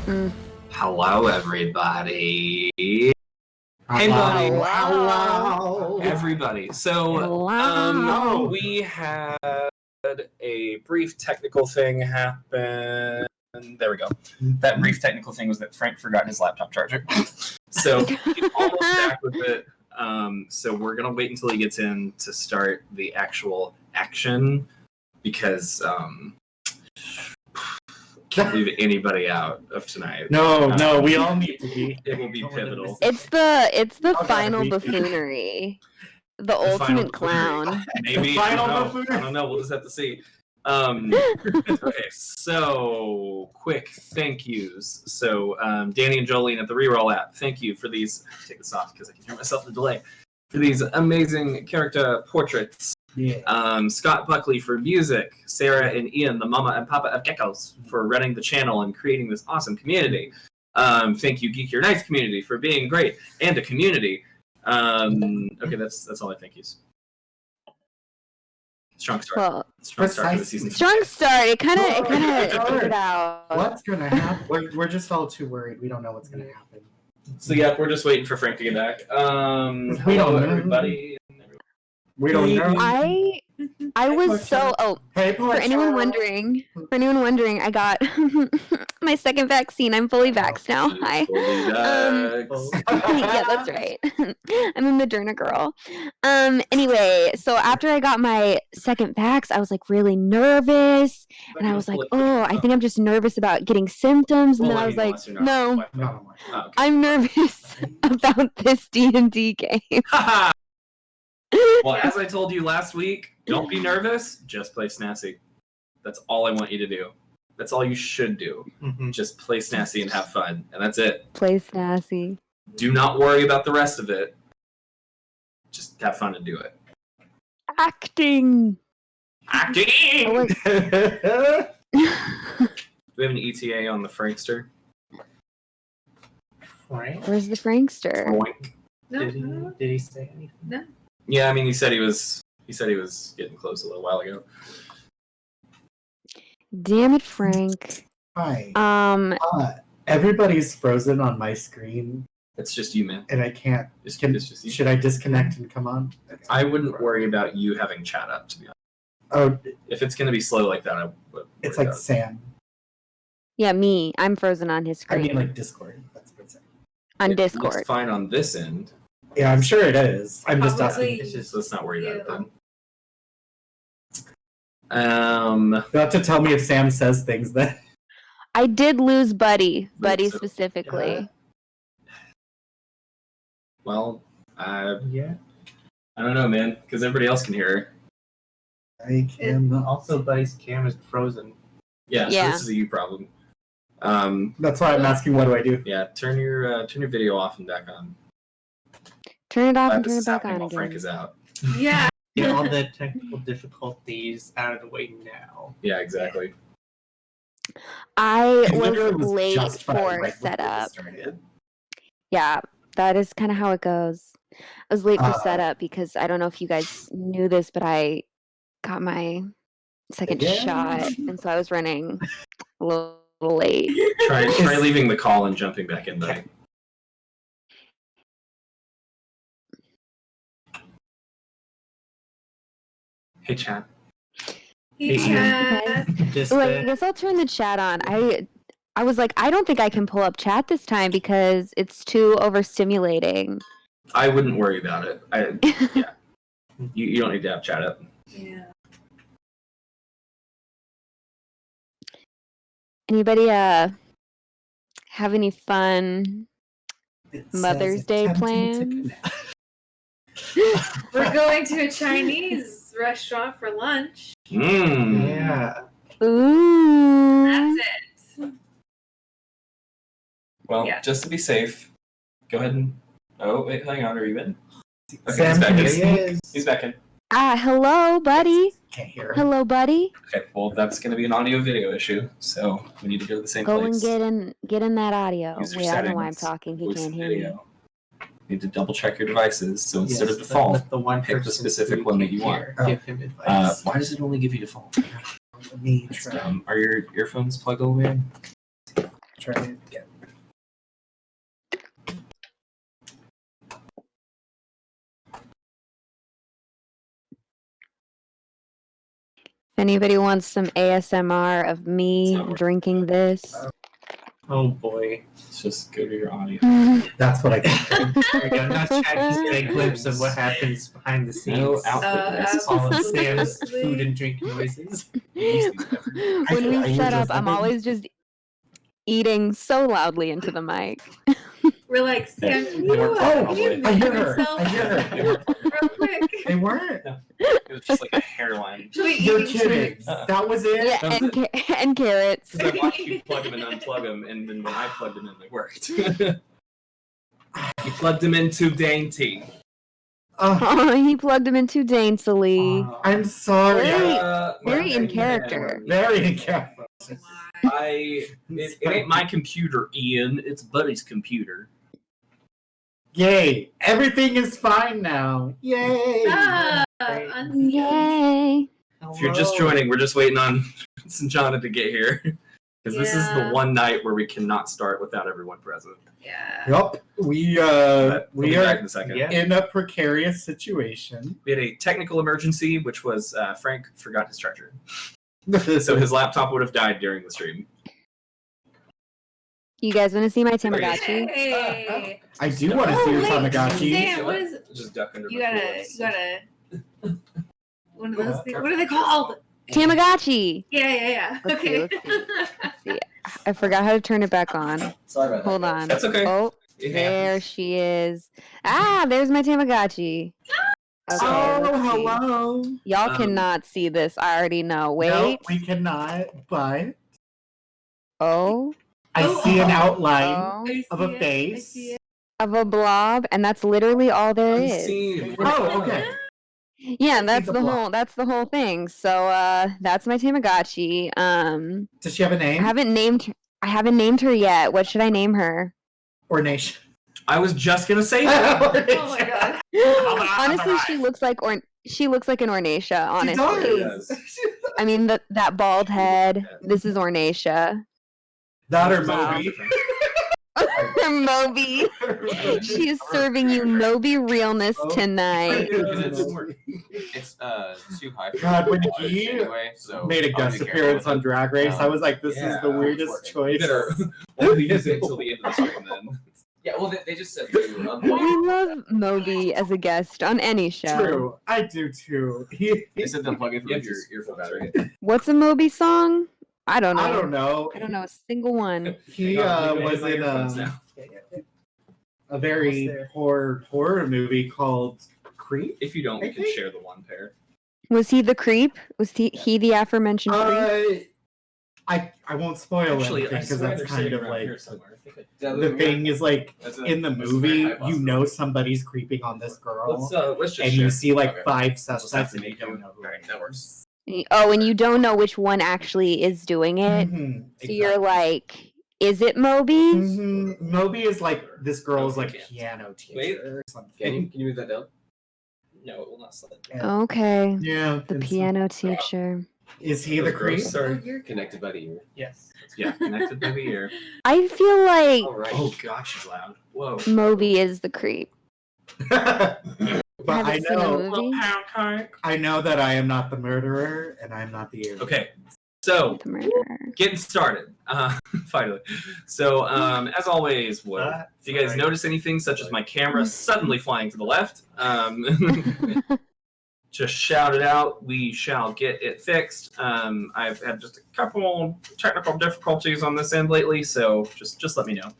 Hello, everybody. Hey, buddy. Hello. Everybody. So, Hello. we had a brief technical thing happen. There we go. That brief technical thing was that Frank forgot his laptop charger. So, he's almost back with it. So, we're going to wait until he gets in to start the actual action because can't leave anybody out of tonight. No, we all need to be. It will be pivotal. It's the final buffoonery. The ultimate clown. Maybe. I don't know. We'll just have to see. Okay, so quick thank yous. So Danny and Jolene at the Reroll app, thank you for these. Take this off because I can hear myself in the delay. For these amazing character portraits. Yeah. Scott Buckley for music, Sarah and Ian, the mama and papa of geckos, for running the channel and creating this awesome community. Thank you, Geek Your Nights community, for being great and a community. Okay, that's all I thank yous. Strong start. Well, strong start for the season. Strong start. It kind of figured out. What's gonna happen? We're just all too worried. We don't know what's gonna happen. So yeah, we're just waiting for Frank to get back. We don't know. Everybody. We don't know. I was so for anyone wondering, I got my second vaccine. I'm fully vaxxed now. Hi. Yeah, that's right. I'm a Moderna girl. Anyway, so after I got my second vax, I was like really nervous, and I was like, oh, I think I'm just nervous about getting symptoms, and then I was like, no, I'm nervous about this D&D game. Well, as I told you last week, don't be nervous. Just play Snazzy. That's all I want you to do. That's all you should do. Mm-hmm. Just play Snazzy and have fun, and that's it. Play Snazzy. Do not worry about the rest of it. Just have fun and do it. Acting. Do we have an ETA on the Frankster? Frank? Where's the Frankster? Frank. No. Did he say anything? No. Yeah, I mean, he said he was getting close a little while ago. Damn it, Frank. Hi. Everybody's frozen on my screen. It's just you, man. And I can't. It's just you. Should I disconnect and come on? I wouldn't worry about you having chat up, to be honest. Oh. If it's going to be slow like that, I would. It's like Sam. Yeah, me. I'm frozen on his screen. I mean, like Discord. That's what I'm saying. On it Discord. Looks fine on this end. Yeah, I'm sure it is. I'm just Probably. asking. Let's not worry about it then. Not to tell me if Sam says things that. I did lose Buddy specifically. Well, yeah. I don't know, man, because everybody else can hear her. I can. Also, Buddy's camera is frozen. Yeah, Yeah. So this is a you problem. That's why I'm asking. What do I do? Yeah, turn your video off and back on. Turn it off and This turn it is back happening on while again. Frank is out. Yeah. Get all the technical difficulties out of the way now. Yeah, exactly. I Literally was was late just fine for right before setup. this started. Yeah, that is kind of how it goes. I was late for setup because I don't know if you guys knew this, but I got my second shot, and so I was running a little late. Try leaving the call and jumping back in, buddy. Hey, chat. Hey, chat. I guess I'll turn the chat on. I was like, I don't think I can pull up chat this time because it's too overstimulating. I wouldn't worry about it. Yeah. You don't need to have chat up. Yeah. Anybody have any fun Mother's Day plans? We're going to a Chinese restaurant for lunch. Yeah. Ooh. That's it. Well, Yeah. just to be safe, go ahead and... Oh, wait, hang on. Are you in? Okay, Sam, he's back in. Hello, buddy. Can't hear. Hello, buddy. Okay, well, that's going to be an audio-video issue, so we need to go to the same Go place. and get in that audio. User Wait, I don't know why I'm settings, talking. He voice can't and hear video. you. You need to double-check your devices, so instead of default, the one pick the specific one that you want. Give him advice. Why does it only give you default? Me That's try. dumb. Are your earphones plugged all the way in? try it again. If anybody wants some ASMR of me drinking this. Oh boy. Let's just go to your audio. That's what I got. There we go. Now chat just get a glimpse of what happens behind the scenes. No outfit. All of Sam's absolutely. food and drink noises. When I we set up, just- I'm always just eating so loudly into the mic. We're like, Sam, They you weren't probably. I hear her. yourself I hear her. real quick. They weren't. It was just like a hairline. Should we You're eat kidding. That was it? Yeah, That was and carrots. Because I watched you plug them and unplug them, and then when I plugged them in, they worked. You plugged them in too dainty. Oh, he plugged him in too daintily. I'm sorry. Very in character. Very in character. It ain't my computer, Ian. It's Buddy's computer. Yay. Everything is fine now. Yay. Yay. If you're just joining, we're just waiting on Sanjana to get here. Because this is the Yeah. one night where we cannot start without everyone present. Yeah. Yup. We We'll be back are in a second. Yeah. in a precarious situation. We had a technical emergency, which was Frank forgot his charger. So his laptop would have died during the stream. You guys want to see my Tamagotchi? Hey. I do want to see your wait, Tamagotchi. Sam, what is? Just duck under You my gotta. clothes. One of those things. What are they called? Tamagotchi. Yeah. Let's see, Okay. let's see. I forgot how to turn it back on. Sorry about that. Hold on. That's okay. Oh, It there happens. she is. Ah, there's my Tamagotchi. Okay, Oh, let's see. hello. Y'all cannot see this. I already know. Wait. No, we cannot, but Oh, I see an outline oh, I of see a it, I face. see it. of a blob, and that's literally all there is. Unseen. Oh, okay. Yeah, that's the the blob. whole. That's the whole thing. So, that's my Tamagotchi. Does she have a I name haven't named her yet. What should I name her? or nation? I was just gonna say that. Oh my god. Honestly, she looks like an Ornacia. Honestly, does. I mean that bald head. This is Ornacia. That or Wow. Moby. Moby. She is serving you Moby realness Oh. tonight. It's too high for God, when me to watch he anyway, so Made a I'll guest be careful appearance with on it. Drag Race. I was like, this is the Yeah, weirdest it's choice. Better only use it until the end of the stream then. Yeah, well, they just said to We love Moby as a guest on any show. True, I do too. They said they'll plug in Yeah, from your earphone battery. What's a Moby song? I don't know. I don't know. I don't know a single one. He was in a very poor horror movie called Creep. If you don't, we I can think- share the one pair. Was he the creep? Was he the aforementioned creep? I won't spoil Actually, it I because swear that's they're kind sitting of around like here somewhere. the thing is like That's a- in the that's a very movie high you possibility. know somebody's creeping on this girl Let's just and share. you see like Okay. 5 just have suspects to and you make don't you- know who Alright, it that is. works. Oh, and you don't know which one actually is doing it. Mhm, So you're like, is it Moby? Mhm. Moby is like this girl's Moby like can't. piano teacher Wait. or something. Can you move that down? No, it will not slide. Okay. Yeah, The it's- piano teacher. Is he the creep? Sorry. You're Connected by the ear. Yes. Yeah, connected by the ear. I feel like Alright. Oh god, she's loud. Whoa. Moby is the creep. But I Haven't seen the know, movie. I know that I am not the murderer and I'm not the alien. Okay, so The murderer. getting started. Finally. So, as always, if you guys Sorry. notice anything, such as my camera suddenly flying to the left, just shout it out. We shall get it fixed. I've had just a couple technical difficulties on this end lately, so just let me know.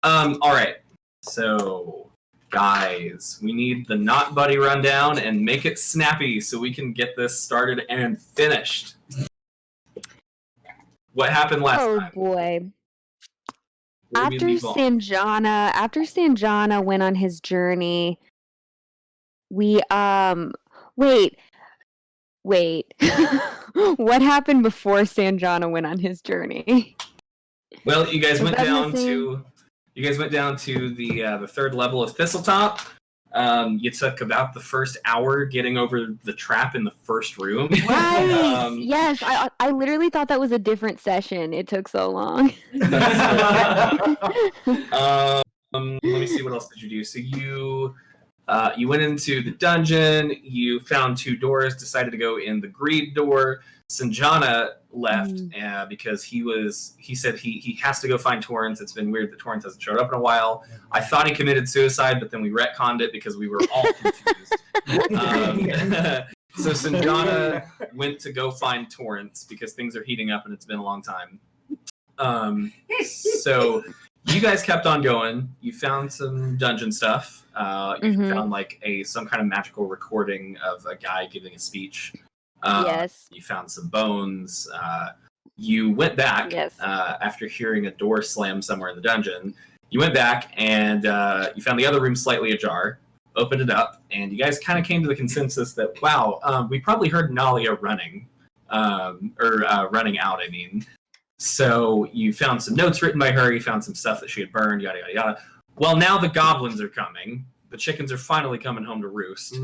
All right. So, guys, we need the Not Buddy rundown and make it snappy so we can get this started and finished. What happened last Oh time? boy. Where did we After leave off? After Sanjana went on his journey, we wait. What happened before Sanjana went on his journey? Well, you guys Was went that down missing? to the third level of Thistletop. You took about the first hour getting over the trap in the first room. Right. Yes, I literally thought that was a different session. It took so long. Let me see, what else did you do? So you went into the dungeon. You found 2 doors. Decided to go in the greed door. Sanjana left because he said he has to go find Torrance. It's been weird that Torrance hasn't showed up in a while. I thought he committed suicide, but then we retconned it because we were all confused. So Sanjana went to go find Torrance because things are heating up and it's been a long time. So you guys kept on going. You found some dungeon stuff. You found like some kind of magical recording of a guy giving a speech. Yes. You found some bones. You went back after hearing a door slam somewhere in the dungeon. You went back and you found the other room slightly ajar, opened it up, and you guys kind of came to the consensus that, wow, we probably heard Nalia running, running out, I mean. So you found some notes written by her, you found some stuff that she had burned, yada, yada, yada. Well, now the goblins are coming. The chickens are finally coming home to roost.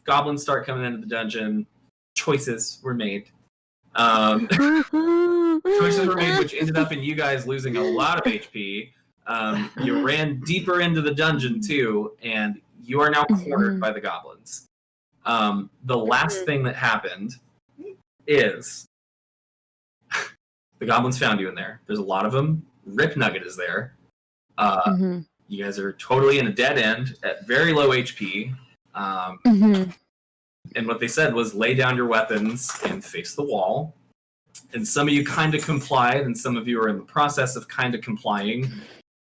Goblins start coming into the dungeon. Choices were made. Choices were made, which ended up in you guys losing a lot of HP. You ran deeper into the dungeon, too, and you are now cornered by the goblins. The last thing that happened is the goblins found you in there. There's a lot of them. Rip Nugget is there. You guys are totally in a dead end at very low HP. And what they said was lay down your weapons and face the wall. And some of you kind of complied, and some of you are in the process of kind of complying.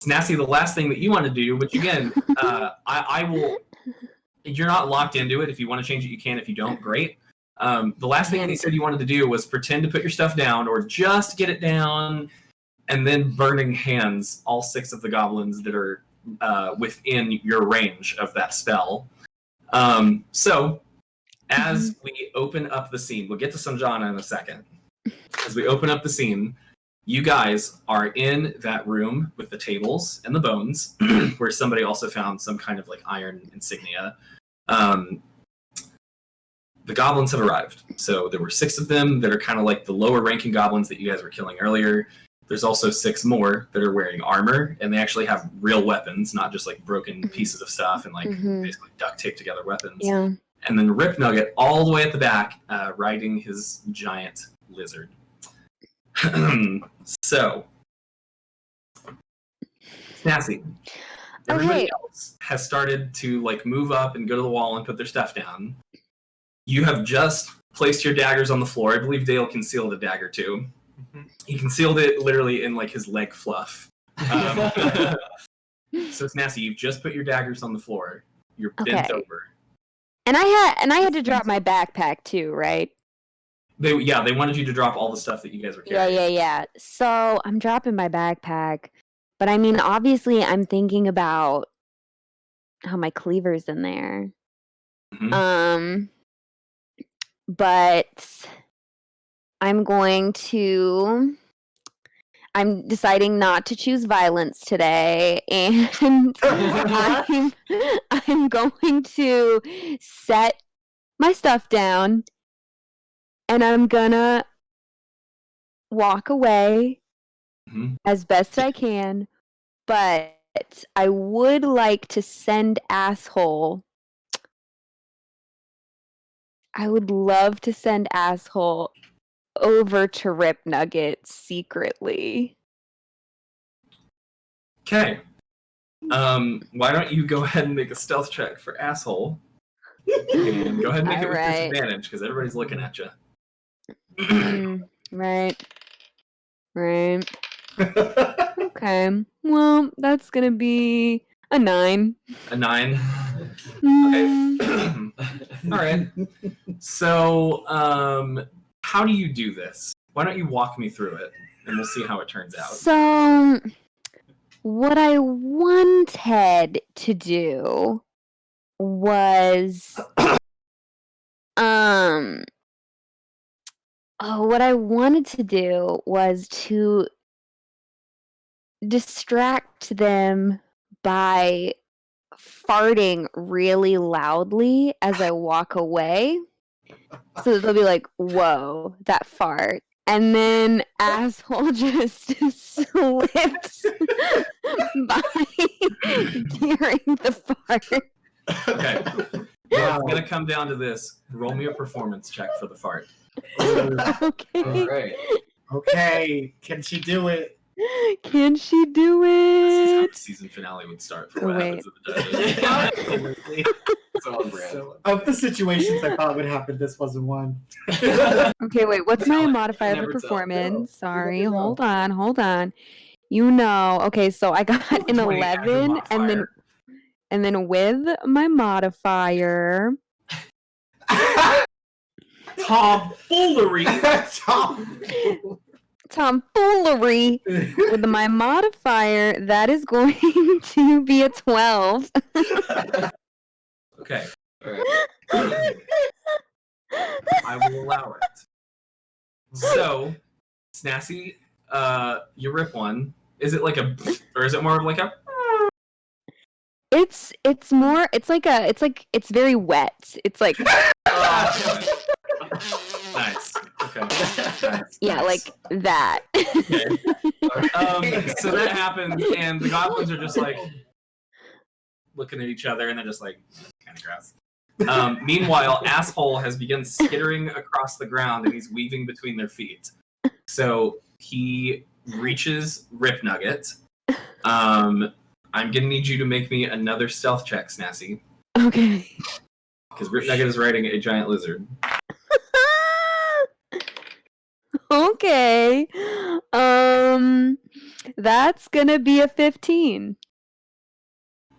Snasty, the last thing that you want to do, which again, I will... You're not locked into it. If you want to change it, you can. If you don't, great. The last thing that he said you wanted to do was pretend to put your stuff down, or just get it down, and then burning hands all 6 of the goblins that are within your range of that spell. So, as we open up the scene, we'll get to Sanjana in a second. As we open up the scene, you guys are in that room with the tables and the bones, where somebody also found some kind of like iron insignia. The goblins have arrived. So there were 6 of them that are kind of like the lower ranking goblins that you guys were killing earlier. There's also 6 more that are wearing armor, and they actually have real weapons, not just like broken pieces of stuff and like basically duct taped together weapons. Yeah. And then Rip Nugget all the way at the back, riding his giant lizard. So, Snasty, everybody else has started to like move up and go to the wall and put their stuff down. You have just placed your daggers on the floor. I believe Dale concealed a dagger too. He concealed it literally in like his leg fluff. So Snasty, you've just put your daggers on the floor. You're bent over. And I had to drop my backpack too, right? They wanted you to drop all the stuff that you guys were carrying. Yeah. So I'm dropping my backpack, but I mean, obviously, I'm thinking about how my cleaver's in there. But I'm deciding not to choose violence today, and I'm going to set my stuff down, and I'm gonna walk away as best I can, but I would like to send Asshole. I would love to send Asshole over to Rip Nugget secretly. Okay. Why don't you go ahead and make a stealth check for Asshole? And go ahead and make it with disadvantage, because everybody's looking at you. Right. Okay. Well, that's gonna be a 9. A 9? Okay. All right. So, how do you do this? Why don't you walk me through it, and we'll see how it turns out. So, what I wanted to do was, to distract them by farting really loudly as I walk away. So that they'll be like, whoa, that fart. And then asshole just slips by during the fart. Okay. Well, it's gonna come down to this. Roll me a performance check for the fart. Okay. All right. Okay, can she do it? Can she do This is how it? the season finale would start for Oh, what wait. happens at the judges. Absolutely. So on brand. So, of the situations I thought would happen, this wasn't one. Okay, wait. What's my Tell it. modifier Never for tell. performance? No, Sorry, you never hold on. You know. Okay, so I got an 20 as your 11, and then with my modifier, Tomfoolery. tomfoolery. With my modifier, that is going to be a 12. Okay, All right. I will allow it. So, Snassy, you rip one. Is it like a, or is it more of like a? It's very wet. It's like Nice. Okay. Nice. yeah, Nice. like that. So that happens, and the goblins are just like looking at each other, and they're just like, kind of gross. Meanwhile, asshole has begun skittering across the ground, and he's weaving between their feet. So he reaches Rip Nugget. I'm gonna need you to make me another stealth check, Snassy, Okay. because Rip Nugget is riding a giant lizard. Okay. That's gonna be a 15.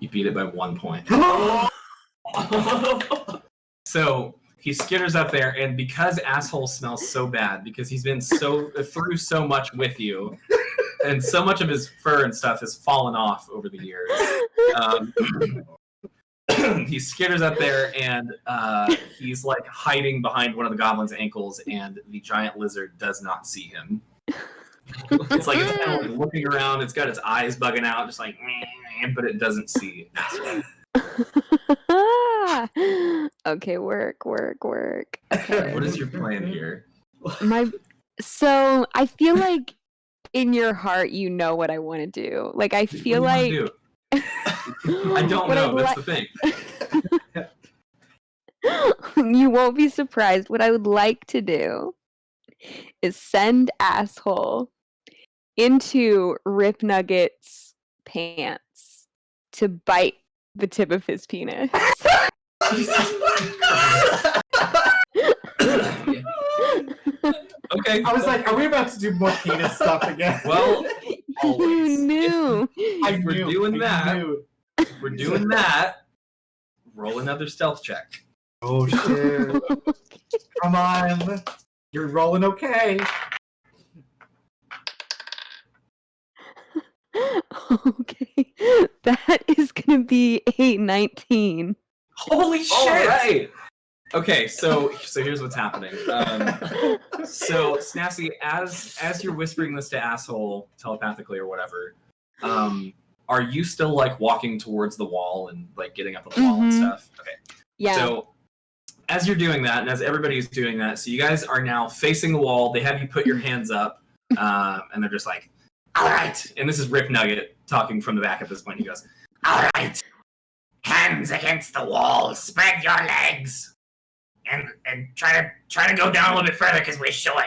You beat it by 1 point. So he skitters up there, and because asshole smells so bad, because he's been through so much with you, and so much of his fur and stuff has fallen off over the years. He skitters up there, and he's like hiding behind one of the goblin's ankles, and the giant lizard does not see him. It's like it's kind of like looking around. It's got its eyes bugging out, just like, but it doesn't see asshole. Okay, work. Okay. What is your plan here? So I feel like in your heart you know what I want to do. Like I feel What like do you wanna do? I don't What know. I'd That's the thing. you won't be surprised. What I would like to do is send asshole into Rip Nugget's pants to bite the tip of his penis. Okay. I was like, are we about to do more penis stuff again? Well, You always. knew. I we're knew, doing I that. knew. If we're doing that, roll another stealth check. Oh shit. Come on. You're rolling okay. Okay, that is gonna be a 19. Holy shit! All right. Okay, so here's what's happening. So Snassy, as you're whispering this to asshole telepathically or whatever, are you still like walking towards the wall and like getting up on the wall and Mhm. stuff? Okay. Yeah. So as you're doing that, and as everybody's doing that, so you guys are now facing the wall. They have you put your hands up, and they're just like, "All right." And this is Rip Nugget talking from the back at this point. He goes, "All right, hands against the wall. Spread your legs, and try to go down a little bit further because we're short.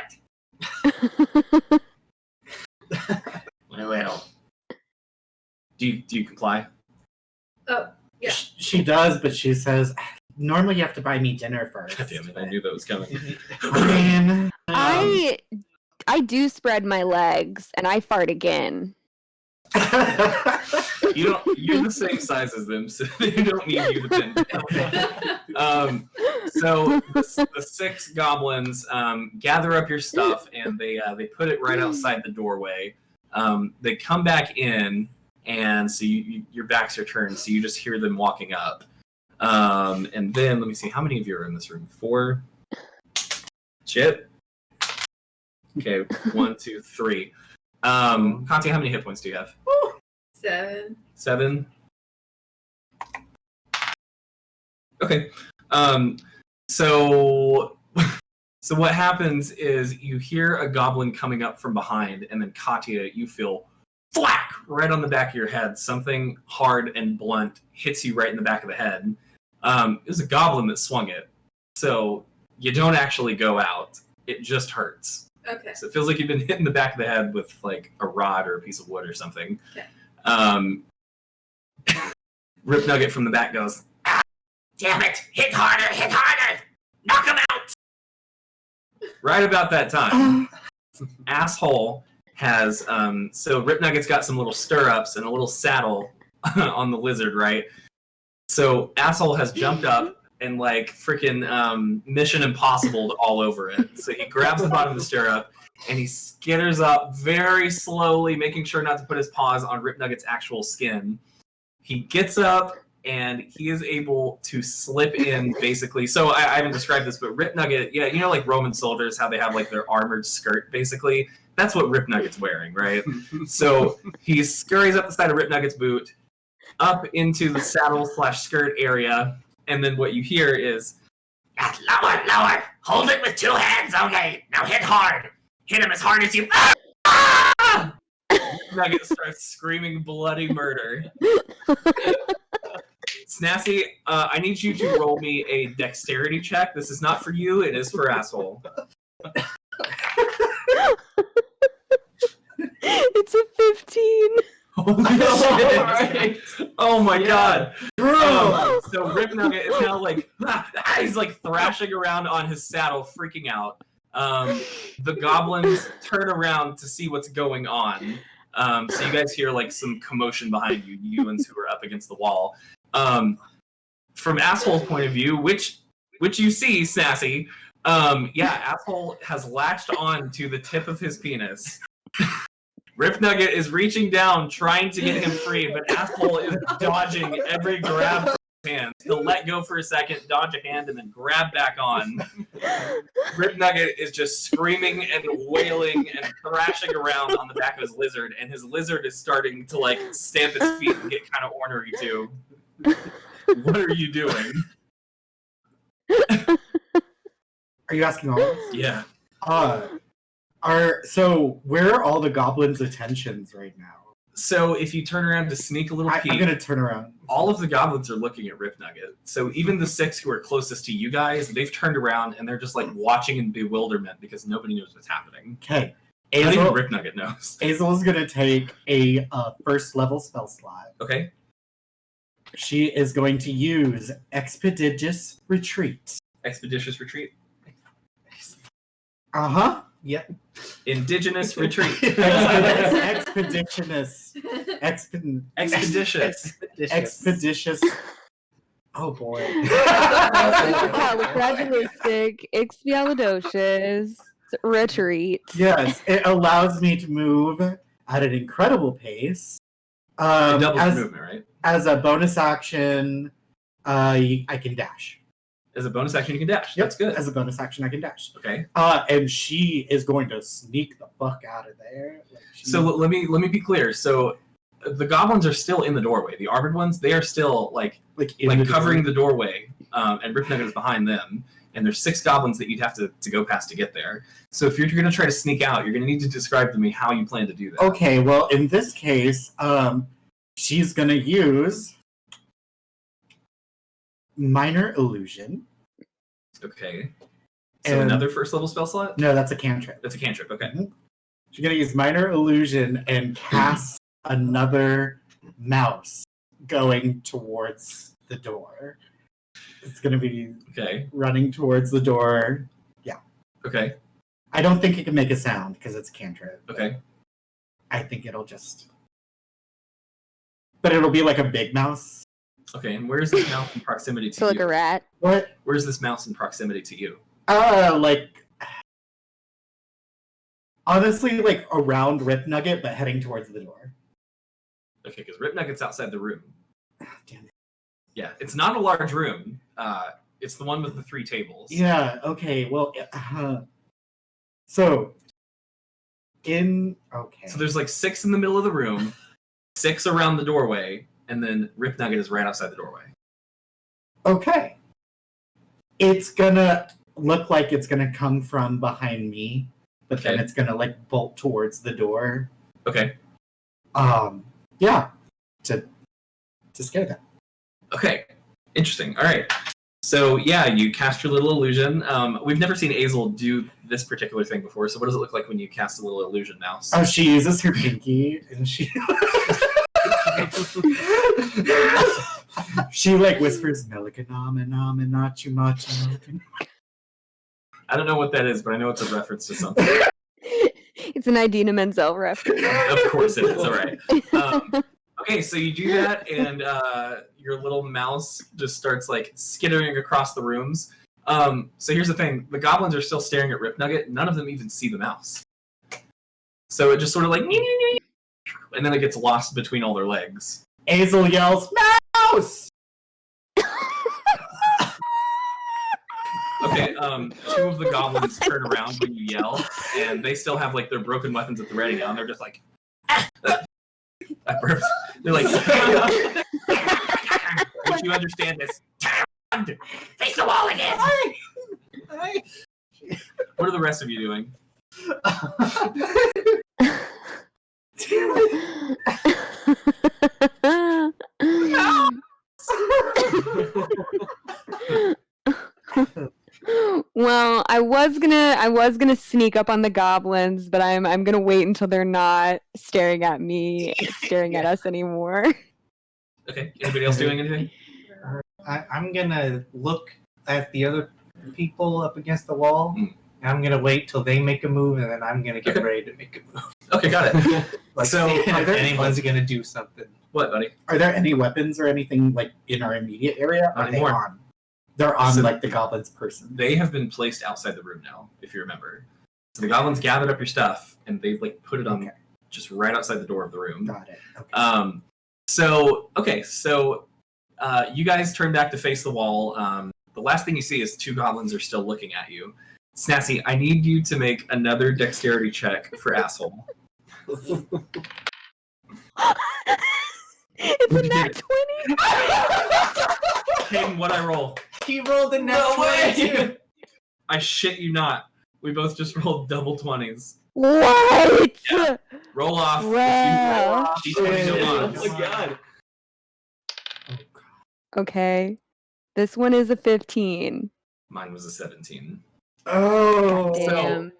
A little. Do you comply?" Oh, yeah. She does, but she says, normally you have to buy me dinner first. God damn it! I knew that was coming. I mean, I do spread my legs and I fart again. You're the same size as them, so they don't need you to pin down. So the 6 goblins gather up your stuff, and they put it right outside the doorway. They come back in, and so your backs are turned, so you just hear them walking up. And then let me see, how many of you are in this room? 4. Chip. Okay, 1, 2, 3. Conti, how many hit points do you have? 7. 7. Okay. So what happens is you hear a goblin coming up from behind, and then Katya, you feel thwack right on the back of your head. Something hard and blunt hits you right in the back of the head. It was a goblin that swung it, so you don't actually go out. It just hurts. Okay. So it feels like you've been hit in the back of the head with like a rod or a piece of wood or something. Okay. Rip Nugget from the back goes, "Ah, damn it! Hit harder! Knock him out!" Right about that time, Asshole has so Rip Nugget's got some little stirrups and a little saddle on the lizard, right? So Asshole has jumped up and like freaking Mission Impossible all over it. So he grabs the bottom of the stirrup and he skitters up very slowly, making sure not to put his paws on Rip Nugget's actual skin. He gets up and he is able to slip in basically. So I haven't described this, but Rip Nugget, yeah, you know, like Roman soldiers, how they have like their armored skirt basically. That's what Rip Nugget's wearing, right? So he scurries up the side of Rip Nugget's boot, up into the saddle/skirt area. And then what you hear is, lower, hold it with 2 hands, okay, now hit hard. Hit him as hard as you... Ah! Nugget starts screaming bloody murder. Snazzy, I need you to roll me a dexterity check. This is not for you, it is for Asshole. It's a 15. Oh my god. So Rip Nugget is now like, he's like thrashing around on his saddle, freaking out. The goblins turn around to see what's going on. So you guys hear like some commotion behind you, humans who are up against the wall. From Asshole's point of view, which you see, Sassy, Asshole has latched on to the tip of his penis. Rip Nugget is reaching down, trying to get him free, but Asshole is dodging every grab from his hands. He'll let go for a second, dodge a hand, and then grab back on. Rip Nugget is just screaming and wailing and thrashing around on the back of his lizard, and his lizard is starting to like stamp its feet and get kind of ornery too. What are you doing? Are you asking all of us? Yeah. So where are all the goblins' attentions right now? So if you turn around to sneak a little peek, I'm gonna turn around. all of the goblins are looking at Rip Nugget. So even the 6 who are closest to you guys, they've turned around and they're just like watching in bewilderment because nobody knows what's happening. Okay. Not even Rip Nugget knows. Azel is gonna take a first level spell slot. Okay. She is going to use Expeditious Retreat. Expeditious Retreat. Uh-huh. Yep. Indigenous Retreat. Expeditious. Expeditious. Oh boy. Califragilistic, retreat. Yes, it allows me to move at an incredible pace. It doubles your movement, right? As a bonus action, I can dash. As a bonus action, you can dash. Yep, That's good. As a bonus action, I can dash. Okay. And she is going to sneak the fuck out of there. So let me be clear. So the goblins are still in the doorway. The armored ones, they are still like covering the doorway, and Rip Nugget is behind them. And there's 6 goblins that you'd have to go past to get there. So if you're going to try to sneak out, you're going to need to describe to me how you plan to do that. Okay, well, in this case, she's going to use Minor Illusion. Okay. So another first level spell slot? No, that's a cantrip. That's a cantrip, okay. Mm-hmm. She's going to use Minor Illusion and cast another mouse going towards the door. It's going to be running towards the door. Yeah. Okay. I don't think it can make a sound because it's a cantrip. Okay. I think it'll just... But it'll be like a big mouse. Okay, and where's this mouse in proximity to So you? like a rat. What? Where's this mouse in proximity to you? Honestly, like around Rip Nugget, but heading towards the door. Okay, because Rip Nugget's outside the room. Damn it. Yeah, it's not a large room. It's the one with the 3 tables. Yeah, okay, well, So there's like 6 in the middle of the room, 6 around the doorway, and then Rip Nugget is right outside the doorway. Okay. It's gonna look like it's gonna come from behind me, but then Okay. it's gonna like bolt towards the door. Okay. Yeah, to scare them. Okay. Interesting. All right. So yeah, you cast your little illusion. We've never seen Azel do this particular thing before. So what does it look like when you cast a little illusion mouse? Oh, she uses her pinky and she she like whispers Melikanam. I don't know what that is, but I know it's a reference to something. It's an Idina Menzel reference. Of course it is. All right. Okay, so you do that, and your little mouse just starts like skittering across the rooms. So here's the thing: the goblins are still staring at Rip Nugget. None of them even see the mouse. So it just sort of like, and then it gets lost between all their legs. Azel yells, "Mouse!" Okay, two of the goblins turn around when you yell, and they still have like their broken weapons at the ready now, and they're just like, they're like, don't you understand this? Face the wall again! What are the rest of you doing? Well, I was gonna sneak up on the goblins, but I'm gonna wait until they're not staring at me, staring at us anymore. Okay, anybody else doing anything? I'm gonna look at the other people up against the wall. And I'm gonna wait till they make a move, and then I'm gonna get ready to make a move. Okay, got it. Like, So, if are there- anyone's gonna do something. What, buddy? Are there any weapons or anything like in our immediate area? Not Are they anymore. on? They're on So- like the goblin's person. They have been placed outside the room now, if you remember. So the goblins gathered up your stuff, and they like put it on Okay. just right outside the door of the room. Got it. Okay. So you guys turn back to face the wall. The last thing you see is two goblins are still looking at you. Snazzy, I need you to make another dexterity check for asshole. It's a nat 20. Caden, what'd I roll? He rolled a nat 22. I shit you not. We both just rolled double 20s. What? Roll off. Wow. D20 go on. Oh my god. Okay. This one is a 15. Mine was a 17. Oh. Damn.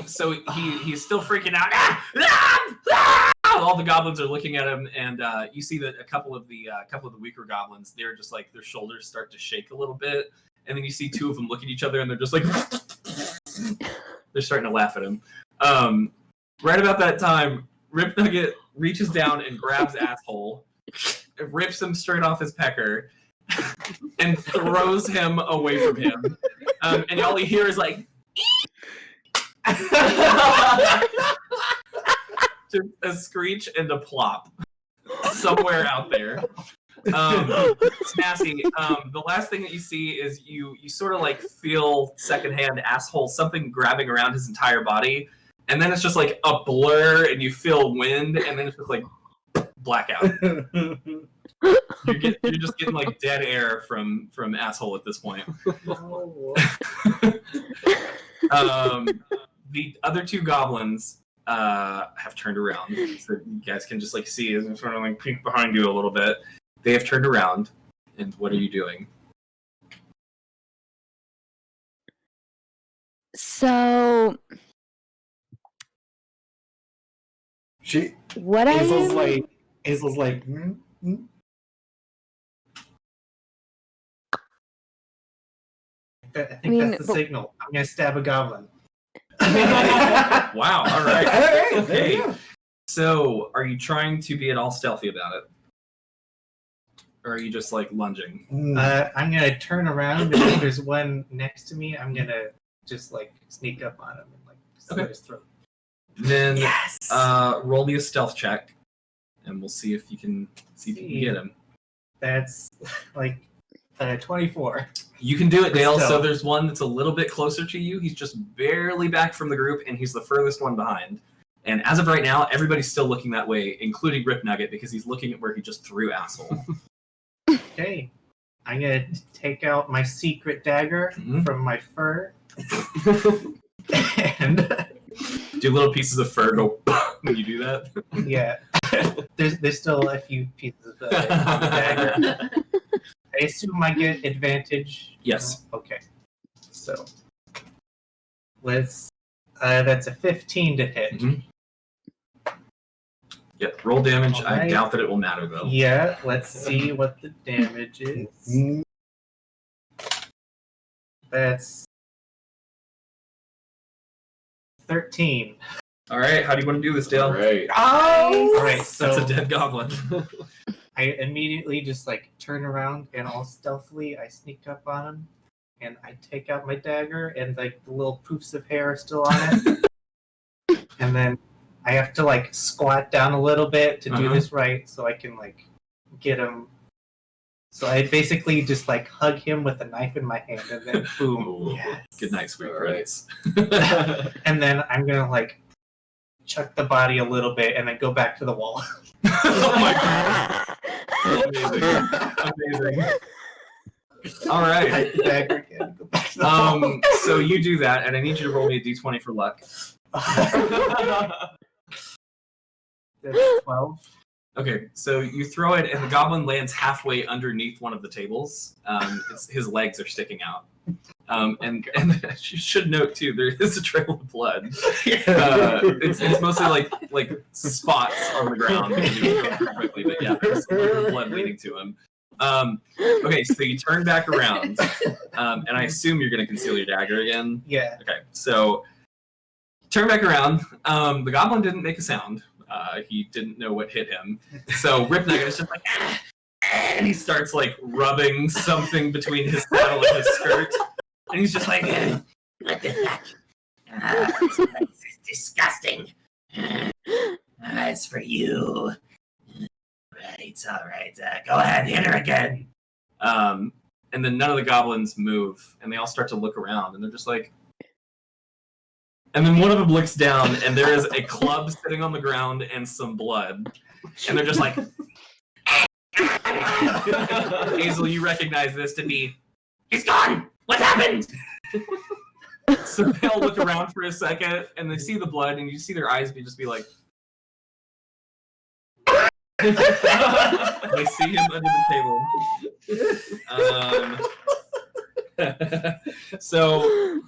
So he's still freaking out. All the goblins are looking at him, and you see that a couple of the weaker goblins, they're just like their shoulders start to shake a little bit, and then you see two of them look at each other, and they're just like they're starting to laugh at him. Right about that time, Rip Nugget reaches down and grabs asshole, rips him straight off his pecker, and throws him away from him. And all you hear is like. Just a screech and a plop somewhere out there. Snazzy, the last thing that you see is you sort of like feel secondhand asshole, something grabbing around his entire body, and then it's just like a blur, and you feel wind, and then it's just like blackout. You're just getting like dead air from asshole at this point. The other two goblins have turned around, so you guys can just like see as I'm sort of like peek behind you a little bit. They have turned around, and what are you doing? So what I Hazel's am... like, I think that's the signal. I'm gonna stab a goblin. Wow! All right. Okay. Okay. So, are you trying to be at all stealthy about it, or are you just like lunging? I'm gonna turn around, and if there's one next to me, I'm gonna just like sneak up on him and like slit his throat. Then Yes. roll me a stealth check, and we'll see if you can get him. That's like 24. You can do it, Dale. So Stealth. there's one that's a little bit closer to you. He's just barely back from the group, and he's the furthest one behind. And as of right now, everybody's still looking that way, including Rip Nugget, because he's looking at where he just threw asshole. Okay. I'm gonna take out my secret dagger from my fur, and do little pieces of fur go when you do that? yeah, there's still a few pieces of it on the dagger. I assume I get advantage. Yes. Okay. So let's. That's a 15 to hit. Yep. Roll damage. All I right. doubt that it will matter though. Yeah. Let's see what the damage is. That's 13. All right. How do you want to do this, Dale? All right. All right. So That's a dead goblin. I immediately just like turn around and all stealthily I sneak up on him and I take out my dagger and like the little poofs of hair are still on it. And then I have to like squat down a little bit to do this right so I can like get him. So I basically just like hug him with a knife in my hand and then boom. Ooh, good night, sweet All right. prince. And then I'm gonna like chuck the body a little bit and then go back to the wall. Oh my god. Amazing. All right. Hide the dagger again, go back to the wall. So you do that, and I need you to roll me a d20 for luck. That's 12. Okay, so you throw it, and the goblin lands halfway underneath one of the tables. His legs are sticking out. And you should note too, there is a trail of blood. It's mostly like spots on the ground. Quickly, but yeah, there's a little blood leading to him. Okay, so you turn back around, and I assume you're going to conceal your dagger again. Yeah. Okay, so turn back around. The goblin didn't make a sound. He didn't know what hit him. So Rip Nugget is just like, and he starts like rubbing something between his saddle and his skirt. And he's just like, what the fuck? This place is disgusting. As for you, all right. Go ahead, hit her again. and then none of the goblins move, and they all start to look around, and they're just like, and then one of them looks down, and there is a club sitting on the ground and some blood, and they're just like, Hazel, you recognize this to be, He's gone. What happened? so they all look around for a second, and they see the blood, and you see their eyes just be like, they see him under the table. So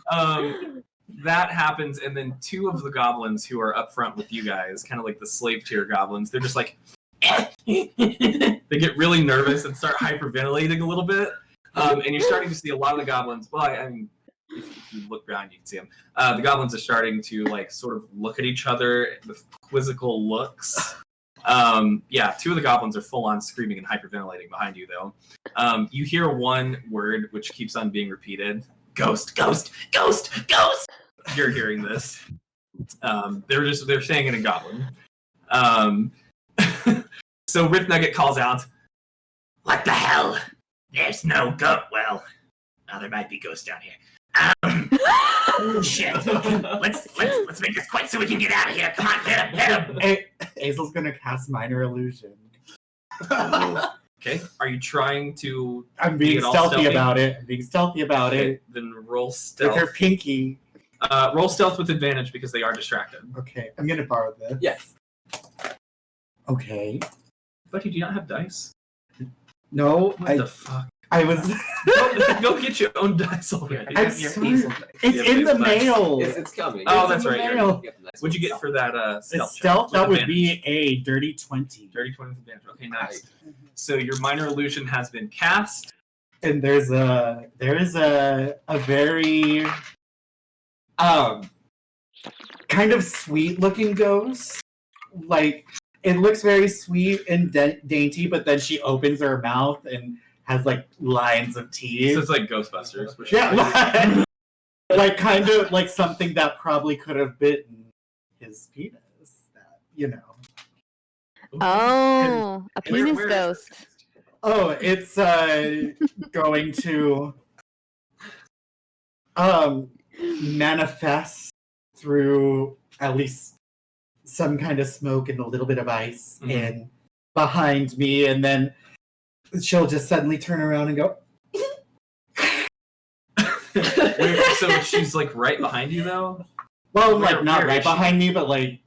that happens, and then two of the goblins who are up front with you guys, kind of like the slave tier goblins, they're just like, they get really nervous and start hyperventilating a little bit. And you're starting to see a lot of the goblins. Well, I mean, if you look around, you can see them. The goblins are starting to like sort of look at each other with quizzical looks. Yeah, two of the goblins are full on screaming and hyperventilating behind you, though. You hear one word which keeps on being repeated: "Ghost, ghost, ghost, ghost." You're hearing this. They're saying it in Goblin. So Rip Nugget calls out, What the hell? There's no goat. Well, there might be ghosts down here. Shit. Let's make this quick so we can get out of here. Come on, hit him. Hazel's gonna cast Minor Illusion. Okay, are you trying to... I'm being stealthy about it. Okay, then roll stealth. With her pinky. Roll stealth with advantage because they are distracted. Okay, I'm gonna borrow this. Yes. Okay. But you do not have dice. No, What the fuck? I was. Go get your own dice already. I'm Your sorry. Hazel dice. It's Yeah, in the it's nice. mail. It's coming. Oh, It's that's in the right. mail. Get the nice What'd you get one. for that It's stealth? stealth. check? That With would be a dirty 20. Dirty 20 with advantage. Okay, nice. So your minor illusion has been cast. And there is a very kind of sweet looking ghost. Like, it looks very sweet and dainty, but then she opens her mouth and has like lines of teeth. So it's like Ghostbusters. Which Yeah, like kind of like something that probably could have bitten his penis. That, you know. Oh, a penis where is ghost. this? Oh, it's going to manifest through at least some kind of smoke and a little bit of ice Mhm. and behind me, and then she'll just suddenly turn around and go, So she's like right behind you though? Well, like not where right is she? behind me, but like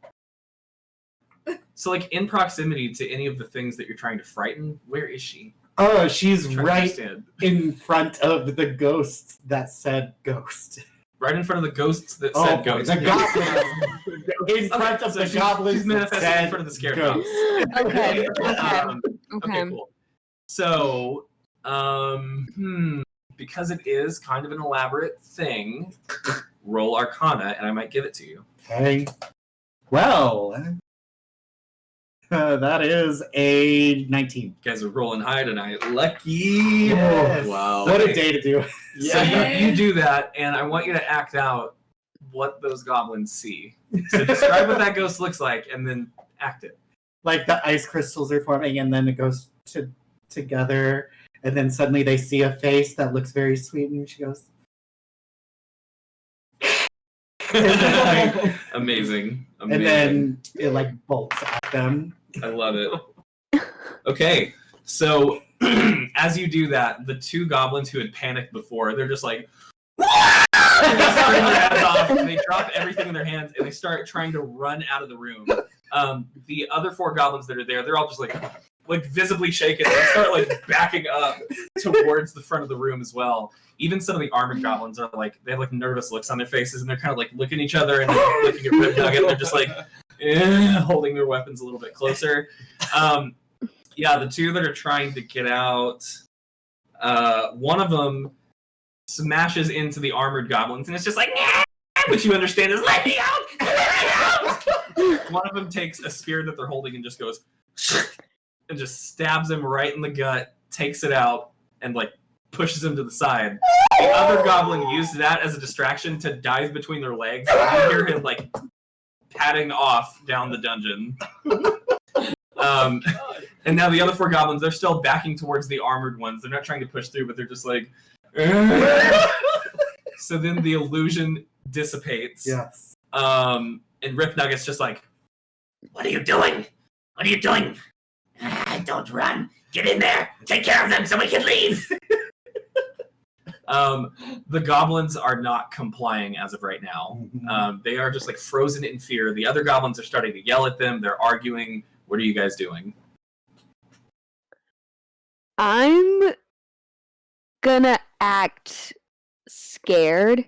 So like in proximity to any of the things that you're trying to frighten, where is she? oh, she's I'm trying to right understand. in front of the ghosts that said ghost. Right in front of the ghosts that Oh, said ghost. the goblins. In front of so the she's goblins that manifesting said in front of the scared ghost. Okay. Okay, cool. So, because it is kind of an elaborate thing, roll Arcana, and I might give it to you. Okay. Well, that is a 19. You guys are rolling high tonight. Lucky. Yes. Wow. What a day to do it. So you do that, and I want you to act out what those goblins see. So describe what that ghost looks like, and then act it. Like the ice crystals are forming, and then it goes together, and then suddenly they see a face that looks very sweet, and she goes. Amazing. And then it like bolts at them. I love it. Okay, so as you do that, the two goblins who had panicked before, they're just like, and they scream their heads off, and they drop everything in their hands, and they start trying to run out of the room. The other four goblins that are there, they're all just like visibly shaken. They start like backing up towards the front of the room as well. Even some of the armored goblins are like, they have like nervous looks on their faces, and they're kind of like looking at each other and like, looking at Rip Nugget. They're just like holding their weapons a little bit closer. Yeah, the two that are trying to get out, one of them smashes into the armored goblins, and it's just like, nah! Which you understand is, let me out! Let me out! One of them takes a spear that they're holding and just goes, and just stabs him right in the gut, takes it out, and like pushes him to the side. The other goblin used that as a distraction to dive between their legs, and you hear him like padding off down the dungeon. And now the other four goblins, they're still backing towards the armored ones. They're not trying to push through, but they're just like... So then the illusion dissipates. Yes. And Rip Nugget's just like... What are you doing? What are you doing? Don't run. Get in there. Take care of them so we can leave. The goblins are not complying as of right now. They are just like frozen in fear. The other goblins are starting to yell at them. They're arguing. What are you guys doing? I'm gonna act scared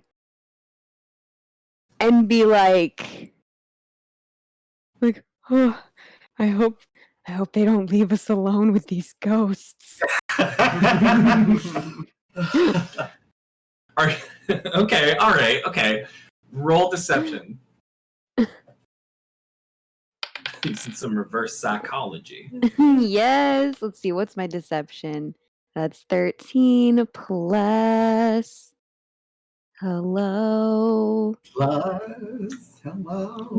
and be like, oh, I hope they don't leave us alone with these ghosts. Okay, all right, okay. Roll deception. Using some reverse psychology. Yes. Let's see. What's my deception? That's 13 plus. Hello. Hello.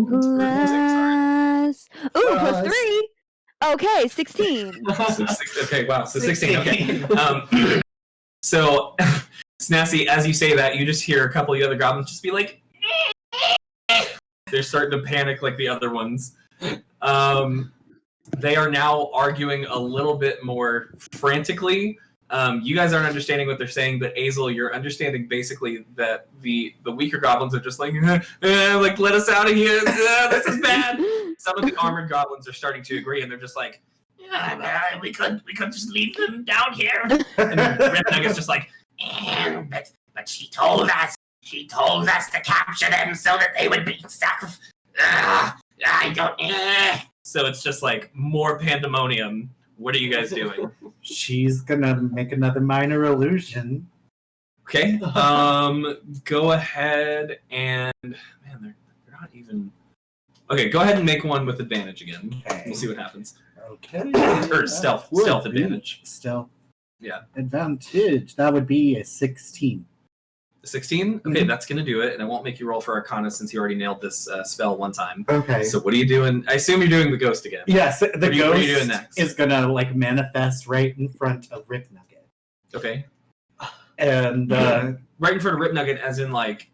Plus. Ooh, plus Plus. 3. Okay, 16. Okay, wow. So 16. Okay. So, Snazzy, as you say that, you just hear a couple of the other goblins just be like, they're starting to panic like the other ones. They are now arguing a little bit more frantically. You guys aren't understanding what they're saying, but Azel, you're understanding basically that the weaker goblins are just like, like, let us out of here. This is bad. Some of the armored goblins are starting to agree, and they're just like, Yeah, we could just leave them down here. and then Rip Nugget's just like, But she told us. She told us to capture them so that they would be sacrificed. I don't. so it's just like more pandemonium. What are you guys doing? She's gonna make another minor illusion. Okay. Go ahead and they're not even. Okay, go ahead and make one with advantage again. Okay. We'll see what happens. Okay. Or stealth advantage. Stealth. Yeah. Advantage. That would be a 16. 16? Okay, that's gonna do it, and I won't make you roll for Arcana since you already nailed this spell one time. Okay. So what are you doing? I assume you're doing the ghost again. Yes, the what are you doing next? ghost is gonna like manifest right in front of Rip Nugget. Okay. And Right in front of Rip Nugget, as in like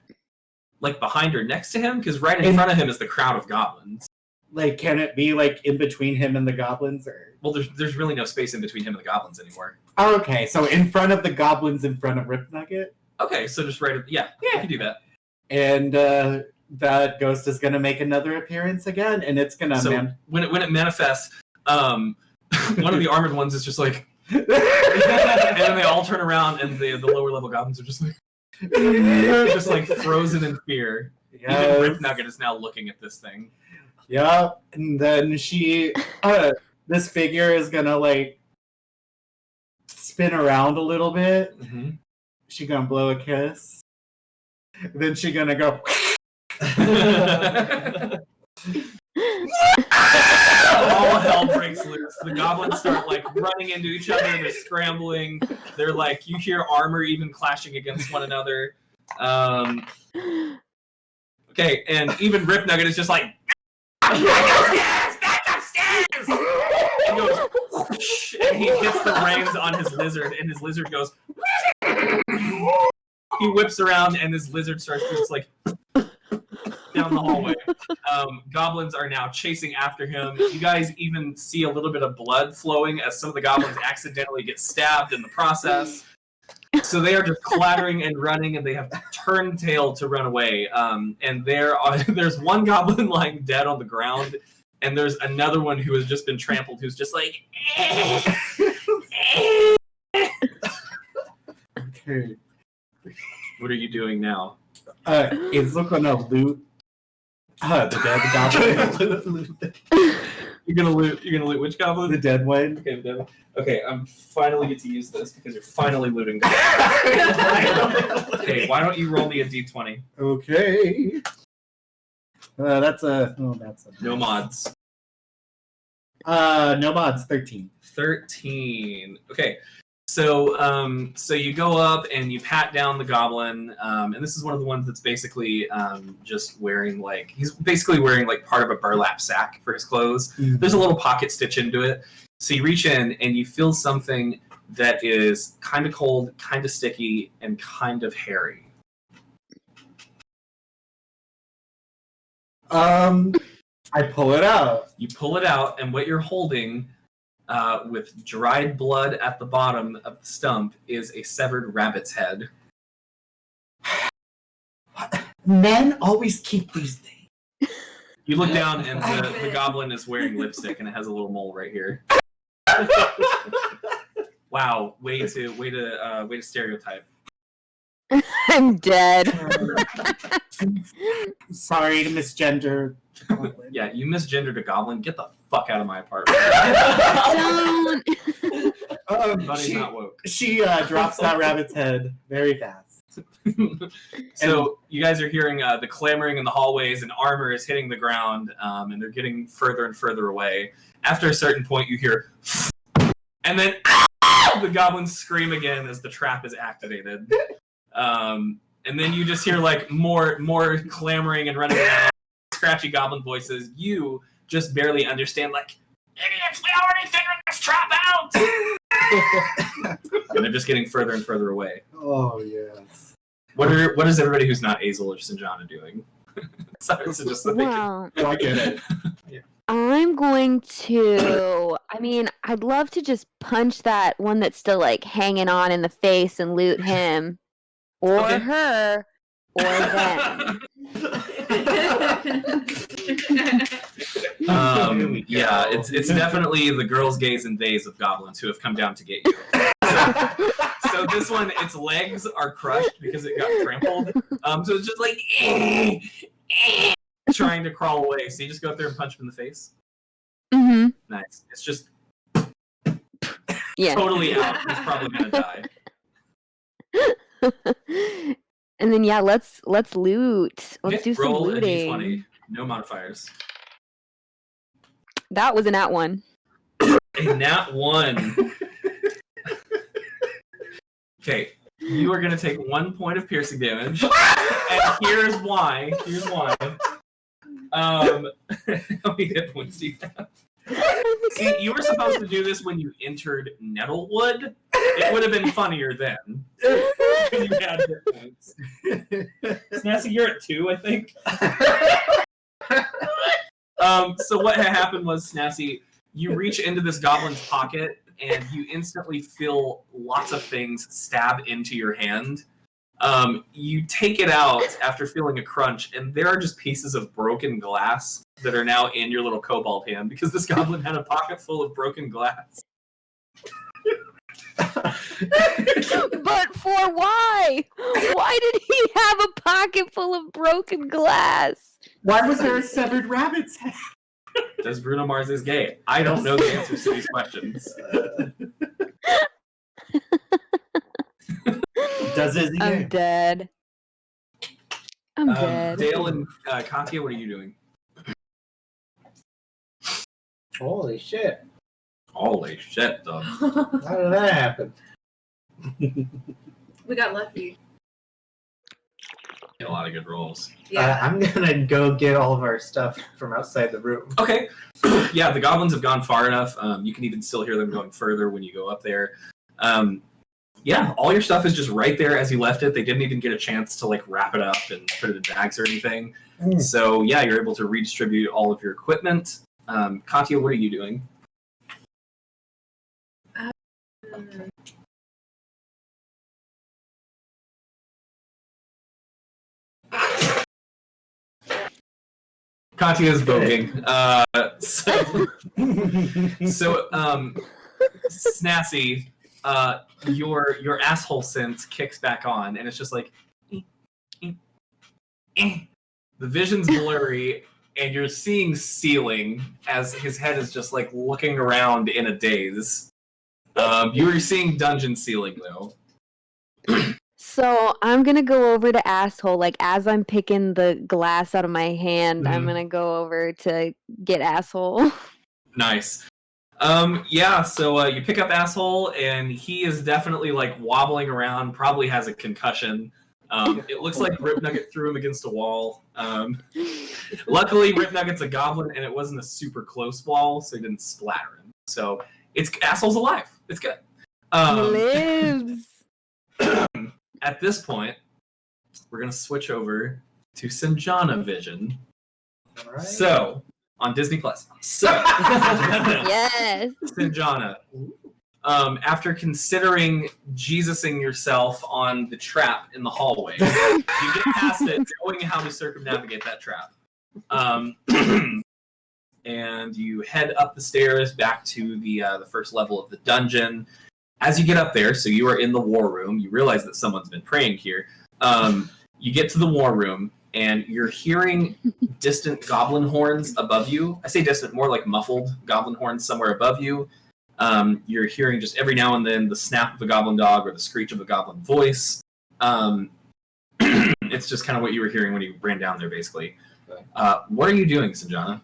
behind or next to him, because right in front of him is the crowd of goblins. like, can it be like in between him and the goblins, or? Well, there's really no space in between him and the goblins anymore. Oh, okay, so in front of the goblins, in front of Rip Nugget. Okay, so just write it. Yeah, you can do that. And that ghost is going to make another appearance again, and it's going to... So when it manifests, one of the armored ones is just like... and then they all turn around, and the lower level goblins are just like... just like frozen in fear. Yes. Even Rip Nugget is now looking at this thing. Yeah, and then she... this figure is going to, like, spin around a little bit. Mm-hmm. She going to blow a kiss. Then she going to go... All hell breaks loose. The goblins start like running into each other. They're scrambling. They're like, you hear armor even clashing against one another. Okay, and even Rip Nugget is just like, back upstairs! And goes, whoosh, and he hits the reins on his lizard, and his lizard goes. He whips around, and this lizard starts just like down the hallway. Goblins are now chasing after him. You guys even see a little bit of blood flowing as some of the goblins accidentally get stabbed in the process. So they are just clattering and running, and they have turned tail to run away. And there's one goblin lying dead on the ground, and there's another one who has just been trampled, who's just like... Okay. What are you doing now? Is gonna loot the dead goblin. You're gonna loot which goblin? The dead one. Okay, the dead one. Okay, I'm finally get to use this because you're finally looting goblins. Okay, why don't you roll me a d20? Okay. That's a No mods. No mods. 13. 13. Okay. So you go up and you pat down the goblin, and this is one of the ones that's basically just wearing he's basically wearing part of a burlap sack for his clothes. Mm-hmm. There's a little pocket stitch into it. So you reach in and you feel something that is kind of cold, kind of sticky, and kind of hairy. I pull it out. You pull it out, and what you're holding. With dried blood at the bottom of the stump is a severed rabbit's head. Men always keep these things. You look down and the goblin is wearing lipstick and it has a little mole right here. Wow, way to stereotype. I'm dead. Sorry to misgender. Yeah, you misgendered a goblin. Get the fuck out of my apartment. Don't. Buddy's not woke. She drops that rabbit's head very fast. So you guys are hearing the clamoring in the hallways, and armor is hitting the ground, and they're getting further and further away. After a certain point, you hear, and then the goblins scream again as the trap is activated. And then you just hear more clamoring and running around, scratchy goblin voices. You just barely understand, idiots, we already figured this trap out! And they're just getting further and further away. Oh, yes. What is everybody who's not Azel or Sinjana doing? Sorry, so just so Well, I get it. Yeah. I'm going to. I'd love to just punch that one that's still hanging on in the face and loot him, or Okay. her, or them. Yeah, it's definitely the girls, gays, and theys of goblins who have come down to get you. So this one, its legs are crushed because it got trampled. So it's just trying to crawl away. So you just go up there and punch him in the face. Mm-hmm. Nice. It's just Yeah. totally out. He's probably gonna die. And then let's loot. Let's Okay, do some roll looting. a d20. No modifiers. That was a nat one. A nat 1. Okay, you are going to take 1 point of piercing damage. And here's why. How many hit points do you have? See, you were supposed to do this when you entered Nettlewood. It would have been funnier then. Because you had hit points. Snazzy, you're at 2, I think. So what had happened was, Snazzy, you reach into this goblin's pocket, and you instantly feel lots of things stab into your hand. You take it out after feeling a crunch, and there are just pieces of broken glass that are now in your little kobold hand because this goblin had a pocket full of broken glass. But for why? Why did he have a pocket full of broken glass? Why was there a severed rabbit's head? Does Bruno Mars is gay? I don't know the answers to these questions. Does Izzy I'm gay? dead. I'm dead. Dale and Katya, what are you doing? Holy shit. Holy shit, though. How did that happen? We got lucky. A lot of good rolls. Yeah. I'm gonna go get all of our stuff from outside the room. Okay. Yeah, the goblins have gone far enough. You can even still hear them going further when you go up there. Yeah, all your stuff is just right there as you left it. They didn't even get a chance to like wrap it up and put it in bags or anything. So yeah, you're able to redistribute all of your equipment. Katya, what are you doing? Katya is voting. Snassy, your asshole sense kicks back on, and it's just like the vision's blurry, and you're seeing ceiling as his head is just like looking around in a daze. You are seeing dungeon ceiling though. So I'm gonna go over to asshole. Like as I'm picking the glass out of my hand, I'm Mhm. gonna go over to get asshole. Nice. Yeah, so you pick up asshole, and he is definitely like wobbling around, probably has a concussion. It looks like Rip Nugget threw him against a wall. Luckily, Rip Nugget's a goblin, and it wasn't a super close wall, so he didn't splatter him. So it's asshole's alive. It's good. He lives. At this point, we're gonna switch over to Sinjana Vision. All right. So on Disney Plus. So Yes. Sinjana, after considering Jesusing yourself on the trap in the hallway, you get past it, knowing how to circumnavigate that trap. And you head up the stairs back to the first level of the dungeon. As you get up there, so you are in the war room, you realize that someone's been praying here. You get to the war room, and you're hearing distant goblin horns above you. I say distant, more like muffled goblin horns somewhere above you. You're hearing just every now and then the snap of a goblin dog or the screech of a goblin voice. It's just kind of what you were hearing when you ran down there, basically. Okay. What are you doing, Sinjana?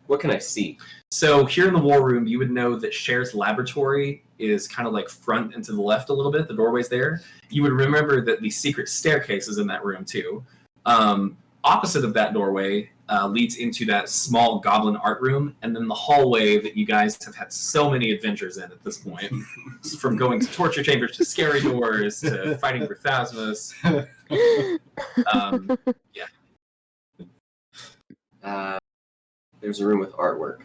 What can I see? So here in the war room, you would know that Cher's laboratory is kind of like front and to the left a little bit. The doorway's there. You would remember that the secret staircase is in that room too. Opposite of that doorway leads into that small goblin art room, and then the hallway that you guys have had so many adventures in at this point, from going to torture chambers to scary doors to fighting Berthasmus. There's a room with artwork.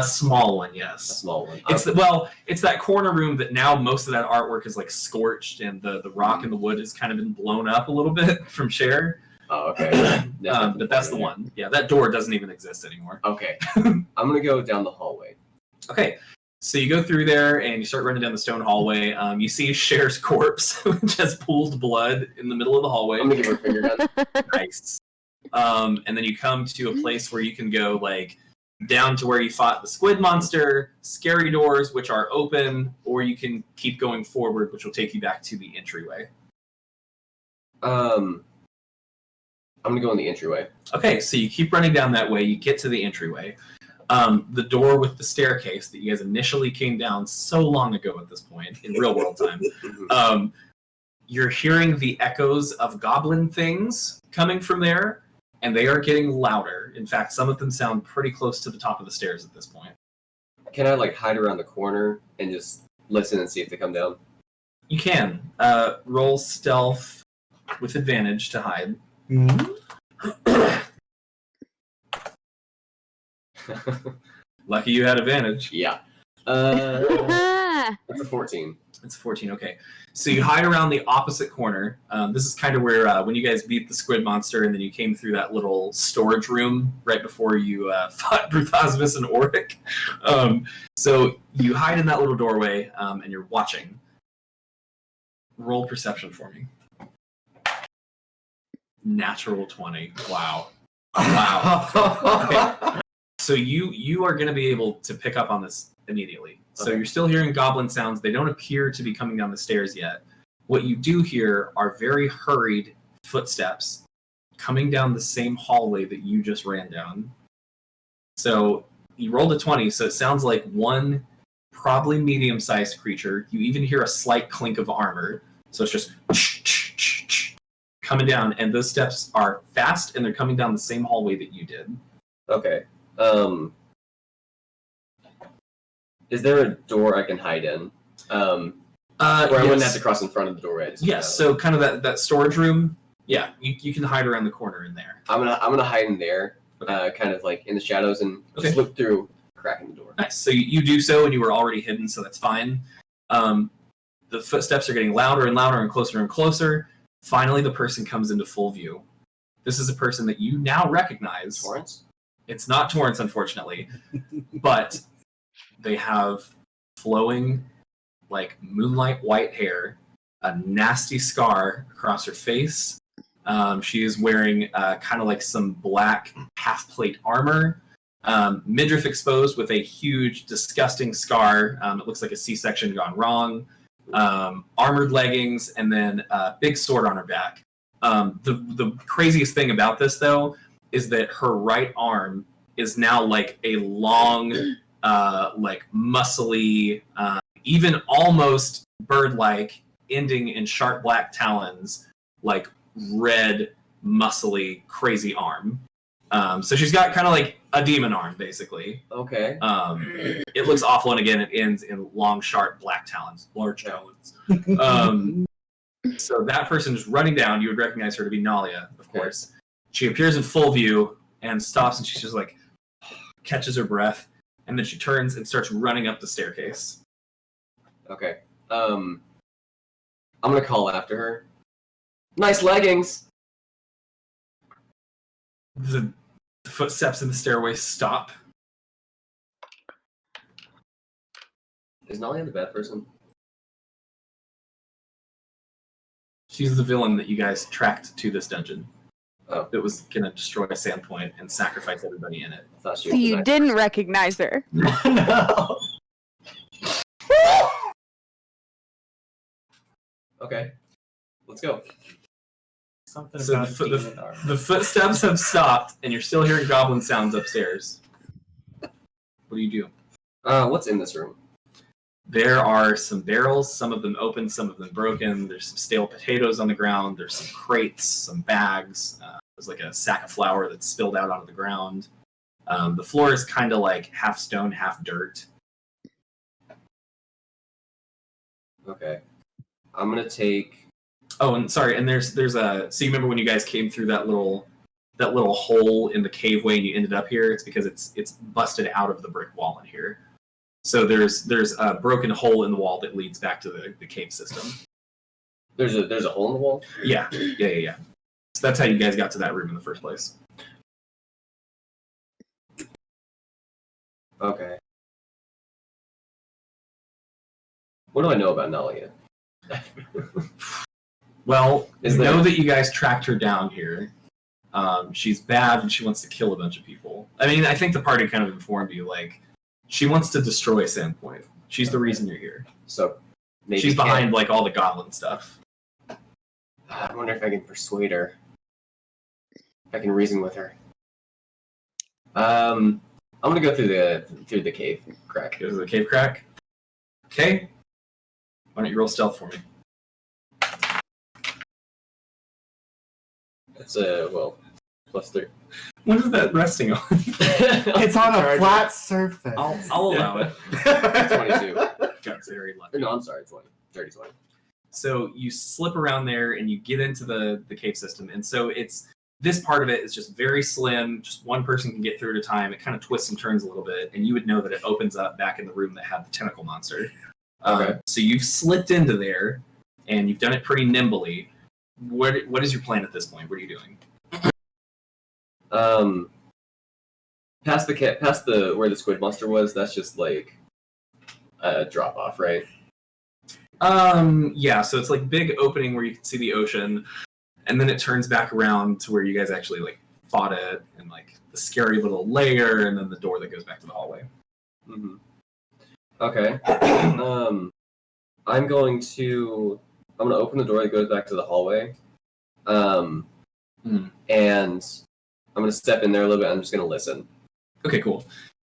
Small one, A yes. small one. It's that corner room that now most of that artwork is like scorched, and the rock and the wood has kind of been blown up a little bit from Cher. Oh, okay. But that's the one. Yeah, that door doesn't even exist anymore. Okay. I'm gonna go down the hallway. Okay, so you go through there and you start running down the stone hallway. You see Cher's corpse, which has pooled blood in the middle of the hallway. I'm gonna give her a finger gun. Nice. And then you come to a place where you can go like down to where you fought the squid monster, scary doors, which are open, or you can keep going forward, which will take you back to the entryway. I'm gonna go in the entryway. Okay, so you keep running down that way, you get to the entryway. The door with the staircase that you guys initially came down so long ago at this point, in real world time. You're hearing the echoes of goblin things coming from there, and they are getting louder. In fact, some of them sound pretty close to the top of the stairs at this point. Can I like hide around the corner and just listen and see if they come down? You can. Roll stealth with advantage to hide. Mm-hmm. Lucky you had advantage. Yeah. That's a 14. It's 14, okay. So you hide around the opposite corner. This is kind of where, when you guys beat the squid monster and then you came through that little storage room right before you fought Bruthosmus and Auric. So you hide in that little doorway and you're watching. Roll perception for me. Natural 20. Wow. Wow. Okay. So you are going to be able to pick up on this immediately. So you're still hearing goblin sounds. They don't appear to be coming down the stairs yet. What you do hear are very hurried footsteps coming down the same hallway that you just ran down. So you rolled a 20, so it sounds like one probably medium-sized creature. You even hear a slight clink of armor. So it's just coming down, and those steps are fast, and they're coming down the same hallway that you did. Okay. Is there a door I can hide in? Where I wouldn't have to cross in front of the doorway. Yes, so kind of that storage room. Yeah, you can hide around the corner in there. I'm gonna hide in there, kind of like in the shadows, and just look through a crack in the door. Nice. So you do so, and you were already hidden, so that's fine. The footsteps are getting louder and louder and closer. Finally, the person comes into full view. This is a person that you now recognize. Torrance? It's not Torrance, unfortunately, but they have flowing, like moonlight white hair, a nasty scar across her face. She is wearing kind of like some black half-plate armor, midriff exposed with a huge, disgusting scar. It looks like a C-section gone wrong. Armored leggings, and then a big sword on her back. The craziest thing about this, though, is that her right arm is now like a long, like muscly, even almost bird-like, ending in sharp black talons, like red, muscly, crazy arm. So she's got kind of like a demon arm, basically. Okay. It looks awful, and again, it ends in long, sharp black talons, large talons. So that person is running down. You would recognize her to be Nalia, of course. She appears in full view and stops, and she's just like, catches her breath, and then she turns and starts running up the staircase. Okay. I'm gonna call after her. Nice leggings! The footsteps in the stairway stop. Is Nalia the bad person? She's the villain that you guys tracked to this dungeon. Oh. That was going to destroy Sandpoint and sacrifice everybody in it. I thought she So was you the didn't recognize her. No. Okay. Let's go. Something So about demon armor. the footsteps have stopped, and you're still hearing goblin sounds upstairs. What do you do? What's in this room? There are some barrels, some of them open, some of them broken. There's some stale potatoes on the ground. There's some crates, some bags. There's like a sack of flour that's spilled out onto the ground. The floor is kind of like half stone, half dirt. Okay. I'm gonna take... Oh, and sorry, and there's a... So you remember when you guys came through that little hole in the caveway and you ended up here? It's because it's busted out of the brick wall in here. So there's a broken hole in the wall that leads back to the cave system. There's a hole in the wall? Yeah. So that's how you guys got to that room in the first place. Okay. What do I know about Nalia? Well, Is know there- that you guys tracked her down here. She's bad and she wants to kill a bunch of people. I mean, I think the party kind of informed you, like, she wants to destroy Sandpoint. She's the reason you're here. So maybe She's behind, like, all the goblin stuff. I wonder if I can persuade her. If I can reason with her. I'm gonna go through the cave crack. Go to the cave crack. Okay. Why don't you roll stealth for me? That's +3. What is that resting on? It's on a flat surface. I'll allow it. 22. Got very lucky. No, I'm sorry, 20. Dirty 20. So you slip around there and you get into the cave system. And so this part of it is just very slim. Just one person can get through at a time. It kind of twists and turns a little bit. And you would know that it opens up back in the room that had the tentacle monster. So you've slipped into there, and you've done it pretty nimbly. What is your plan at this point? What are you doing? Past the where the squid monster was. That's just like a drop off, right? Yeah. So it's like big opening where you can see the ocean, and then it turns back around to where you guys actually like fought it, and like the scary little layer, and then the door that goes back to the hallway. Mm-hmm. Okay. I'm gonna open the door that goes back to the hallway. And I'm gonna step in there a little bit. I'm just gonna listen. Okay, cool.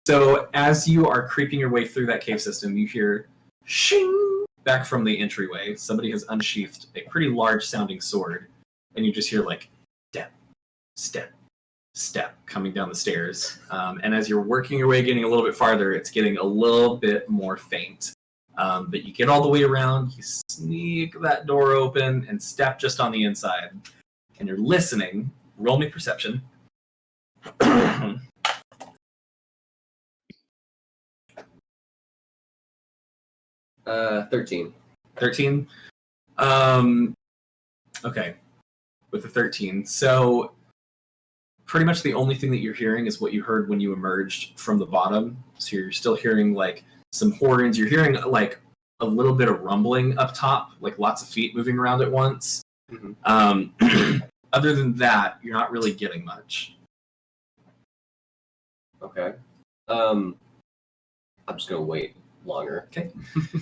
So as you are creeping your way through that cave system, you hear shing back from the entryway. Somebody has unsheathed a pretty large sounding sword, and you just hear like step, step, step coming down the stairs. And as you're working your way, getting a little bit farther, it's getting a little bit more faint. But you get all the way around, you sneak that door open and step just on the inside. And you're listening. Roll me perception. 13. 13? Okay. With the 13. So pretty much the only thing that you're hearing is what you heard when you emerged from the bottom. So you're still hearing like some horns. You're hearing like a little bit of rumbling up top, like lots of feet moving around at once. Mm-hmm. Other than that, you're not really getting much. Okay. I'm just gonna wait longer. Okay.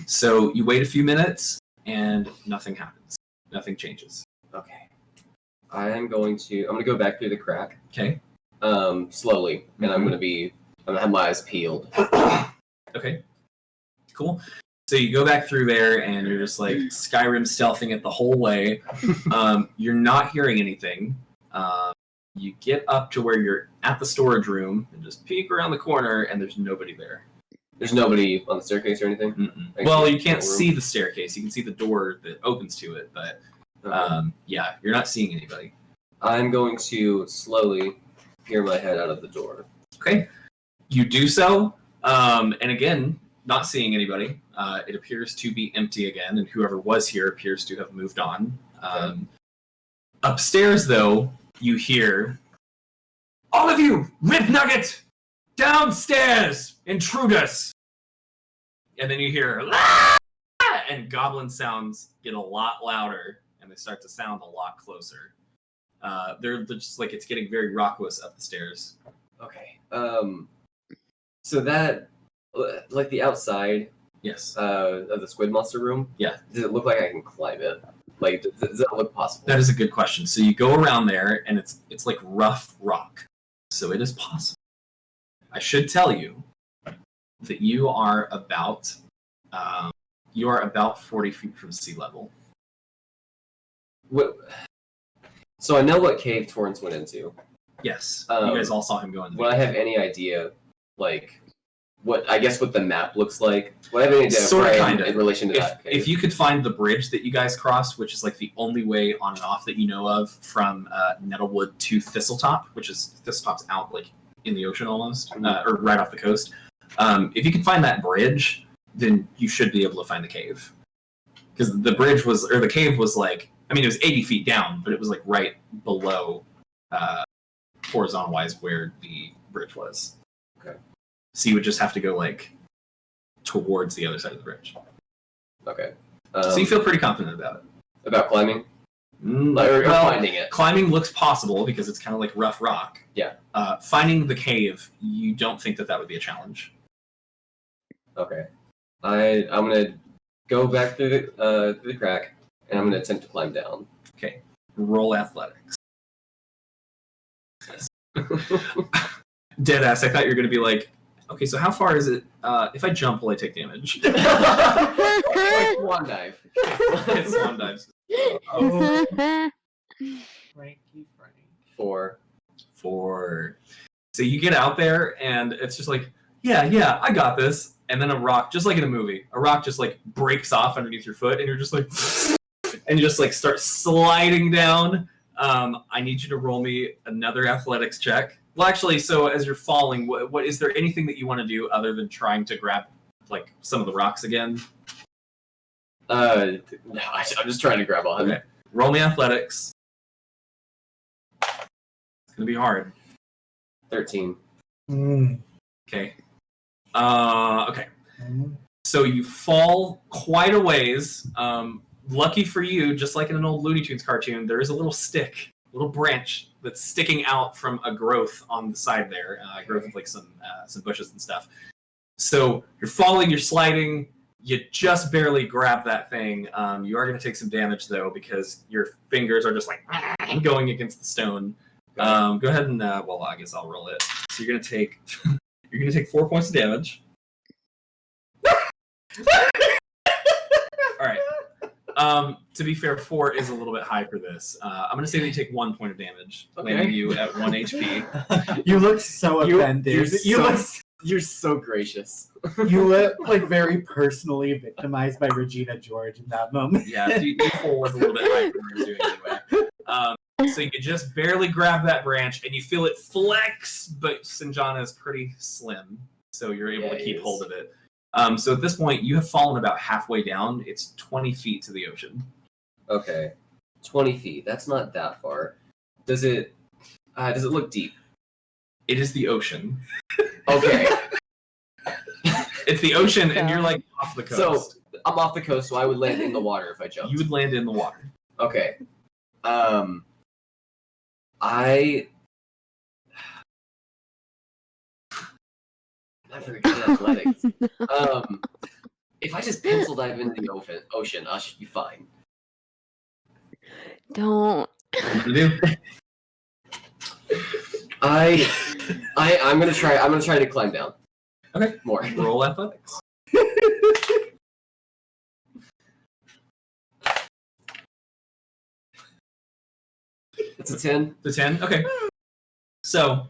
So you wait a few minutes and nothing happens. Nothing changes. Okay. I'm gonna go back through the crack. Okay. Slowly, and I'm gonna have my eyes peeled. Okay. Cool. So you go back through there and you're just like Skyrim stealthing it the whole way. You're not hearing anything. You get up to where you're at the storage room and just peek around the corner and there's nobody there. There's nobody on the staircase or anything? Well, you can't see the staircase. You can see the door that opens to it, but yeah, you're not seeing anybody. I'm going to slowly peer my head out of the door. Okay. You do so, and again, not seeing anybody. It appears to be empty again, and whoever was here appears to have moved on. Upstairs, though, you hear, all of you, Rib Nugget, downstairs, intruders! And then you hear, "Ah!" and goblin sounds get a lot louder, and they start to sound a lot closer. They're just like, it's getting very raucous up the stairs. Okay. So that, like the outside, yes, of the squid monster room. Yeah. Does it look like I can climb it? Like, does that look possible? That is a good question. So you go around there, and it's like rough rock. So it is possible. I should tell you that you are about 40 feet from sea level. What? So I know what cave Torrance went into. Yes, you guys all saw him go into. Would I have any idea, like, what the map looks like? Would I have any idea sort of kind of in relation to that cave? If you could find the bridge that you guys crossed, which is like the only way on and off that you know of from Nettlewood to Thistletop, which is Thistletop's out like in the ocean almost, or right off the coast. If you can find that bridge, then you should be able to find the cave. Because the cave was like, I mean, it was 80 feet down, but it was like right below horizontal-wise where the bridge was. Okay. So you would just have to go like towards the other side of the bridge. Okay. So you feel pretty confident about it. About climbing? Or finding it. Climbing looks possible because it's kind of like rough rock. Yeah. Finding the cave, you don't think that would be a challenge. Okay. I'm gonna go back through the crack, and I'm gonna attempt to climb down. Okay. Roll athletics. Deadass, I thought you were gonna be like, okay, so how far is it? If I jump, will I take damage? Like swan dive. It's swan dives. Oh. Frankie Frank. 4. So you get out there, and it's just like, yeah, I got this. And then a rock, just like in a movie, just like breaks off underneath your foot, and you're just like, and you just like start sliding down. I need you to roll me another athletics check. Well, actually, so as you're falling, what is there anything that you want to do other than trying to grab like some of the rocks again? No, I'm just trying to grab on. Okay. Roll me athletics. It's gonna be hard. 13. Okay. Okay. So you fall quite a ways. Lucky for you, just like in an old Looney Tunes cartoon, there is a little stick, little branch that's sticking out from a growth on the side there, growth of like some bushes and stuff. So you're falling, you're sliding, you just barely grab that thing. You are going to take some damage though because your fingers are just like going against the stone. Go ahead and well, I guess I'll roll it. So you're going to take 4 points of damage. All right. To be fair, 4 is a little bit high for this. I'm going to say that you take 1 point of damage, landing you at 1 HP. You look so offended. You're so gracious. You look like very personally victimized by Regina George in that moment. Yeah, D4 was a little bit high for what you're doing anyway. So you just barely grab that branch, and you feel it flex, but Sinjana is pretty slim, so you're able to keep hold of it. So at this point, you have fallen about halfway down. It's 20 feet to the ocean. Okay, 20 feet. That's not that far. Does it look deep? It is the ocean. Okay. It's the ocean, and you're like off the coast. So I'm off the coast, so I would land in the water if I jumped. You would land in the water. Okay. I'm not very good at athletics. If I just pencil dive into the ocean, I should be fine. Don't. What to do? I'm gonna try to climb down. Okay. More. Roll athletics. It's a 10. The 10? Okay. So,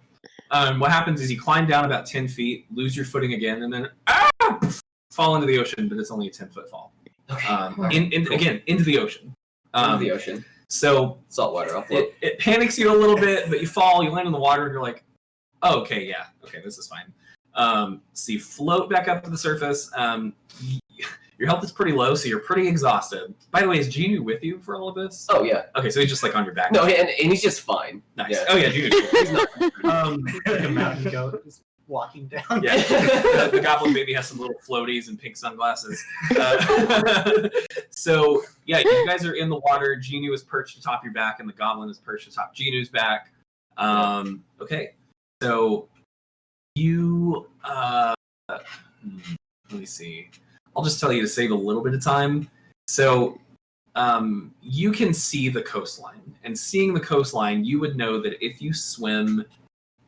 what happens is you climb down about 10 feet, lose your footing again, and then fall into the ocean, but it's only a 10-foot fall. Okay. Again, into the oceon. Into the ocean. So, Saltwater. I'll float. it panics you a little bit, but you fall, you land in the water, and you're like, oh, okay, this is fine. So you float back up to the surface. Your health is pretty low, so you're pretty exhausted. By the way, is Genu with you for all of this? Oh, yeah. Okay, so he's just like on your back. No, and he's just fine. Nice. Yeah. Oh, yeah, Genu's cool. He's not. Like a mountain goat just walking down. Yeah, the goblin baby has some little floaties and pink sunglasses. So, yeah, you guys are in the water. Genu is perched atop your back, and the goblin is perched atop Genu's back. Okay, so you... let me see. I'll just tell you to save a little bit of time. So, you can see the coastline. And seeing the coastline, you would know that if you swim...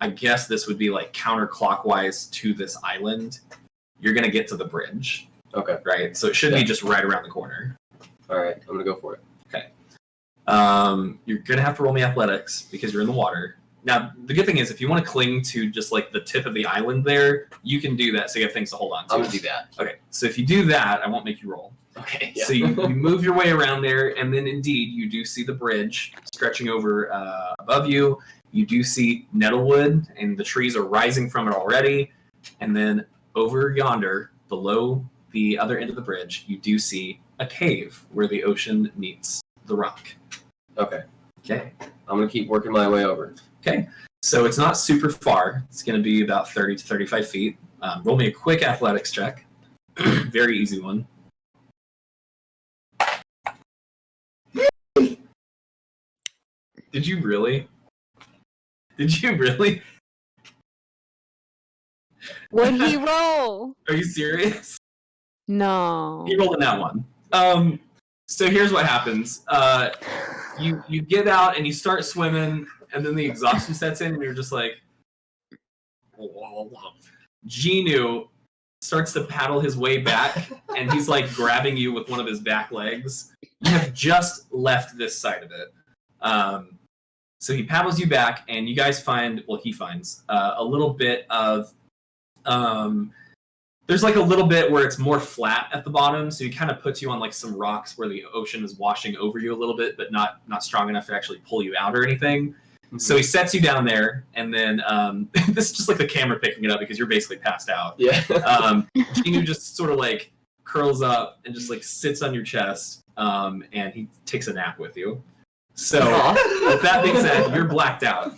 I guess this would be like counterclockwise to this island. You're going to get to the bridge. Okay. Right? So it should be just right around the corner. All right. I'm going to go for it. Okay. You're going to have to roll me athletics because you're in the water. Now, the good thing is if you want to cling to just like the tip of the island there, you can do that so you have things to hold on to. I'm going to do that. Okay. So if you do that, I won't make you roll. Okay. Yeah. So you move your way around there, and then indeed you do see the bridge stretching over above you. You do see nettlewood, and the trees are rising from it already. And then over yonder, below the other end of the bridge, you do see a cave where the ocean meets the rock. Okay. Okay. I'm going to keep working my way over. Okay. So it's not super far. It's going to be about 30 to 35 feet. Roll me a quick athletics check. Very easy one. Did you really? Did you really? What'd he roll? Are you serious? No. He rolled in that one. So here's what happens. You get out and you start swimming, and then the exhaustion sets in, and you're just like, Genu starts to paddle his way back, and he's like grabbing you with one of his back legs. You have just left this side of it. So he paddles you back, and you guys find, well, he finds a little bit of, there's like a little bit where it's more flat at the bottom, so he kind of puts you on like some rocks where the ocean is washing over you a little bit, but not strong enough to actually pull you out or anything. Mm-hmm. So he sets you down there, and then this is just like the camera picking it up because you're basically passed out. Yeah. Genu just sort of like curls up and just like sits on your chest, and he takes a nap with you. So with that being said, you're blacked out.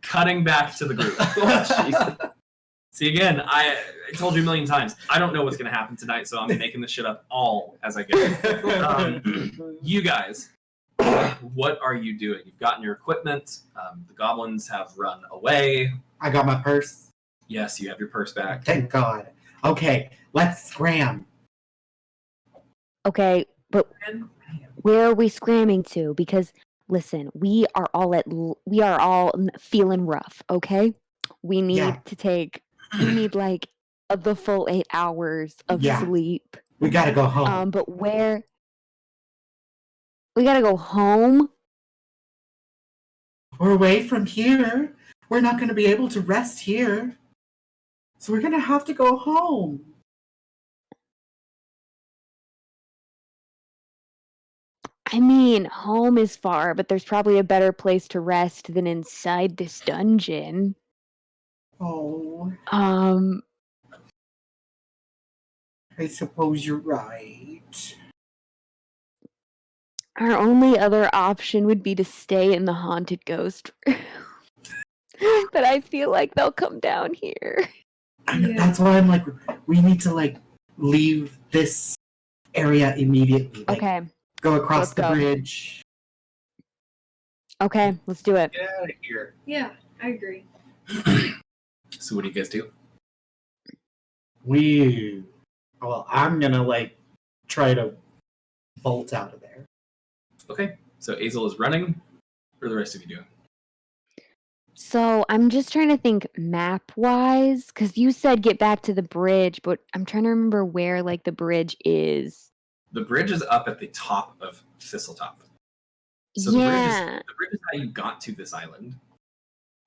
Cutting back to the group. See, again, I told you a million times, I don't know what's going to happen tonight, so I'm making this shit up all as I go. You guys, what are you doing? You've gotten your equipment. The goblins have run away. I got my purse. Yes, you have your purse back. Thank God. Okay, let's scram. Okay, but where are we scramming to? Because listen, we are all feeling rough. Okay, we need to take. We need like the full 8 hours of sleep. We gotta go home. But where? We gotta go home. We're away from here. We're not going to be able to rest here. So we're going to have to go home. I mean, home is far, but there's probably a better place to rest than inside this dungeon. Oh. I suppose you're right. Our only other option would be to stay in the haunted ghost room. But I feel like they'll come down here. That's why I'm like, we need to like leave this area immediately. Like, okay. Go across the bridge. Okay, let's do it. Get out of here. Yeah, I agree. So what do you guys do? Well, I'm gonna like try to bolt out of there. Okay, so Azel is running. What are the rest of you doing? So I'm just trying to think map-wise, because you said get back to the bridge, but I'm trying to remember where like the bridge is. The bridge is up at the top of Thistletop. So yeah. The bridge is how you got to this island.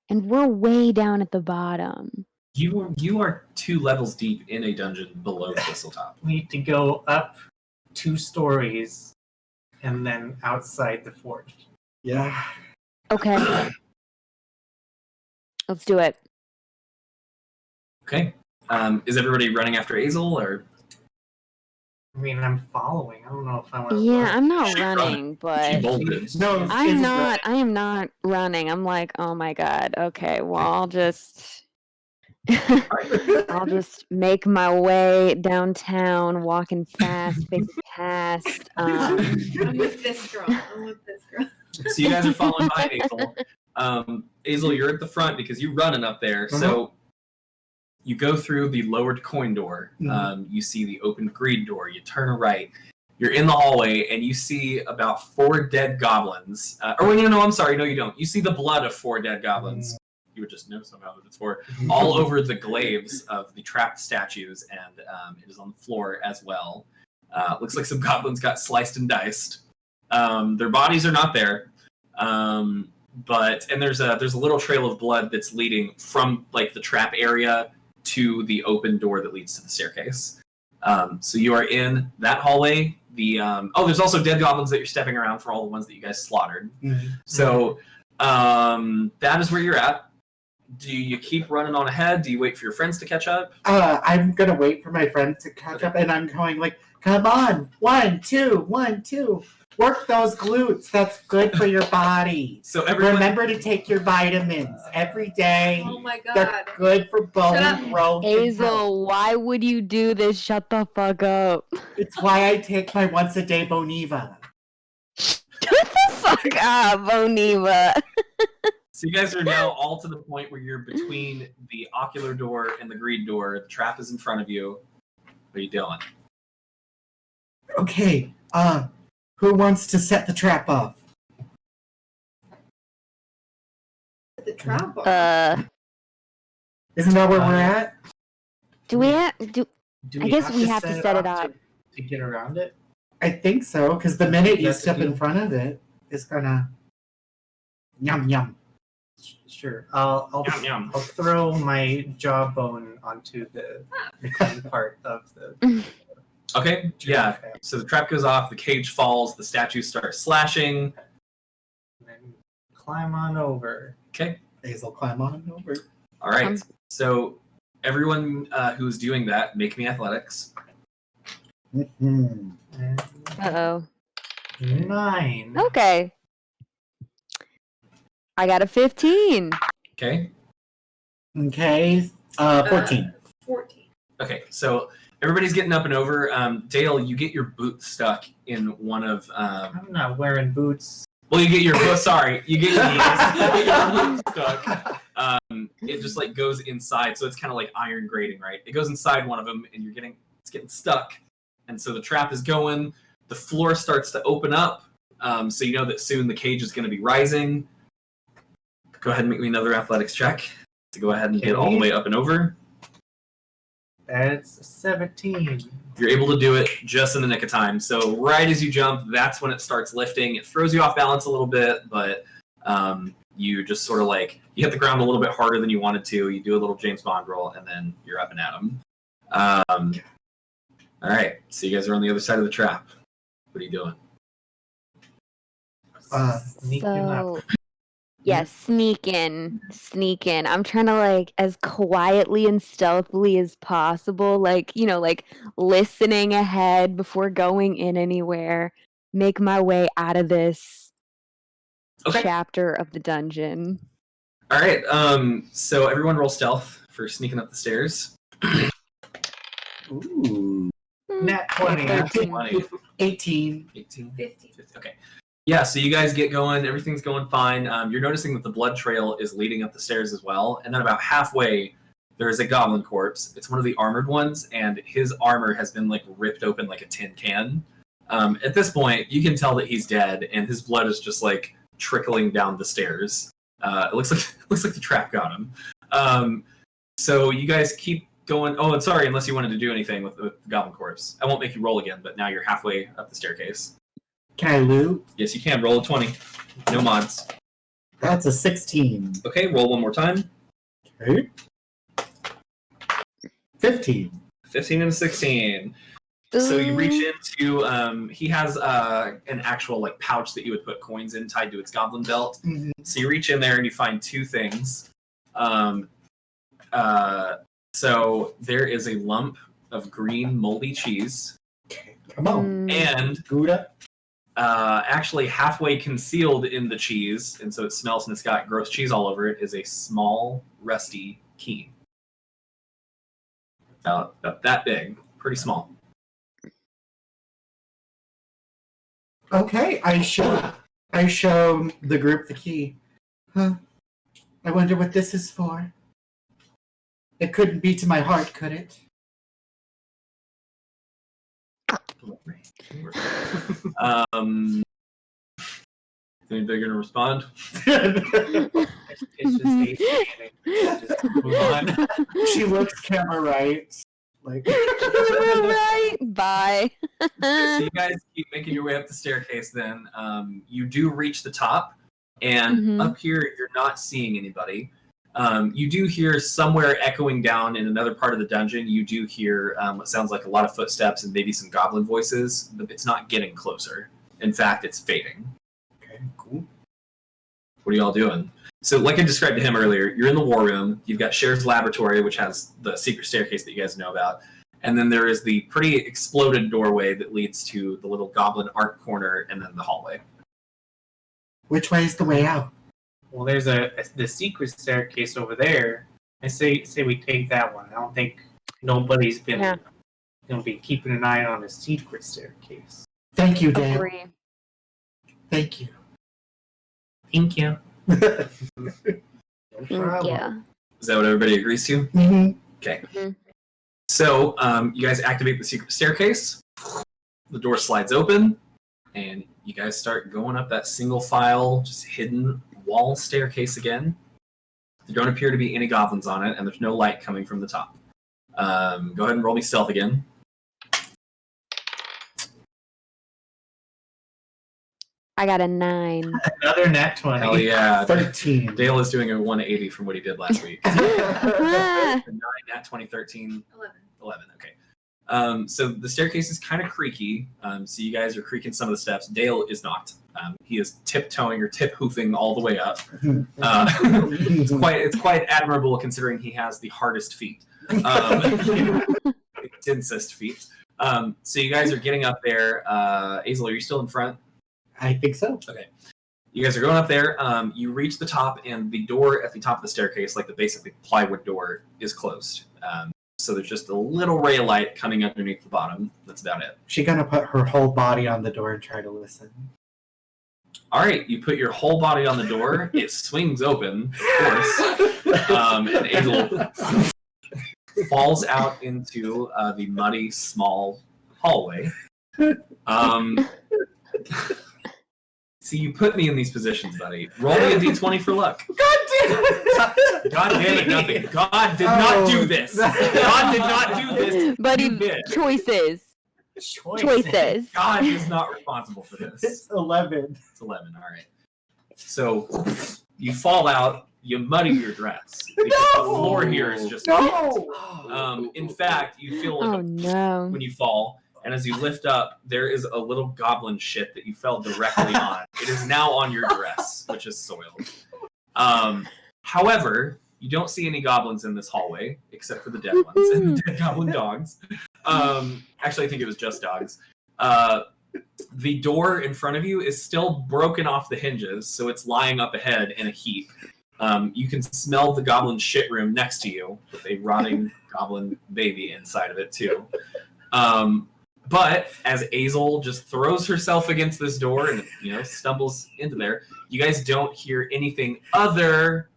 And we're way down at the bottom. You are 2 levels deep in a dungeon below Thistletop. We need to go up 2 stories and then outside the fort. Yeah. Okay. Let's do it. Okay. Is everybody running after Azel, or? I mean, I'm following. I don't know if I want to. Yeah, I'm not running, but No, I'm not. I am not running. I'm like, oh my god. Okay, well, I'll just make my way downtown, walking fast, facing past. I'm with this girl. So you guys are following behind Azel. Azel, you're at the front because you're running up there. Uh-huh. So you go through the lowered coin door. You see the opened greed door. You turn right. You're in the hallway, and you see about 4 dead goblins. No, I'm sorry. No, you don't. You see the blood of 4 dead goblins. You would just know somehow that it's 4. All over the glaives of the trapped statues, and it is on the floor as well. Looks like some goblins got sliced and diced. Their bodies are not there. But there's a little trail of blood that's leading from like the trap area to the open door that leads to the staircase. So you are in that hallway. There's also dead goblins that you're stepping around for all the ones that you guys slaughtered. Mm-hmm. So that is where you're at. Do you keep running on ahead? Do you wait for your friends to catch up? I'm gonna wait for my friends to catch up, and I'm going like, come on, 1, 2, 1, 2. Work those glutes. That's good for your body. So everyone, remember to take your vitamins every day. Oh my god. They're good for bone growth. Hazel, why would you do this? Shut the fuck up. It's why I take my once a day Boniva. Shut the fuck up, Boniva. So you guys are now all to the point where you're between the ocular door and the greed door. The trap is in front of you. What are you doing? Okay, who wants to set the trap off? The trap off. Isn't that where we're at? Do we have Do I guess we have to set it up to get around it. I think so, because the minute you That's step the in deal. front of it, it's gonna yum. Sure. I'll Yum, yum. I'll throw my jawbone onto the clean part of the. Okay, yeah. So the trap goes off, the cage falls, the statues start slashing. And then climb on over. Okay, Hazel, climb on over. all right. So everyone who's doing that, make me athletics. Mhm. Uh-oh. 9. Okay. I got a 15. Okay. Okay. 14. 14. Okay. So everybody's getting up and over. Dale, you get your boot stuck in one of. I'm not wearing boots. Well, you get your boot. Sorry, you get your boot stuck. It just like goes inside, so it's kind of like iron grating, right? It goes inside one of them, and it's getting stuck, and so the trap is going. The floor starts to open up, so you know that soon the cage is going to be rising. Go ahead and make me another athletics check to go ahead and get all the way up and over. That's 17. You're able to do it just in the nick of time. So right as you jump, that's when it starts lifting. It throws you off balance a little bit, but you just sort of like, you hit the ground a little bit harder than you wanted to. You do a little James Bond roll, and then you're up and at 'em. All right, so you guys are on the other side of the trap. What are you doing? Sneaking up. Yeah, sneak in. I'm trying to like as quietly and stealthily as possible, like, like listening ahead before going in anywhere. Make my way out of this chapter of the dungeon. All right, so everyone roll stealth for sneaking up the stairs. Ooh. Nat 20. 18. 18. 15. Okay. Yeah, so you guys get going. Everything's going fine. You're noticing that the blood trail is leading up the stairs as well. And then about halfway, there is a goblin corpse. It's one of the armored ones, and his armor has been like ripped open like a tin can. At this point, you can tell that he's dead, and his blood is just like trickling down the stairs. It looks like the trap got him. So you guys keep going. Oh, and sorry, unless you wanted to do anything with the goblin corpse, I won't make you roll again. But now you're halfway up the staircase. Can I loot? Yes, you can. Roll a 20. No mods. That's a 16. Okay, roll one more time. Okay. 15. 15 and a 16. So you reach into, he has an actual like pouch that you would put coins in tied to its goblin belt. Mhm. So you reach in there and you find two things. So there is a lump of green moldy cheese. Come on. And Gouda. actually halfway concealed in the cheese, and so it smells and it's got gross cheese all over it, is a small, rusty key. About that big. Pretty small. Okay, I show the group the key. Huh. I wonder what this is for. It couldn't be to my heart, could it? Think they're gonna respond? It's just move on. She looks camera right. Like Right. Bye. So you guys keep making your way up the staircase then. You do reach the top, and Mhm. up here you're not seeing anybody. You do hear somewhere echoing down in another part of the dungeon, you do hear what sounds like a lot of footsteps and maybe some goblin voices, but it's not getting closer. In fact, it's fading. okay, cool. What are y'all doing? So like I described to him earlier, you're in the war room. You've got Cher's laboratory, which has the secret staircase that you guys know about. And then there is the pretty exploded doorway that leads to the little goblin art corner and then the hallway. Which way is the way out? Well, there's the secret staircase over there. I say we take that one. I don't think nobody's been gonna be keeping an eye on the secret staircase. Thank you, Dale. Agree. Thank you. Thank you. No problem. Yeah. Is that what everybody agrees to? Mm-hmm. Okay. Mhm. So you guys activate the secret staircase. The door slides open, and you guys start going up that single file, just hidden wall staircase again. There don't appear to be any goblins on it, and there's no light coming from the top. Go ahead and roll me stealth again. I got a 9. Another nat 20. Hell yeah. 13. Dale is doing a 180 from what he did last week. Ah. 9, nat 20, 13, 11. 11. Okay. So the staircase is kind of creaky. So you guys are creaking some of the steps. Dale is not. He is tiptoeing or tip hoofing all the way up. It's quite admirable considering he has the hardest feet. Densest feet. So you guys are getting up there. Azel, are you still in front? I think so. Okay. You guys are going up there. You reach the top, and the door at the top of the staircase, like the basically plywood door, is closed. So there's just a little ray of light coming underneath the bottom. That's about it. She's gonna put her whole body on the door and try to listen. All right, you put your whole body on the door. It swings open, of course, and Azel falls out into the muddy, small hallway. See, you put me in these positions, buddy. Roll me a d20 for luck. God damn it! God damn it, nothing. God did not do this. God did not do this. Buddy, You did. choices. God is not responsible for this. It's 11. It's 11, all right. So you fall out, you muddy your dress. Because the floor here is just... No! In fact, you feel like Oh no. when you fall, and as you lift up, there is a little goblin shit that you fell directly on. It is now on your dress, which is soiled. However, you don't see any goblins in this hallway, except for the dead ones and the dead goblin dogs. Actually, I think it was just dogs. The door in front of you is still broken off the hinges, so it's lying up ahead in a heap. You can smell the goblin shit room next to you with a rotting goblin baby inside of it, too. But as Azel just throws herself against this door and stumbles into there, you guys don't hear anything other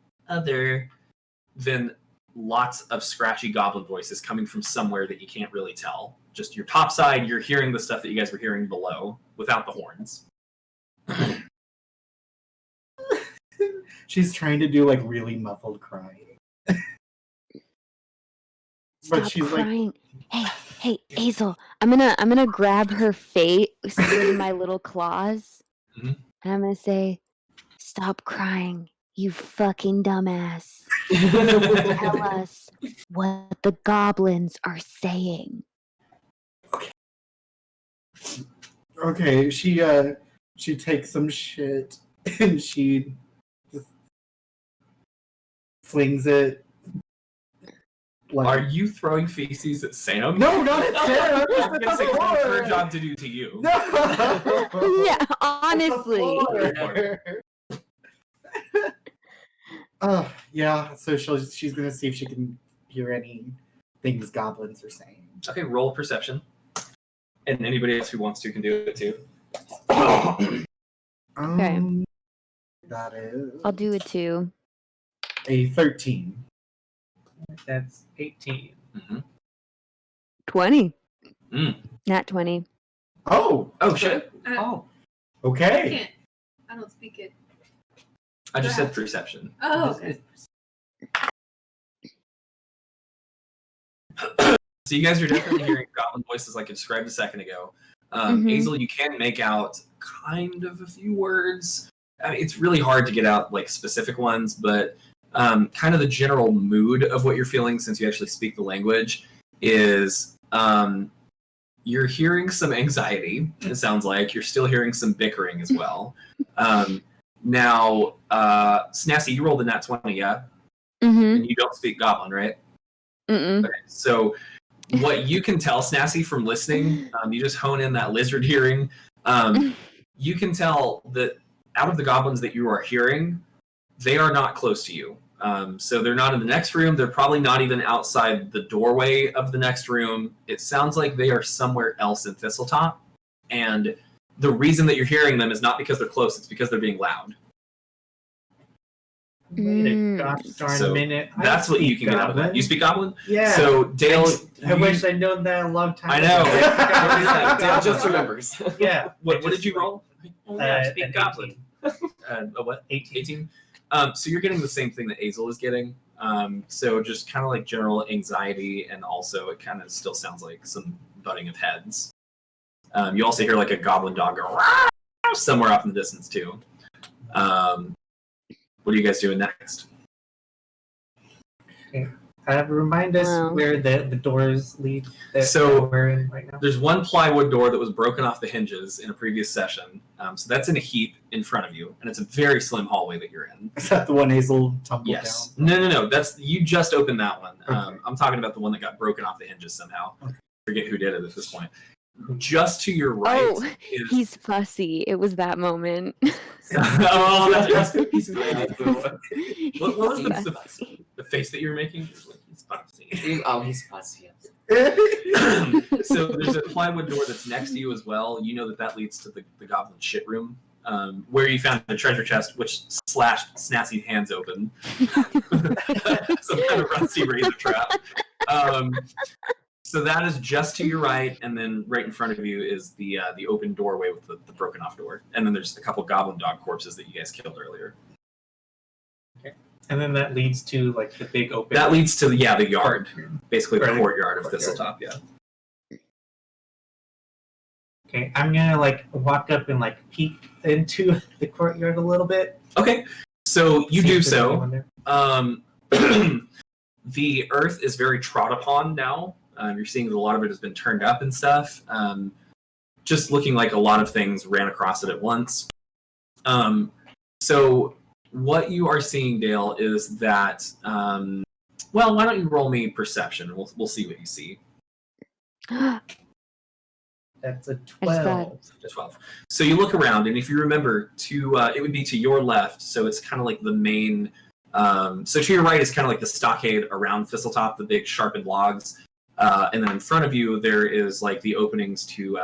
than lots of scratchy goblin voices coming from somewhere that you can't really tell. Just your top side, you're hearing the stuff that you guys were hearing below without the horns. She's trying to do like really muffled crying. Stop crying. Hey, Azel, I'm gonna grab her face with my little claws, and I'm gonna say, "Stop crying, you fucking dumbass. Tell us what the goblins are saying." Okay, she takes some shit and she just flings it. Like, are you throwing feces at Sam? No, not at Sam. I was gonna say it's not her job to do to you. No. Yeah, honestly. Yeah. So she's gonna see if she can hear any things goblins are saying. Okay, roll perception, and anybody else who wants to can do it too. Okay. That is. I'll do it too. A 13. That's 18. 20. Mm. Not 20. Oh Shit! okay. I don't speak it. I just said perception. Oh, okay. So you guys are definitely hearing goblin voices like I described a second ago. Azel, you can make out kind of a few words. I mean, it's really hard to get out like specific ones, but kind of the general mood of what you're feeling, since you actually speak the language, is you're hearing some anxiety. It sounds like you're still hearing some bickering as well. Now, Snassi, you rolled a nat 20, yeah? And you don't speak goblin, right? Okay, so what you can tell, Snassi, from listening, you just hone in that lizard hearing. You can tell that out of the goblins that you are hearing, they are not close to you. So they're not in the next room. They're probably not even outside the doorway of the next room. It sounds like they are somewhere else in Thistletop. And the reason that you're hearing them is not because they're close, it's because they're being loud. Wait a gosh darn minute. That's what you can get out of that. You speak Goblin? Yeah. So Dale... I wish I'd known that a long time I know. ago. Dale just remembers. Yeah. What did you roll? Speak an Goblin. A what? 18. So you're getting the same thing that Azel is getting. So just kind of like general anxiety, and also it kind of still sounds like some butting of heads. You also hear like a goblin dog go somewhere off in the distance too. What are you guys doing next? Okay. Remind us where the doors lead that we're in right now. There's one plywood door that was broken off the hinges in a previous session. So that's in a heap in front of you, and it's a very slim hallway that you're in. Is that the one Azel tumbled down? No. You just opened that one. I'm talking about the one that got broken off the hinges somehow. forget who did it at this point. Just to your right is... he's fussy. It was that moment. Oh, that's piece of What was the face that you were making? He's fussy. He's fussy. So there's a plywood door that's next to you as well. You know that leads to the goblin shit room, where you found the treasure chest, which slashed Snazzy's hands open. Some kind of rusty razor trap. So that is just to your right, and then right in front of you is the open doorway with the broken off door. And then there's a couple goblin dog corpses that you guys killed earlier. Okay. And then that leads to like the big open. That leads to the yard, basically the courtyard of Thistletop. Yeah. Okay, I'm gonna like walk up and like peek into the courtyard a little bit. Okay, so you do so. The earth is very trod upon now. You're seeing that a lot of it has been turned up and stuff. Just looking like a lot of things ran across it at once. So what you are seeing, Dale, is that... well, why don't you roll me perception? We'll see what you see. That's a 12. A 12. So you look around, and if you remember, it would be to your left, so it's kind of like the main... so to your right is kind of like the stockade around Thistletop, the big sharpened logs. And then in front of you, there is like the openings to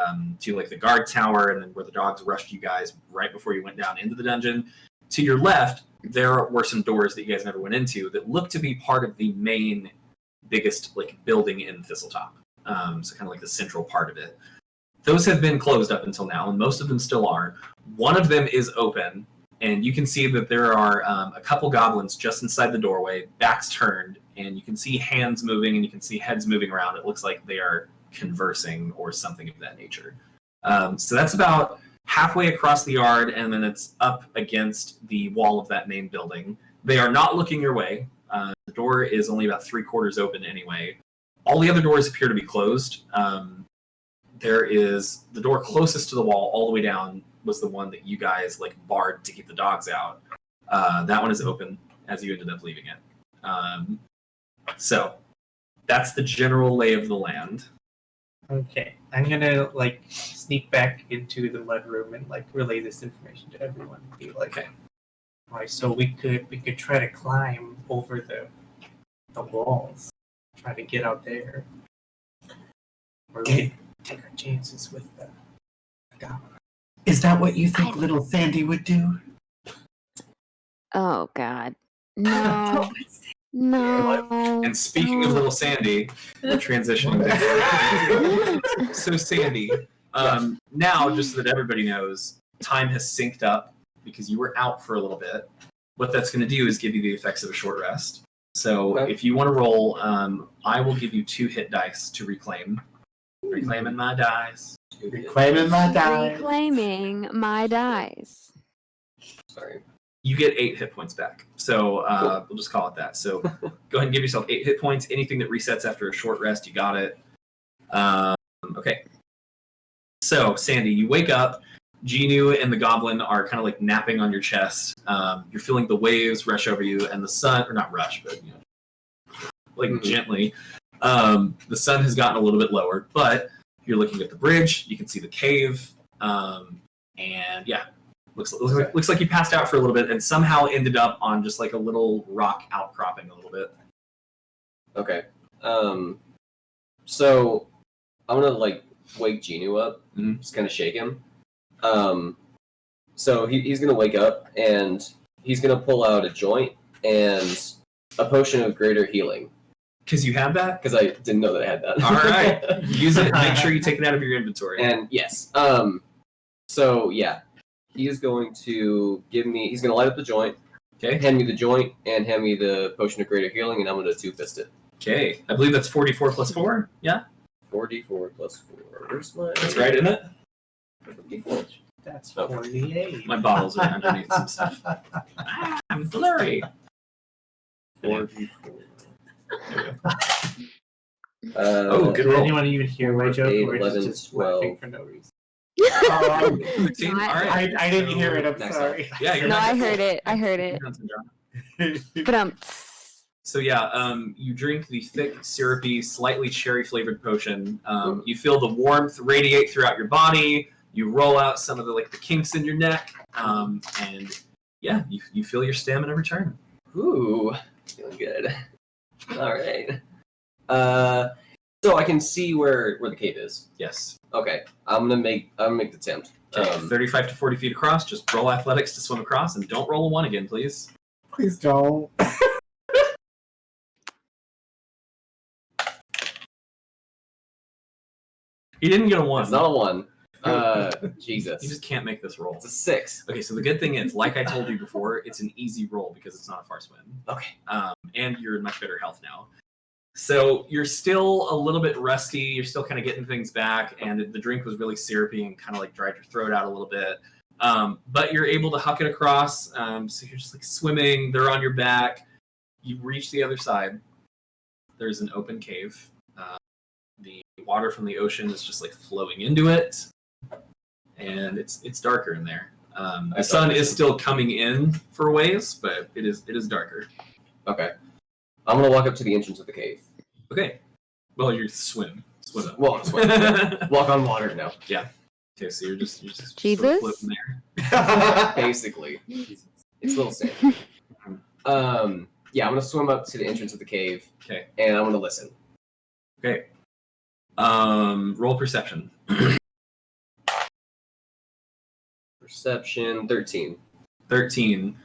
like the guard tower, and then where the dogs rushed you guys right before you went down into the dungeon. To your left, there were some doors that you guys never went into that look to be part of the main, biggest like building in Thistletop. So kind of like the central part of it. Those have been closed up until now, and most of them still are. One of them is open, and you can see that there are a couple goblins just inside the doorway, backs turned, and you can see hands moving and you can see heads moving around. It looks like they are conversing or something of that nature. So that's about halfway across the yard, and then it's up against the wall of that main building. They are not looking your way. The door is only about 3/4 open anyway. All the other doors appear to be closed. There is the door closest to the wall all the way down was the one that you guys like barred to keep the dogs out. That one is open as you ended up leaving it. So that's the general lay of the land. Okay, I'm gonna like sneak back into the mud room and like relay this information to everyone. Be like, Okay. All right, so we could try to climb over the walls, try to get out there, or we could take our chances with the goblin. Is that what you think little Sandy would do? Oh God, no, no. And speaking of little Sandy, we're transitioning. So Sandy, now just so that everybody knows, time has synced up because you were out for a little bit. What that's going to do is give you the effects of a short rest. So if you want to roll, I will give you 2 hit dice to reclaim. Reclaiming my dice. Reclaiming my dice. Reclaiming my dice. Sorry. You get 8 hit points back. So we'll just call it that. So go ahead and give yourself 8 hit points. Anything that resets after a short rest, you got it. Okay. So, Sandy, you wake up. Genu and the goblin are kind of like napping on your chest. You're feeling the waves rush over you, and the sun, or not rush, but like gently. The sun has gotten a little bit lower, but you're looking at the bridge. You can see the cave, and yeah, looks like you passed out for a little bit and somehow ended up on just like a little rock outcropping a little bit. Okay. So I'm gonna like wake Genu up, just kind of shake him. So he's gonna wake up and he's gonna pull out a joint and a potion of greater healing. Because you have that? Because I didn't know that I had that. All right. Use it. Make sure you take it out of your inventory. And yes. So yeah, he is going to he's going to light up the joint, hand me the joint, and hand me the potion of greater healing, and I'm going to 2-fist it. Okay. I believe that's 44 plus 4. Yeah? 44 plus 4. Where's my... That's right, isn't it? 54. That's 48. My bottles are underneath some stuff. I'm blurry. 44. Oh, good Did roll. anyone even hear my joke? 8, Or 11, just 12. laughing for no reason? All right. I didn't hear it. I'm Next sorry. Yeah, you're No, not- I heard it. I heard it. But So yeah, you drink the thick, syrupy, slightly cherry-flavored potion. You feel the warmth radiate throughout your body. You roll out some of the kinks in your neck, and yeah, you feel your stamina return. Ooh, feeling good. All right. So I can see where the cave is. Yes. Okay, I'm gonna make the attempt. 35 to 40 feet across. Just roll athletics to swim across, and don't roll a 1 again, please. Please don't. He didn't get a 1. It's not a 1. Jesus. You just can't make this roll. It's a 6. Okay, so the good thing is, like I told you before, it's an easy roll because it's not a far swim. Okay. And you're in much better health now. So you're still a little bit rusty. You're still kind of getting things back, and the drink was really syrupy and kind of dried your throat out a little bit. But you're able to huck it across. So you're just swimming. They're on your back. You reach the other side. There's an open cave. The water from the ocean is just flowing into it, and it's darker in there. The sun is still coming in for a ways, but it is darker. Okay. I'm gonna walk up to the entrance of the cave. Okay. Well, you swim up. Walk on water now. Yeah. Okay, so you're just Jesus? sort of floating there. Basically, it's a little safe. Yeah, I'm gonna swim up to the entrance of the cave. Okay. And I'm gonna listen. Okay. Roll perception. Perception 13. 13.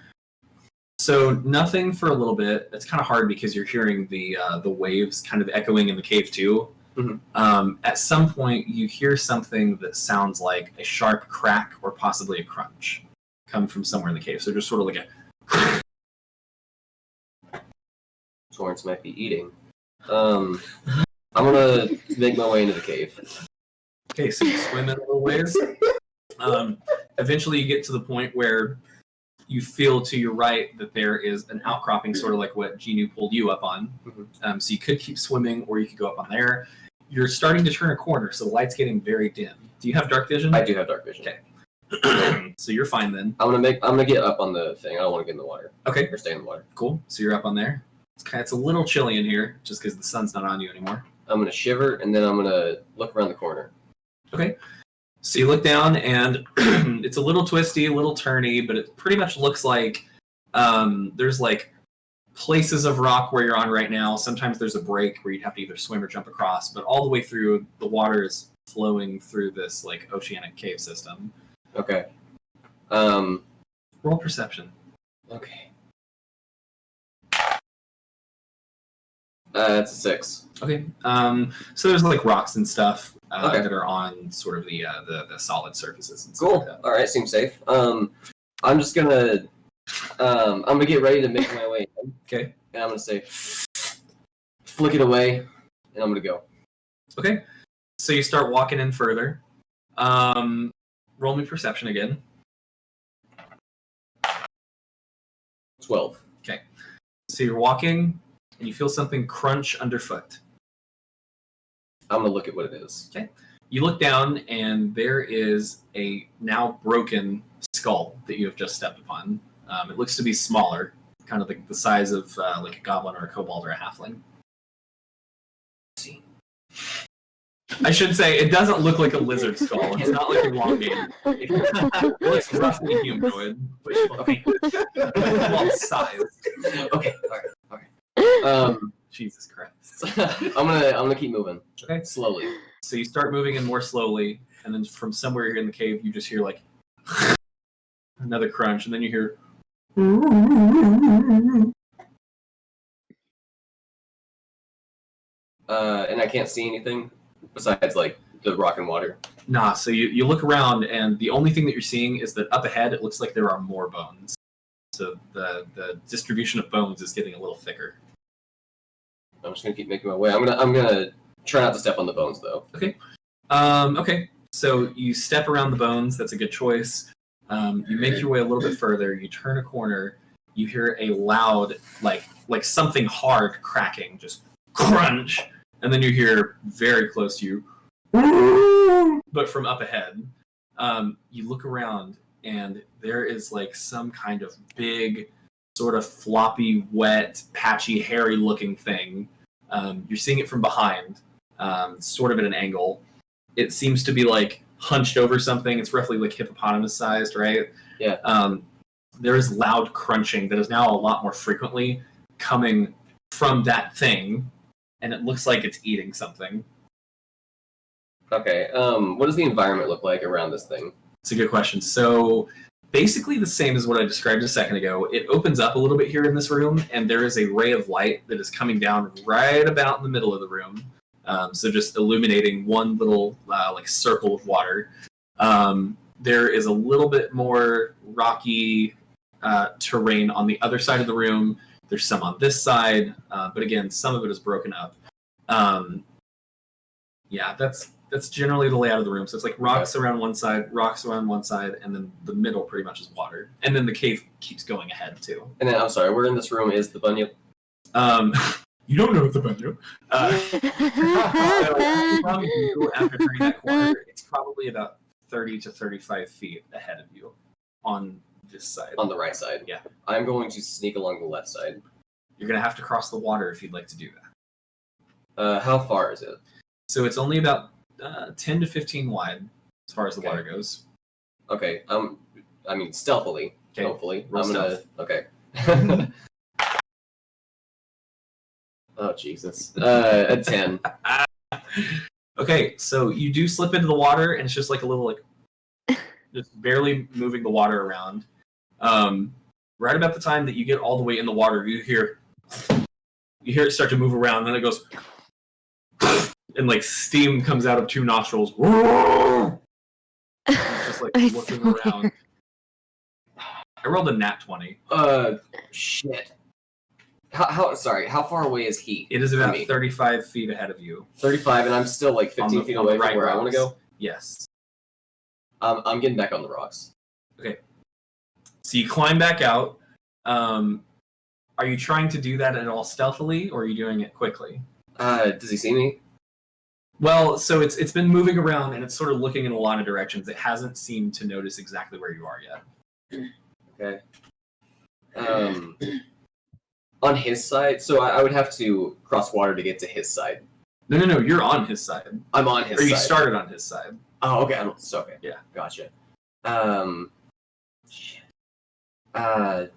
So nothing for a little bit. It's kind of hard because you're hearing the waves kind of echoing in the cave too. Mm-hmm. At some point, you hear something that sounds like a sharp crack or possibly a crunch come from somewhere in the cave. So just sort of like a... Torrance might be eating. I'm gonna make my way into the cave. Okay, so you swim in a little ways. Eventually you get to the point where you feel to your right that there is an outcropping, sort of like what Genu pulled you up on. Mm-hmm. So you could keep swimming, or you could go up on there. You're starting to turn a corner, so the light's getting very dim. Do you have dark vision? I do have dark vision. Okay. So you're fine then. I'm gonna get up on the thing. I don't want to get in the water. Okay. Or stay in the water. Cool. So you're up on there. It's a little chilly in here, just because the sun's not on you anymore. I'm gonna shiver, and then I'm gonna look around the corner. Okay. So you look down, and it's a little twisty, a little turny, but it pretty much looks like there's places of rock where you're on right now. Sometimes there's a break where you'd have to either swim or jump across, but all the way through, the water is flowing through this oceanic cave system. Okay. Roll perception. Okay. That's a 6. Okay. So there's rocks and stuff Okay. that are on sort of the solid surfaces and stuff Cool. like that. All right, seems safe. I'm just gonna I'm gonna get ready to make my way in. Okay. And I'm gonna say, flick it away, and I'm gonna go. Okay. So you start walking in further. Roll me perception again. 12. Okay. So you're walking, and you feel something crunch underfoot. I'm gonna look at what it is. Okay. You look down, and there is a now broken skull that you have just stepped upon. It looks to be smaller, kind of the size of a goblin or a kobold or a halfling. See. I should say, it doesn't look like a lizard skull. It's not elongated. It looks roughly humanoid. Okay. Well, size. Okay. All right. Jesus Christ. I'm gonna keep moving. Okay. Slowly. So you start moving in more slowly, and then from somewhere here in the cave, you just hear another crunch, and then you hear. And I can't see anything besides the rock and water. Nah, so you look around, and the only thing that you're seeing is that up ahead, it looks like there are more bones. So the distribution of bones is getting a little thicker. I'm just gonna keep making my way. I'm gonna try not to step on the bones though. Okay. Okay. So you step around the bones. That's a good choice. You make your way a little bit further. You turn a corner. You hear a loud, like something hard cracking, just crunch, and then you hear very close to you, but from up ahead. You look around, and there is some kind of big sort of floppy, wet, patchy, hairy-looking thing. You're seeing it from behind, sort of at an angle. It seems to be like hunched over something. It's roughly like hippopotamus-sized, right? Yeah. There is loud crunching that is now a lot more frequently coming from that thing, and it looks like it's eating something. Okay. What does the environment look like around this thing? It's a good question. So basically the same as what I described a second ago. It opens up a little bit here in this room, and there is a ray of light that is coming down right about in the middle of the room. So just illuminating one little like circle of water. There is a little bit more rocky terrain on the other side of the room. There's some on this side, but again, some of it is broken up. Yeah, that's generally the layout of the room. So it's like rocks around one side, and then the middle pretty much is water. And then the cave keeps going ahead too. And then, I'm sorry, where in this room is the bunyip? You don't know what the bunyip. So probably after turning that corner, it's probably about 30 to 35 feet ahead of you on this side. On the right side? Yeah. I'm going to sneak along the left side. You're going to have to cross the water if you'd like to do that. How far is it? So it's only about 10 to 15 wide as far as the water goes. Okay. I mean, stealthily. Okay. Hopefully. Roll stealth. Okay. Oh, Jesus. A 10. Okay, so you do slip into the water, and it's just like a little, like, just barely moving the water around. Right about the time that you get all the way in the water, you hear it start to move around, and then it goes, and like steam comes out of two nostrils. Just like looking around. I rolled a nat 20. Shit. How far away is he? It is about 35 feet ahead of you. 35, and I'm still like 15 feet away from where I want to go? Yes. I'm getting back on the rocks. Okay. So you climb back out. Are you trying to do that at all stealthily, or are you doing it quickly? Does he see me? Well, so it's been moving around, and it's sort of looking in a lot of directions. It hasn't seemed to notice exactly where you are yet. Okay. On his side, so I would have to cross water to get to his side. No, you're on his side. I'm on his side. Or you started on his side. Oh, okay. Okay. Yeah. Gotcha. Shit. How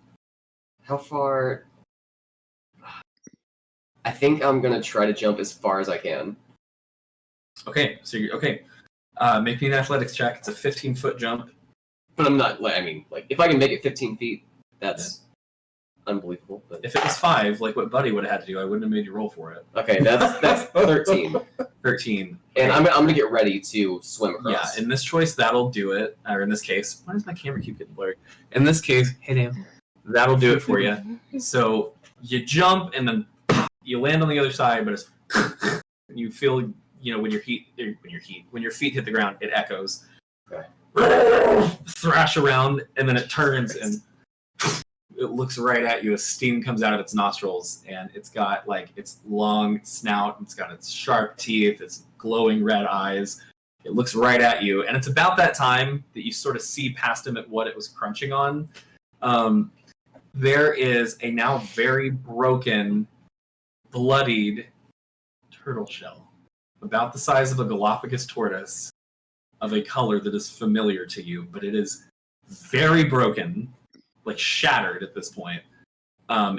far? I think I'm gonna try to jump as far as I can. Okay, so make me an athletics check. It's a 15-foot jump. But I'm not. I mean, like, if I can make it 15 feet, that's unbelievable. But if it was 5, like what Buddy would have had to do, I wouldn't have made you roll for it. Okay, that's 13. 13. And I'm gonna get ready to swim across. Yeah, in this choice, that'll do it. Or in this case, why does my camera keep getting blurry? In this case, hit him. That'll do it for you. So you jump, and then you land on the other side, but it's you feel, when your feet hit the ground, it echoes. Okay. Thrash around, and then it turns and it looks right at you as steam comes out of its nostrils, and it's got like its long snout, it's got its sharp teeth, its glowing red eyes. It looks right at you, and it's about that time that you sort of see past him at what it was crunching on. There is a now very broken, bloodied turtle shell, about the size of a Galapagos tortoise, of a color that is familiar to you, but it is very broken, like shattered at this point.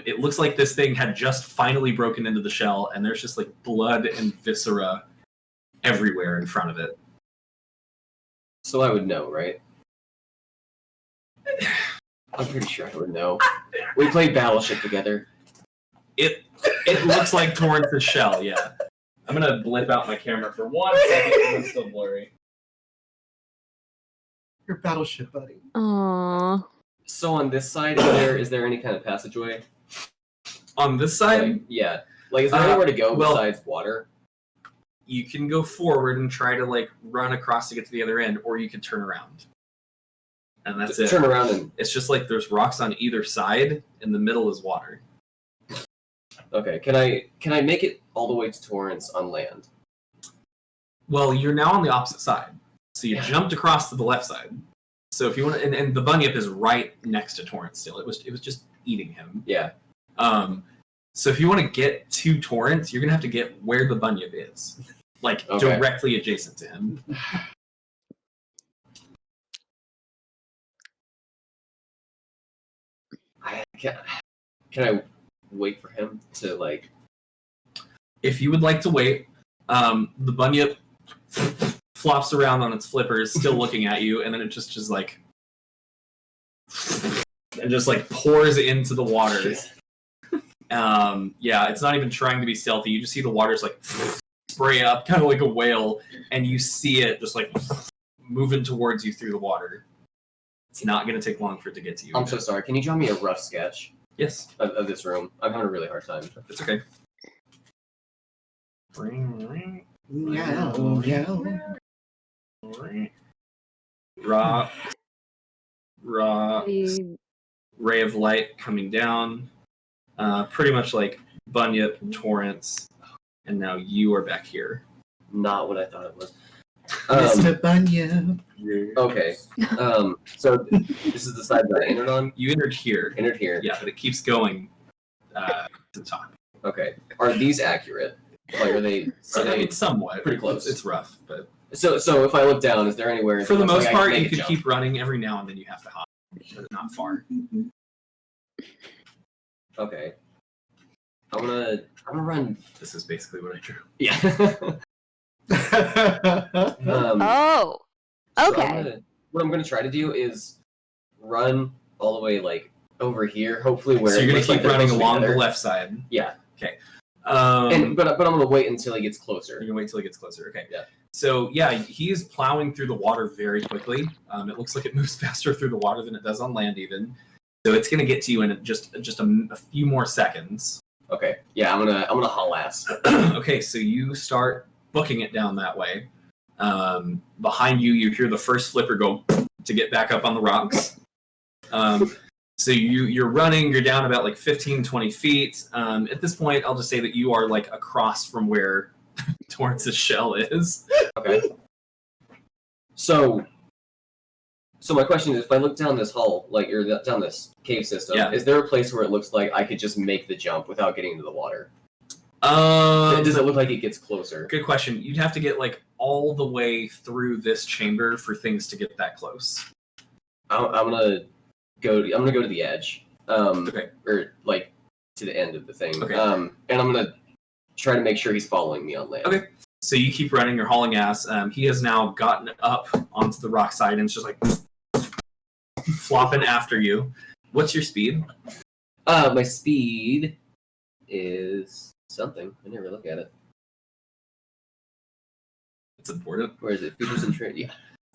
It looks like this thing had just finally broken into the shell, and there's just like blood and viscera everywhere in front of it. So I would know, right? I'm pretty sure I would know. We played Battleship together. It looks like Torrance's shell, yeah. I'm gonna blip out my camera for 1 second because it's still blurry. Your Battleship buddy. Aww. So on this side, is there any kind of passageway? On this side? Like, yeah. Like, is there anywhere to go besides water? You can go forward and try to like run across to get to the other end, or you can turn around. And that's Just it. Turn around and... It's just like there's rocks on either side, in the middle is water. Okay, can I make it all the way to Torrance on land? Well, you're now on the opposite side. So you jumped across to the left side. So if you want to, and the bunyip is right next to Torrance still. It was just eating him. Yeah. So if you want to get to Torrance, you're gonna have to get where the bunyip is, like directly adjacent to him. Can I wait for him to like? If you would like to wait, the bunyip flops around on its flippers, still looking at you, and then it just like and just like pours into the water. Yeah, it's not even trying to be stealthy. You just see the water's like spray up, kind of like a whale, and you see it just like moving towards you through the water. It's not going to take long for it to get to you. I'm so sorry. Can you draw me a rough sketch? Yes. Of this room? I'm having a really hard time. It's okay. Raw ray of light coming down. Pretty much like bunyip, Torrance, and now you are back here. Not what I thought it was. Mr. Bunyip. Okay. So this is the side that I entered on? You entered here. Entered here. Yeah, but it keeps going to the top. Okay. Are these accurate? Like, are they somewhat pretty close? It's rough, but so if I look down, is there anywhere? For the most part, you could could keep running. Every now and then you have to hop, but not far. Okay. I'm gonna run. This is basically what I drew. Yeah. Okay. So what I'm gonna try to do is run all the way like over here. Hopefully, where so you're gonna keep running along together. the left side. Yeah. Okay. But I'm gonna wait until he gets closer. You're gonna wait until he gets closer. Okay. Yeah. So yeah, he is plowing through the water very quickly. It looks like it moves faster through the water than it does on land, even. So it's gonna get to you in just a few more seconds. Okay. Yeah, I'm gonna haul ass. Okay, so you start booking it down that way. Behind you, you hear the first flipper go to get back up on the rocks. So you're running, you're down about like 15, 20 feet. At this point, I'll just say that you are like across from where Torrance's shell is. Okay. So my question is, if I look down this hull, like, or down this cave system, is there a place where it looks like I could just make the jump without getting into the water? Does it look like it gets closer? Good question. You'd have to get like all the way through this chamber for things to get that close. I'm gonna go to the edge. Okay. Or like to the end of the thing. Okay. And I'm gonna try to make sure he's following me on land. Okay. So you keep running, you're hauling ass. He has now gotten up onto the rock side and it's just like flopping after you. What's your speed? My speed is something. I never look at it. It's important. Where is it? Features and trade. Yeah.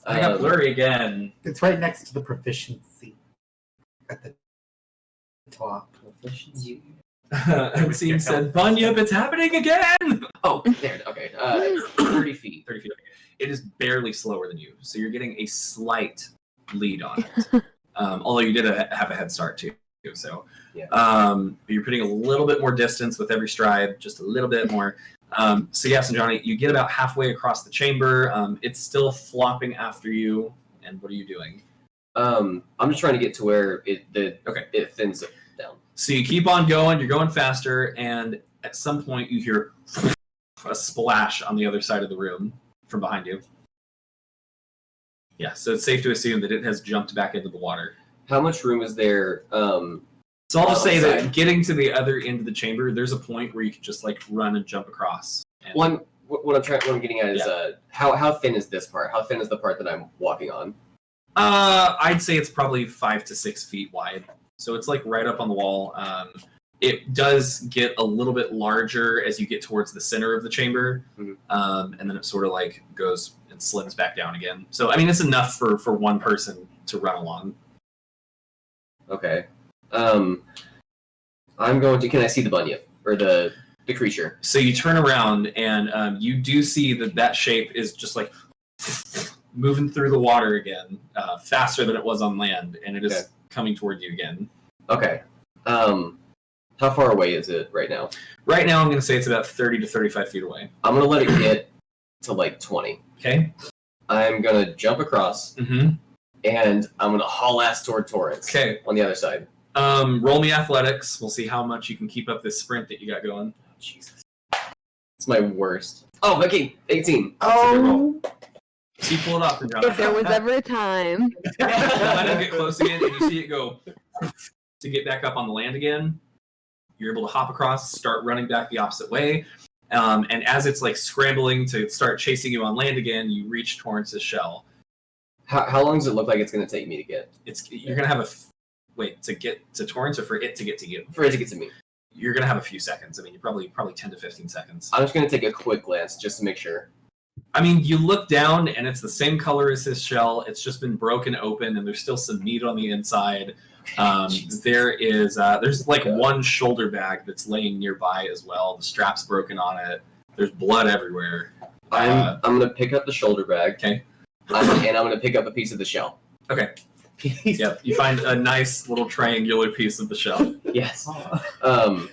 I got blurry again. It's right next to the proficiency at the top. Proficiency. Unseen said, Bunyip, it's happening again! Oh, there. Okay. 30 feet. 30 feet. Okay. It is barely slower than you, so you're getting a slight lead on it. Although you did have a head start too. So you're putting a little bit more distance with every stride, just a little bit more. So yes, and Johnny, you get about halfway across the chamber. It's still flopping after you. And what are you doing? I'm just trying to get to where it thins down. So you keep on going. You're going faster, and at some point you hear a splash on the other side of the room from behind you. Yeah, so it's safe to assume that it has jumped back into the water. How much room is there? So I'll just say that getting to the other end of the chamber, there's a point where you can just like run and jump across. And what I'm getting at is how thin is this part? How thin is the part that I'm walking on? I'd say it's probably 5 to 6 feet wide. So it's like right up on the wall. It does get a little bit larger as you get towards the center of the chamber, and then it sort of like goes and slims back down again. So I mean, it's enough for one person to run along. Okay. I'm going to. Can I see the bunyip or the creature? So you turn around and you do see that shape is just like moving through the water again, faster than it was on land, and it is coming toward you again. Okay. How far away is it right now? Right now, I'm going to say it's about 30 to 35 feet away. I'm going to let it get to like 20. Okay. I'm going to jump across, and I'm going to haul ass toward Torrance. Okay. On the other side. Roll me athletics. We'll see how much you can keep up this sprint that you got going. Oh, Jesus. It's my worst. Oh, okay, 18. Oh. So you pull it off, and If there was ever a time. let him get close again, and you see it go to get back up on the land again. You're able to hop across, start running back the opposite way, and as it's like scrambling to start chasing you on land again, you reach Torrance's shell. How long does it look like it's going to take me to get? You're gonna have to get to Torrance, or for it to get to you? For it to get to me. You're gonna have a few seconds. I mean, you're probably 10 to 15 seconds. I'm just going to take a quick glance just to make sure. I mean, you look down and it's the same color as his shell. It's just been broken open, and there's still some meat on the inside. There's like one shoulder bag that's laying nearby as well. The strap's broken on it. There's blood everywhere. I'm gonna pick up the shoulder bag. Okay. And I'm gonna pick up a piece of the shell. Okay. Yep. You find a nice little triangular piece of the shell. Yes. And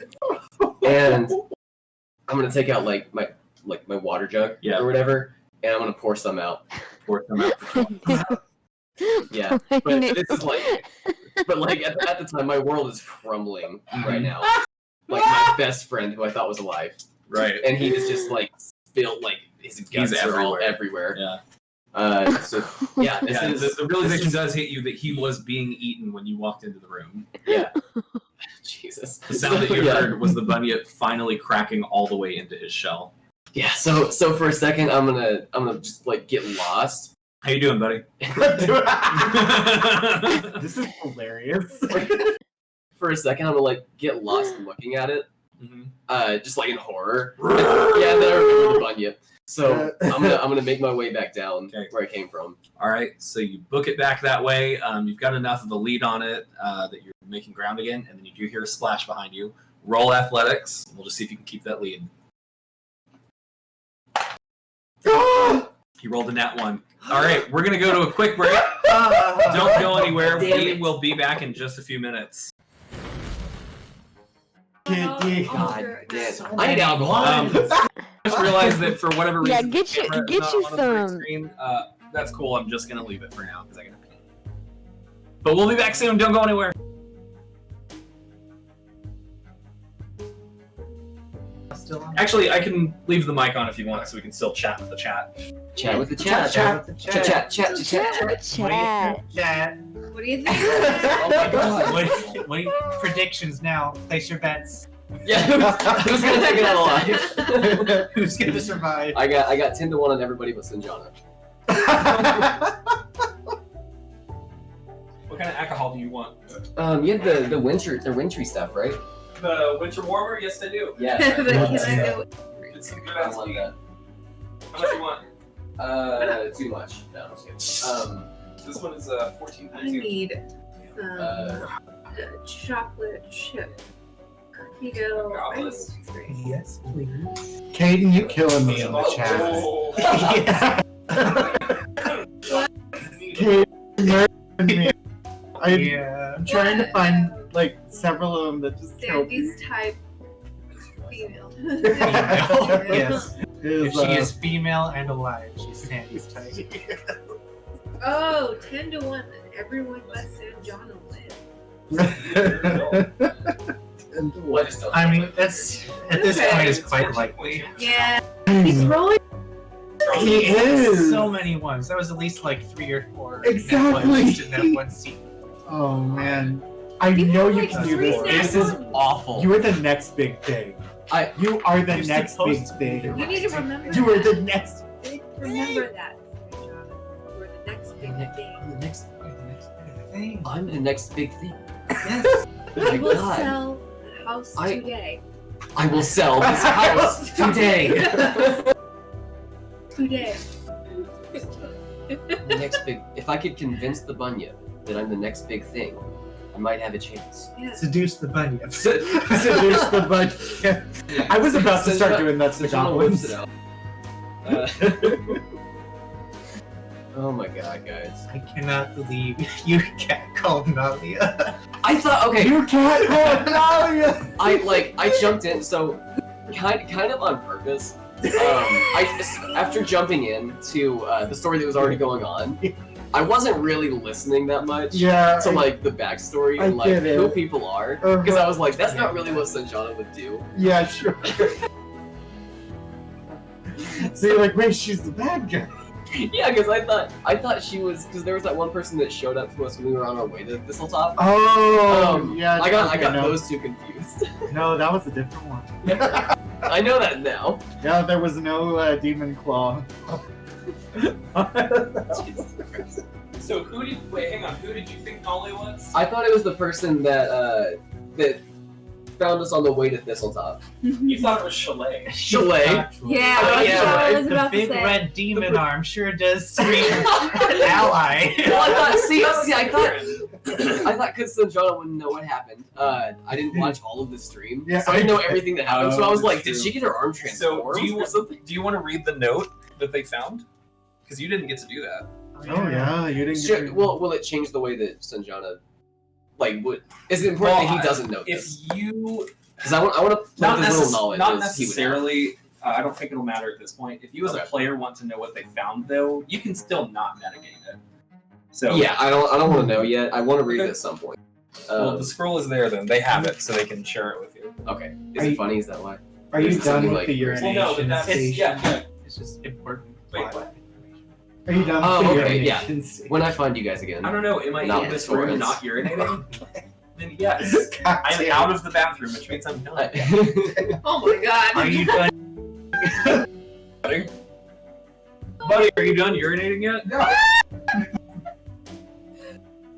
I'm gonna take out like my water jug or whatever, and I'm gonna pour some out. Pour some out. Yeah. But this is like at the time, my world is crumbling right now. Like my best friend, who I thought was alive, right? And he is just like spilled, like his guts are all everywhere. Yeah. The realization does hit you that he was being eaten when you walked into the room. Yeah. Jesus. The sound that you heard was the bunyip finally cracking all the way into his shell. Yeah. So for a second, I'm gonna just like get lost. How you doing, buddy? This is hilarious. For a second, I'm gonna like get lost looking at it, just like in horror. Then I remember the bunyip. So I'm gonna make my way back down where I came from. All right. So you book it back that way. You've got enough of a lead on it that you're making ground again, and then you do hear a splash behind you. Roll athletics. We'll just see if you can keep that lead. He rolled a nat 1. All right, we're gonna go to a quick break. Don't go anywhere. We will be back in just a few minutes. God damn. I need alcohol. Just realized that for whatever reason, get you some. Screen, that's cool. I'm just gonna leave it for now because I gotta pee. But we'll be back soon. Don't go anywhere. Actually, I can leave the mic on if you want, so we can still chat with the chat. Chat with the chat. Chat with the chat. Chat. What do you think? Oh my god. What predictions now? Place your bets. Yeah, who's gonna take it out alive? Who's gonna survive? I got 10 to 1 on everybody but Sanjana. What kind of alcohol do you want? You have the wintry stuff, right? The winter warmer? Yes, I do. Yeah. It's some good ass like that. How much do you want? Too much. No, I'm just kidding. This one is 14.2. I need chocolate chip. You go ice cream. Yes, please. Caden, you killing me in the chat. Caden, me. I'm trying to find like several of them that just killed me. Sandy's type female. Yes. If she is female and alive, she's Sandy's type. Oh, 10 to 1, then everyone but Sanjana wins. I mean, that's at this point is quite likely. Yeah, he's rolling. He is. So many ones. That was at least like 3 or 4. Exactly. In that one scene. Oh man, I know you can do this. This is awful. You are the next big thing. You are the next big thing. You need to remember. You are the next. Remember that. We're the next big thing. The next big thing. I'm the next big thing. Yes. I will sell the house today. I will sell this house today. Today. The next big. If I could convince the bunyip that I'm the next big thing, I might have a chance. Yeah. Seduce the bunyip. Seduce the bunyip. I was about to start doing that to the goblins. Oh my god, guys! I cannot believe your cat called Nalia. I thought, okay, your cat called Nalia. I jumped in, so kind of on purpose. After jumping in to the story that was already going on, I wasn't really listening that much to like the backstory and like who people are, because I was like, that's not really what Sanjana would do. Yeah, sure. So you're like, wait, she's the bad guy. Yeah, because I thought she was, because there was that one person that showed up to us when we were on our way to Thistletop. Oh, yeah. I got those two confused. No, that was a different one. I know that now. Yeah, there was no demon claw. So hang on, who did you think Nolly was? I thought it was the person that found us on the way to Thistletop. You thought it was Chalet. Chalet? Yeah, Oh, that's yeah, what I was The about to big say. red demon arm sure does scream ally. Well, I thought because Sanjana wouldn't know what happened. I didn't watch all of the stream, so I didn't know everything that happened. So I was like, did she get her arm transformed? So do you want to read the note that they found? Because you didn't get to do that. Oh, yeah, you didn't get Will it change the way that Sanjana, like, would? Is it important that he doesn't know this? If you... Because I want to play with his little knowledge. Not necessarily. I don't think it'll matter at this point. If you as a player want to know what they found, though, you can still not metagame it. So yeah, I don't want to know yet. I want to read it at some point. Well, the scroll is there then. They have it, so they can share it with you. Okay. Is it funny? Is that why? Are you done with like, the urination Well, no, but that's... station? Yeah. It's just important. Wait, plot what? information. Are you done Oh, with the okay, yeah. urination station? When I find you guys again. I don't know. Am I Not in this with room torrents. not urinating? Then yes. God I'm damn. out of the bathroom, which means I'm done. Oh my god. Are you done? Buddy, are you done urinating yet?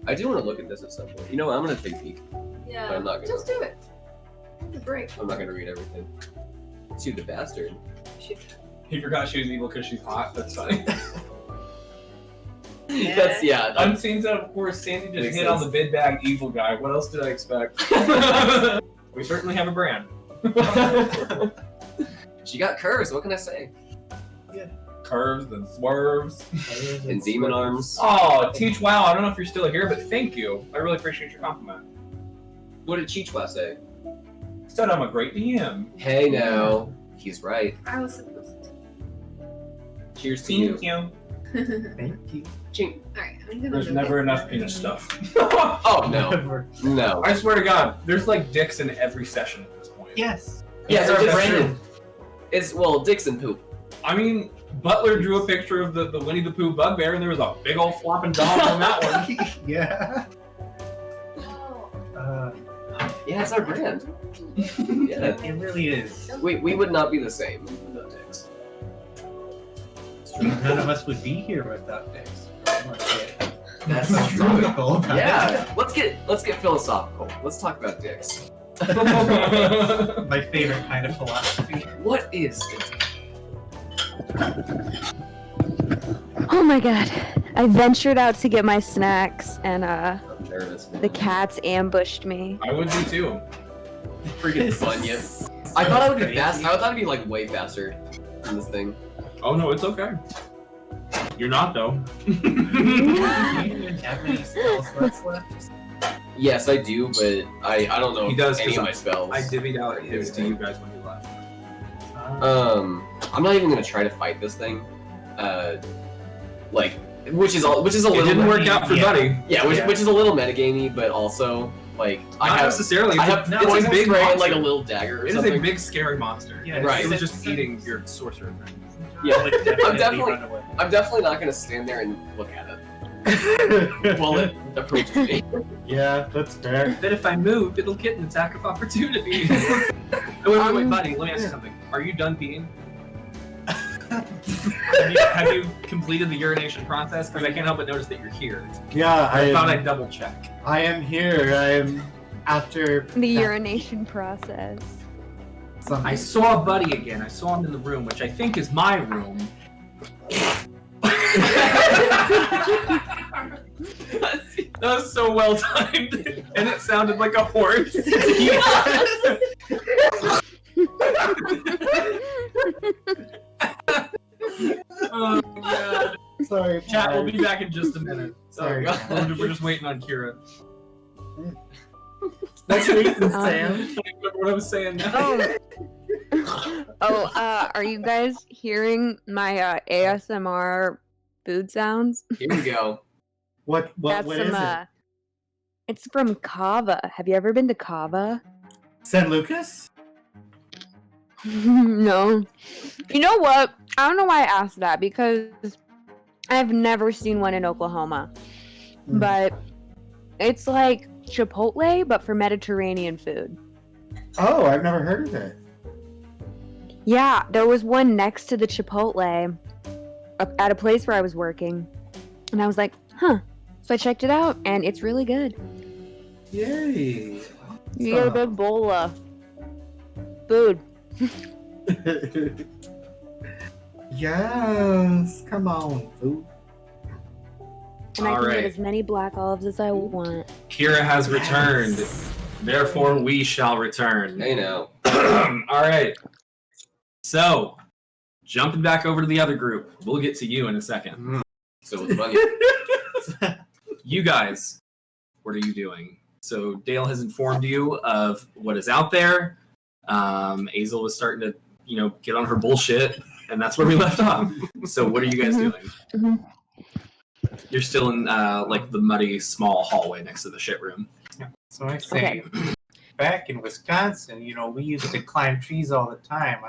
I do want to look at this at some point. You know what? I'm going to take a peek. Yeah. But I'm not gonna. Just do it. Take a break. I'm not going to read everything. To the bastard. He forgot she was evil because she's hot. That's funny. That's, yeah. Unseen said, of course, Sandy just Makes hit sense. on the bid bag evil guy. What else did I expect? We certainly have a brand. She got curves. What can I say? Curves, then swerves. And demon arms. Oh, Teach Wow, I don't know if you're still here, but thank you. I really appreciate your compliment. What did Chichwa say? Said I'm a great DM. Hey, no. He's right. I was supposed to. Cheers to you. Thank you. Thank you. Ching. Alright, I'm gonna There's go never get enough some penis information. stuff. Oh, no. No. I swear to God, there's like dicks in every session at this point. Yes. Yeah, That's it's true. Brandon. It's, well, Dixon poop. I mean, Butler drew a picture of the Winnie the Pooh bugbear, and there was a big old flopping dog on that one. Yeah. Oh. Yeah, it's our brand. Yeah. It really is. We would not be the same without dicks. None of us would be here without dicks. That's philosophical about Yeah. Let's get philosophical. Let's talk about dicks. it. My favorite kind of philosophy. What is it? Oh my god. I ventured out to get my snacks and I'm nervous, man. the cats ambushed me. I would be too. Freaking Funya. I thought it would be fast. I thought it'd be like way faster than this thing. Oh no, it's okay. You're not though. Do you even have any spell slots left? Yes, I do, but I don't know He does, any 'cause of my spells. I divvied out his to you guys when you left. I'm not even gonna try to fight this thing. Like, which is a It little. didn't work out for Yeah. Buddy. Yeah, which is a little metagamey, but also like Not necessarily. I have poison it's a big spray and monster. like a little dagger or It is something. a big scary monster. Yeah, Right. It was it's- just eating your sorcerer friend. Yeah, Would definitely run away. I'm definitely not gonna stand there and look at it while it approaches me. Yeah, that's fair. Then if I move, it'll get an attack of opportunity. wait, buddy. Let me ask you something. Are you done peeing? have you completed the urination process? Because I can't help but notice that you're here. Yeah, I thought I'd double check. I am here. I am after The urination process. something. I saw Buddy again. I saw him in the room, which I think is my room. That was so well timed, and it sounded like a horse. Oh god. Sorry, Chat, we'll be back in just a minute. Sorry. We're just waiting on Kira. That's Nathan Um, Sam. I don't remember what I was saying now. Are you guys hearing my ASMR food sounds? Here we go. What That's is it? It's from Cava. Have you ever been to Cava? San Lucas? No. You know what? I don't know why I asked that because I've never seen one in Oklahoma. But it's like Chipotle, but for Mediterranean food. Oh, I've never heard of it. Yeah, there was one next to the Chipotle at a place where I was working. And I was like, huh. So I checked it out, and it's really good. Yay. You get a big bowl of food. Yes, come on, food. And I All can right. get as many black olives as I want. Kira has returned. Therefore, we shall return. Hey now. All right. So, jumping back over to the other group. We'll get to you in a second. So with money. You guys, what are you doing? So Dale has informed you of what is out there. Azel was starting to, get on her bullshit, and that's where we left off. So what are you guys doing? Mm-hmm. You're still in like the muddy small hallway next to the shit room. So I say, back in Wisconsin, we used to climb trees all the time.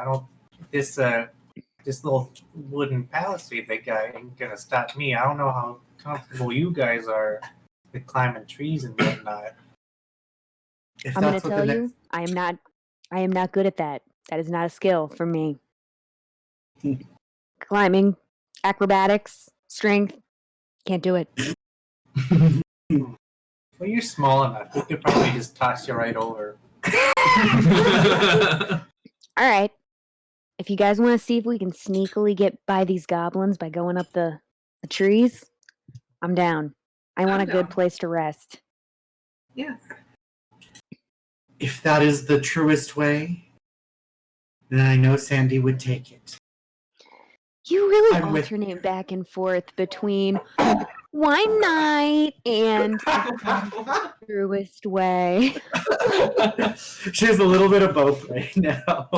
This little wooden palisade they got ain't gonna stop me. I don't know how comfortable you guys are with climbing trees and whatnot. I'm gonna tell you, I am not good at that. That is not a skill for me. Climbing, acrobatics, strength, can't do it. Well, you're small enough. We could probably just toss you right over. All right. If you guys want to see if we can sneakily get by these goblins by going up the trees, I'm down. I want a good place to rest. Yeah. If that is the truest way, then I know Sandy would take it. You really I'm with- alternate back and forth between wine night and truest way. She's a little bit of both right now.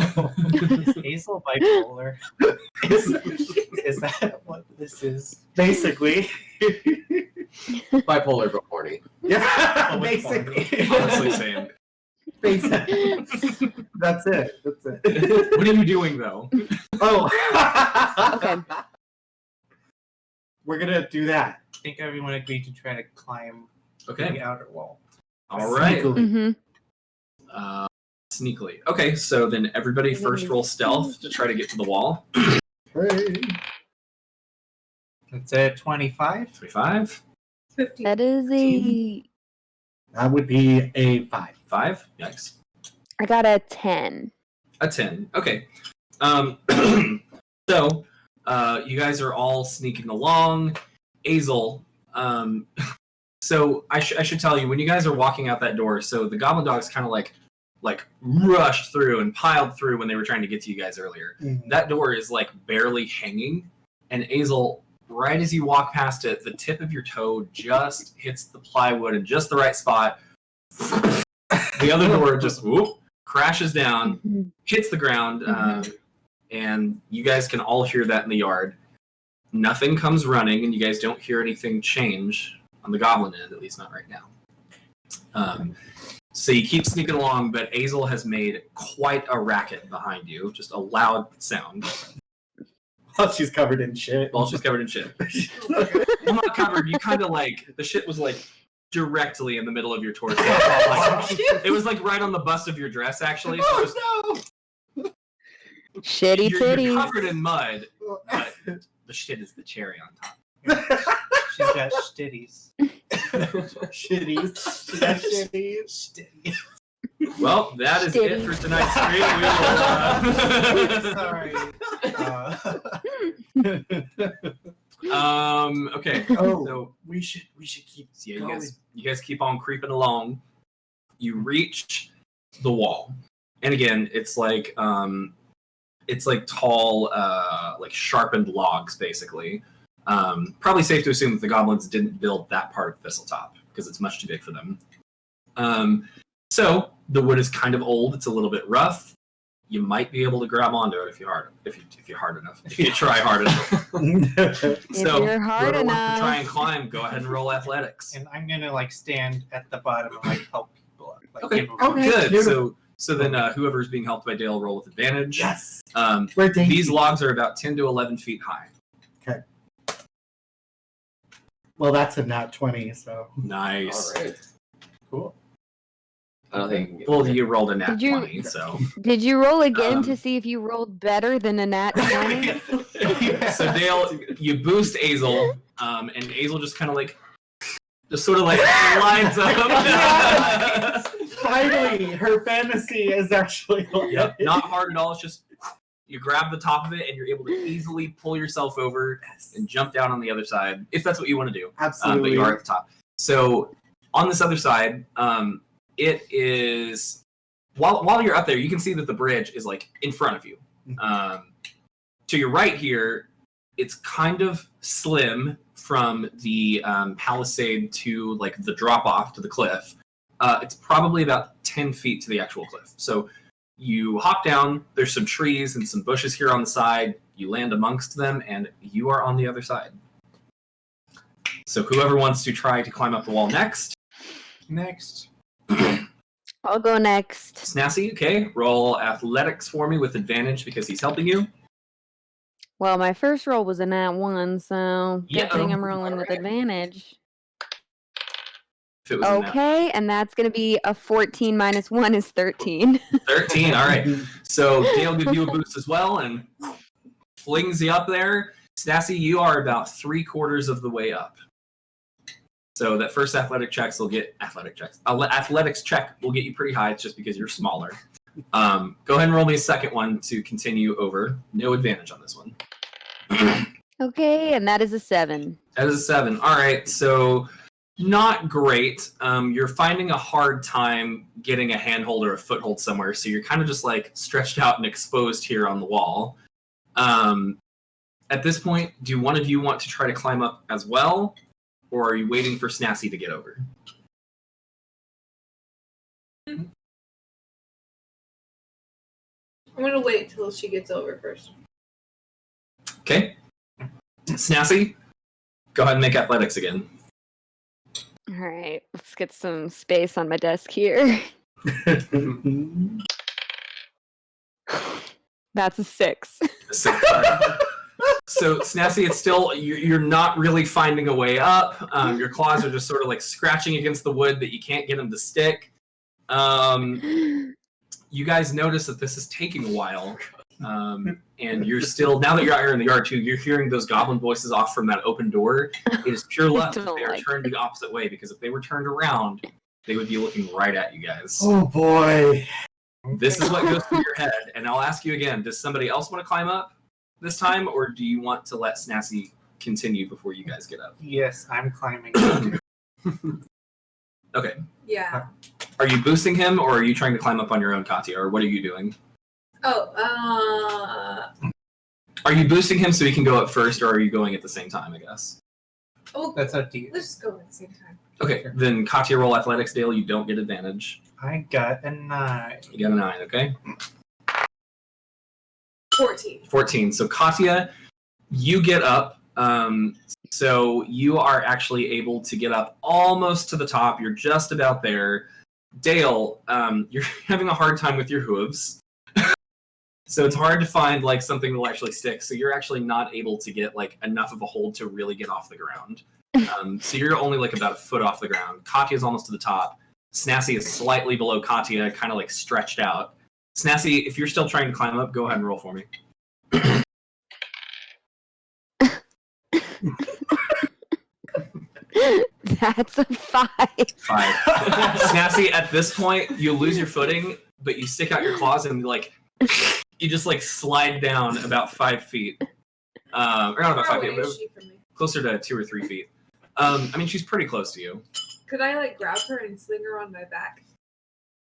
Is Hazel bipolar? Is that what this is? Basically. Bipolar but horny. Yeah, basically. Honestly saying. Basically. That's it. What are you doing though? Oh. Okay. We're gonna do that. I think everyone agreed to try to climb the outer wall. All right. Sneakily. Mm-hmm. Sneakily. Okay, so then everybody first roll stealth to try to get to the wall. Hey. It's a 25. 25. 15. That is a. That would be a 5. 5? Yikes. I got a 10. A 10. Okay. So, you guys are all sneaking along. Azel, so I should tell you, when you guys are walking out that door, so the goblin dogs kind of like rushed through and piled through when they were trying to get to you guys earlier. Mm-hmm. That door is like barely hanging, and Azel, right as you walk past it, the tip of your toe just hits the plywood in just the right spot. The other door just crashes down, hits the ground, and you guys can all hear that in the yard. Nothing comes running, and you guys don't hear anything change on the goblin end, at least not right now. So you keep sneaking along, but Azel has made quite a racket behind you, just a loud sound. While she's covered in shit. While she's covered in shit. Well, not covered, you kind of the shit was directly in the middle of your torso. It was right on the bust of your dress, actually. So it was, Shitty you're titties. covered in mud, but the shit is the cherry on top. She's got stitties. Shitties. She got shitties. Well, that is it for tonight's stream. Sorry. Okay. Oh, So we should keep going. you guys keep on creeping along. You reach the wall, and again, it's like tall, sharpened logs, basically. Probably safe to assume that the goblins didn't build that part of Thistletop because it's much too big for them. So the wood is kind of old. It's a little bit rough. you might be able to grab onto it if you're hard enough. If you try hard enough. So you're hard whoever wants enough. to try and climb, go ahead and roll athletics. And I'm gonna like stand at the bottom and like help people up. Like, Okay. give them Good. Beautiful. So then whoever's being helped by Dale roll with advantage. Yes. Um, We're dainty. these logs are about 10 to 11 feet high. Well, that's a nat 20, so. Nice. All right. Cool. I don't think you can get Well, there. you rolled a nat Did you- 20, so. Did you roll again Um, to see if you rolled better than a nat 20? So Dale, you boost Azel, and Azel just kind of like, just sort of like lines up. Finally, her fantasy is actually. Yep, not hard at all. It's just you grab the top of it and you're able to easily pull yourself over and jump down on the other side, if that's what you want to do. But Absolutely. you are at the top. So on this other side, it is while you're up there, you can see that the bridge is like in front of you. To your right here, it's kind of slim from the palisade to like the drop off to the cliff. It's probably about 10 feet to the actual cliff. So you hop down, there's some trees and some bushes here on the side, you land amongst them, and you are on the other side. So whoever wants to try to climb up the wall next. Next. I'll go next. Snazzy, okay, roll athletics for me with advantage because he's helping you. Well, my first roll was a nat 1, so good Yeah. thing I'm rolling with Alright. advantage. If it was a nat Okay, and that's going to be a 14 minus 1 is 13. 13, all right. So Dale gives you a boost as well and flings you up there. Snazzy, you are about 3/4 of the way up. So that first athletics check will get you pretty high. It's just because you're smaller. Go ahead and roll me a second one to continue over. No advantage on this one. Okay, and that is a 7. That is a 7. All right, so not great. You're finding a hard time getting a handhold or a foothold somewhere, so you're kind of just like stretched out and exposed here on the wall. At this point, do one of you want to try to climb up as well, or are you waiting for Snazzy to get over? I'm gonna wait till she gets over first. Okay. Snazzy, go ahead and make athletics again. All right, let's get some space on my desk here. That's a 6. So Snazzy, it's still you're not really finding a way up. Your claws are just sort of like scratching against the wood that you can't get them to stick. You guys notice that this is taking a while, and you're still, now that you're out here in the yard too, you're hearing those goblin voices off from that open door. It is pure luck that they are turned the opposite way, because if they were turned around, they would be looking right at you guys. Oh boy. This is what goes through your head, and I'll ask you again, does somebody else want to climb up this time, or do you want to let Snazzy continue before you guys get up? Yes, I'm climbing. Okay. Yeah. Are you boosting him, or are you trying to climb up on your own, Katya, or what are you doing? Oh, Are you boosting him so he can go up first, or are you going at the same time, I guess? That's up to you. let's just go at the same time. Okay, then Katya, roll athletics. Dale, you don't get advantage. I got a 9. You got a 9, okay? 14. 14. So Katya, you get up. So you are actually able to get up almost to the top. You're just about there. Dale, you're having a hard time with your hooves. So it's hard to find like something that will actually stick. So you're actually not able to get like enough of a hold to really get off the ground. So you're only like about a foot off the ground. Katya's almost to the top. Snazzy is slightly below Katya, kind of like stretched out. Snazzy, if you're still trying to climb up, go ahead and roll for me. That's a 5. 5. Snazzy, at this point, you lose your footing, but you stick out your claws and like you just like slide down about 5 feet. Or not about 5 feet, but Is she from me? closer to 2 or 3 feet. I mean, she's pretty close to you. Could I like grab her and sling her on my back?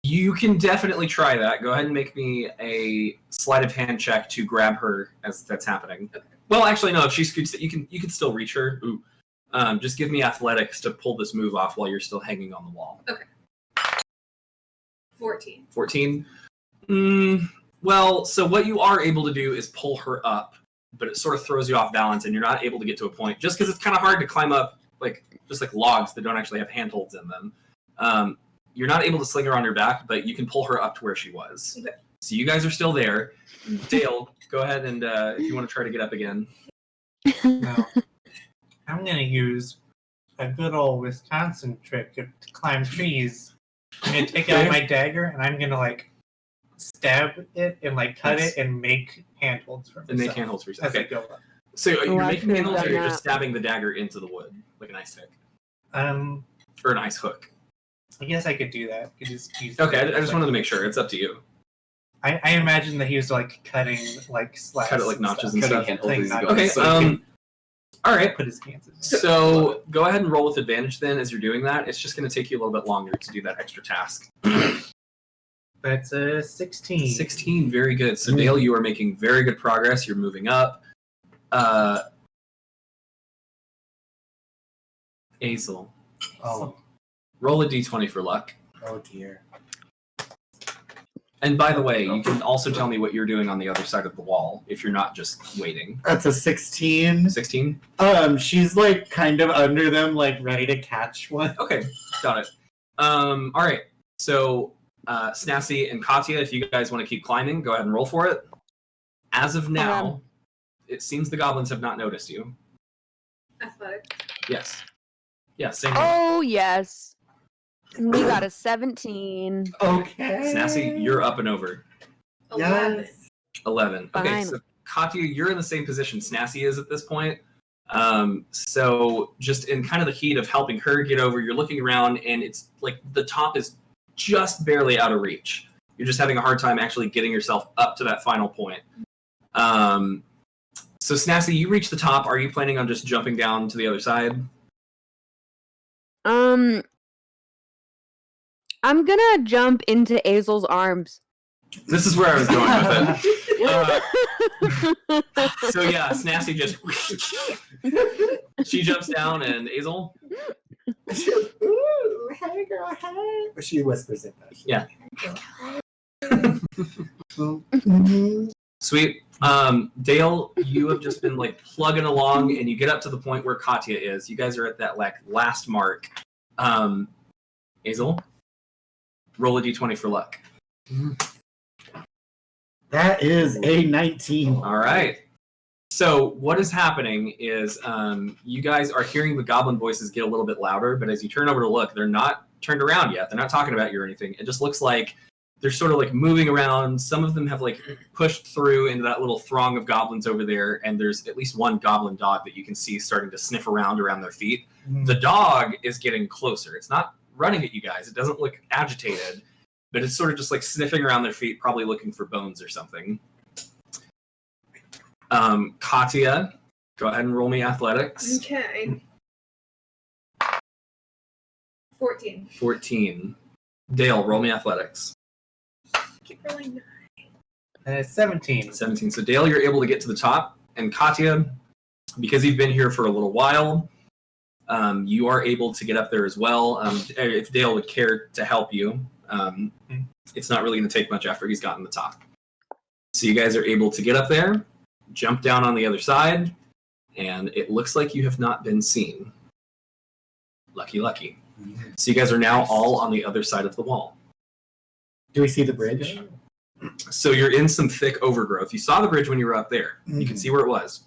You can definitely try that. Go ahead and make me a sleight of hand check to grab her as that's happening. Okay. Well, actually, no. If she scoots, you can still reach her. Ooh. Just give me athletics to pull this move off while you're still hanging on the wall. 14. 14. Well, so what you are able to do is pull her up, but it sort of throws you off balance, and you're not able to get to a point just because it's kind of hard to climb up, just like logs that don't actually have handholds in them. You're not able to sling her on your back, but you can pull her up to where she was. Okay. So you guys are still there. Dale, go ahead and if you want to try to get up again. No. I'm going to use a good old Wisconsin trick to climb trees. I'm going to take out my dagger, and I'm going to, stab it and, cut it and make handholds for myself. And make handholds for yourself. Okay. Go up. So you're making handholds, or you're just stabbing the dagger into the wood, like an ice pick? Or an ice hook? I guess I could do that. I I just wanted to make sure. It's up to you. I imagine that he was cutting slabs. Cut it like notches and stuff. Okay. All right. Put his hands in. So go ahead and roll with advantage then as you're doing that. It's just going to take you a little bit longer to do that extra task. That's a 16. 16, very good. So Dale, you are making very good progress. You're moving up. Azel. Oh. Roll a d20 for luck. Oh dear. And by the way, you can also tell me what you're doing on the other side of the wall if you're not just waiting. That's a 16. 16? She's kind of under them, ready to catch one. Okay, got it. All right. So Snassi and Katya, if you guys want to keep climbing, go ahead and roll for it. As of now, it seems the goblins have not noticed you. Athletic. Yes. Yeah, same. Oh, yes. We got a 17. Okay. Snassi, you're up and over. 11. Yes. 11. Okay, Fine. so Katya, you're in the same position Snassi is at this point. So just in kind of the heat of helping her get over, you're looking around, and it's the top is just barely out of reach. You're just having a hard time actually getting yourself up to that final point. So Snassi, you reach the top. Are you planning on just jumping down to the other side? I'm gonna jump into Azel's arms. This is where I was going with it. So yeah, Snassi just she jumps down, and Azel. Ooh, hey girl, hey. She whispers it though. Yeah. Sweet. Dale, you have just been plugging along, and you get up to the point where Katya is. You guys are at that last mark. Azel, roll a d20 for luck. That is a 19. All right. So what is happening is you guys are hearing the goblin voices get a little bit louder, but as you turn over to look, they're not turned around yet. They're not talking about you or anything. It just looks like they're sort of moving around. Some of them have pushed through into that little throng of goblins over there, and there's at least one goblin dog that you can see starting to sniff around their feet. The dog is getting closer. It's not running at you guys. It doesn't look agitated, but it's sort of just sniffing around their feet, probably looking for bones or something. Katya, go ahead and roll me athletics. Okay. 14. 14. Dale, roll me athletics. Keep rolling. 17. 17. So Dale, you're able to get to the top, and Katya, because you've been here for a little while, you are able to get up there as well. If Dale would care to help you, it's not really going to take much after he's gotten the top. So you guys are able to get up there, jump down on the other side, and it looks like you have not been seen. Lucky, lucky. So you guys are now all on the other side of the wall. Do we see the bridge? So you're in some thick overgrowth. You saw the bridge when you were up there. You can see where it was.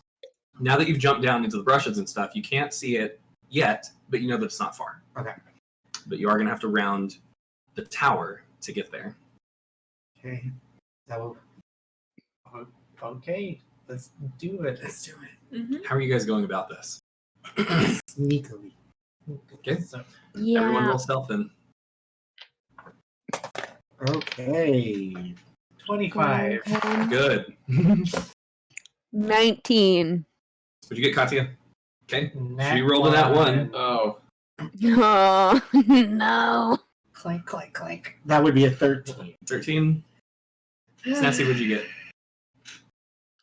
Now that you've jumped down into the brushes and stuff, you can't see it yet, but you know that it's not far. Okay. But you are going to have to round the tower to get there. Okay. That will... Okay, let's do it. Let's do it. Mm-hmm. How are you guys going about this? Sneakily. Okay. So, Yeah. Everyone roll stealth then. Okay. 25. Good. 19. What'd you get, Katya? Okay. Nat She rolled a nat one. Oh. Oh, no. Clank, clank, clank. That would be a 13. 13. Snassi, what'd you get?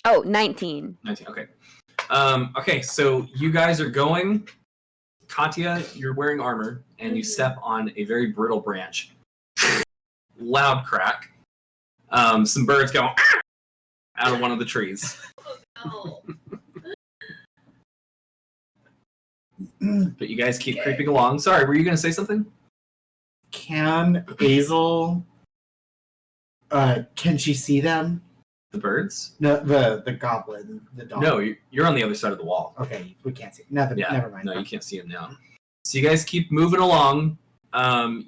Oh, 19. 19. Okay. Okay, so you guys are going. Katya, you're wearing armor, and you step on a very brittle branch. Loud crack. Some birds go out of one of the trees. Oh, But you guys keep creeping along. Sorry, were you going to say something? Can Hazel? Can she see them? The birds? No, the goblin, the dog. No, you're on the other side of the wall. Okay, we can't see. Never mind. No, you can't see him now. So you guys keep moving along.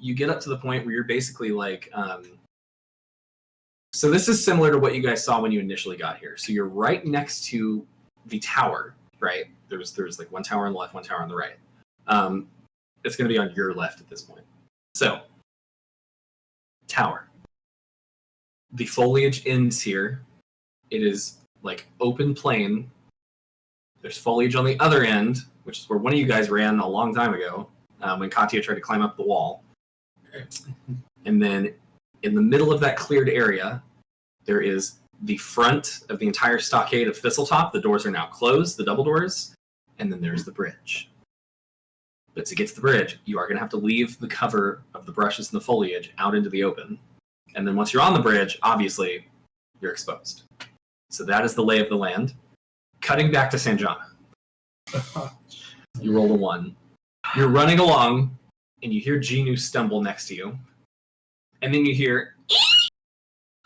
You get up to the point where you're basically like... So this is similar to what you guys saw when you initially got here. So you're right next to the tower, right? There's like one tower on the left, one tower on the right. It's going to be on your left at this point. So, tower. The foliage ends here. It is like open plain. There's foliage on the other end, which is where one of you guys ran a long time ago when Katya tried to climb up the wall. And then in the middle of that cleared area, there is the front of the entire stockade of Thistletop. The doors are now closed, the double doors. And then there's the bridge. But to get to the bridge, you are going to have to leave the cover of the brushes and the foliage out into the open. And then once you're on the bridge, obviously, you're exposed. So that is the lay of the land. Cutting back to Sanjana. You roll a 1. You're running along, and you hear Genu stumble next to you. And then you hear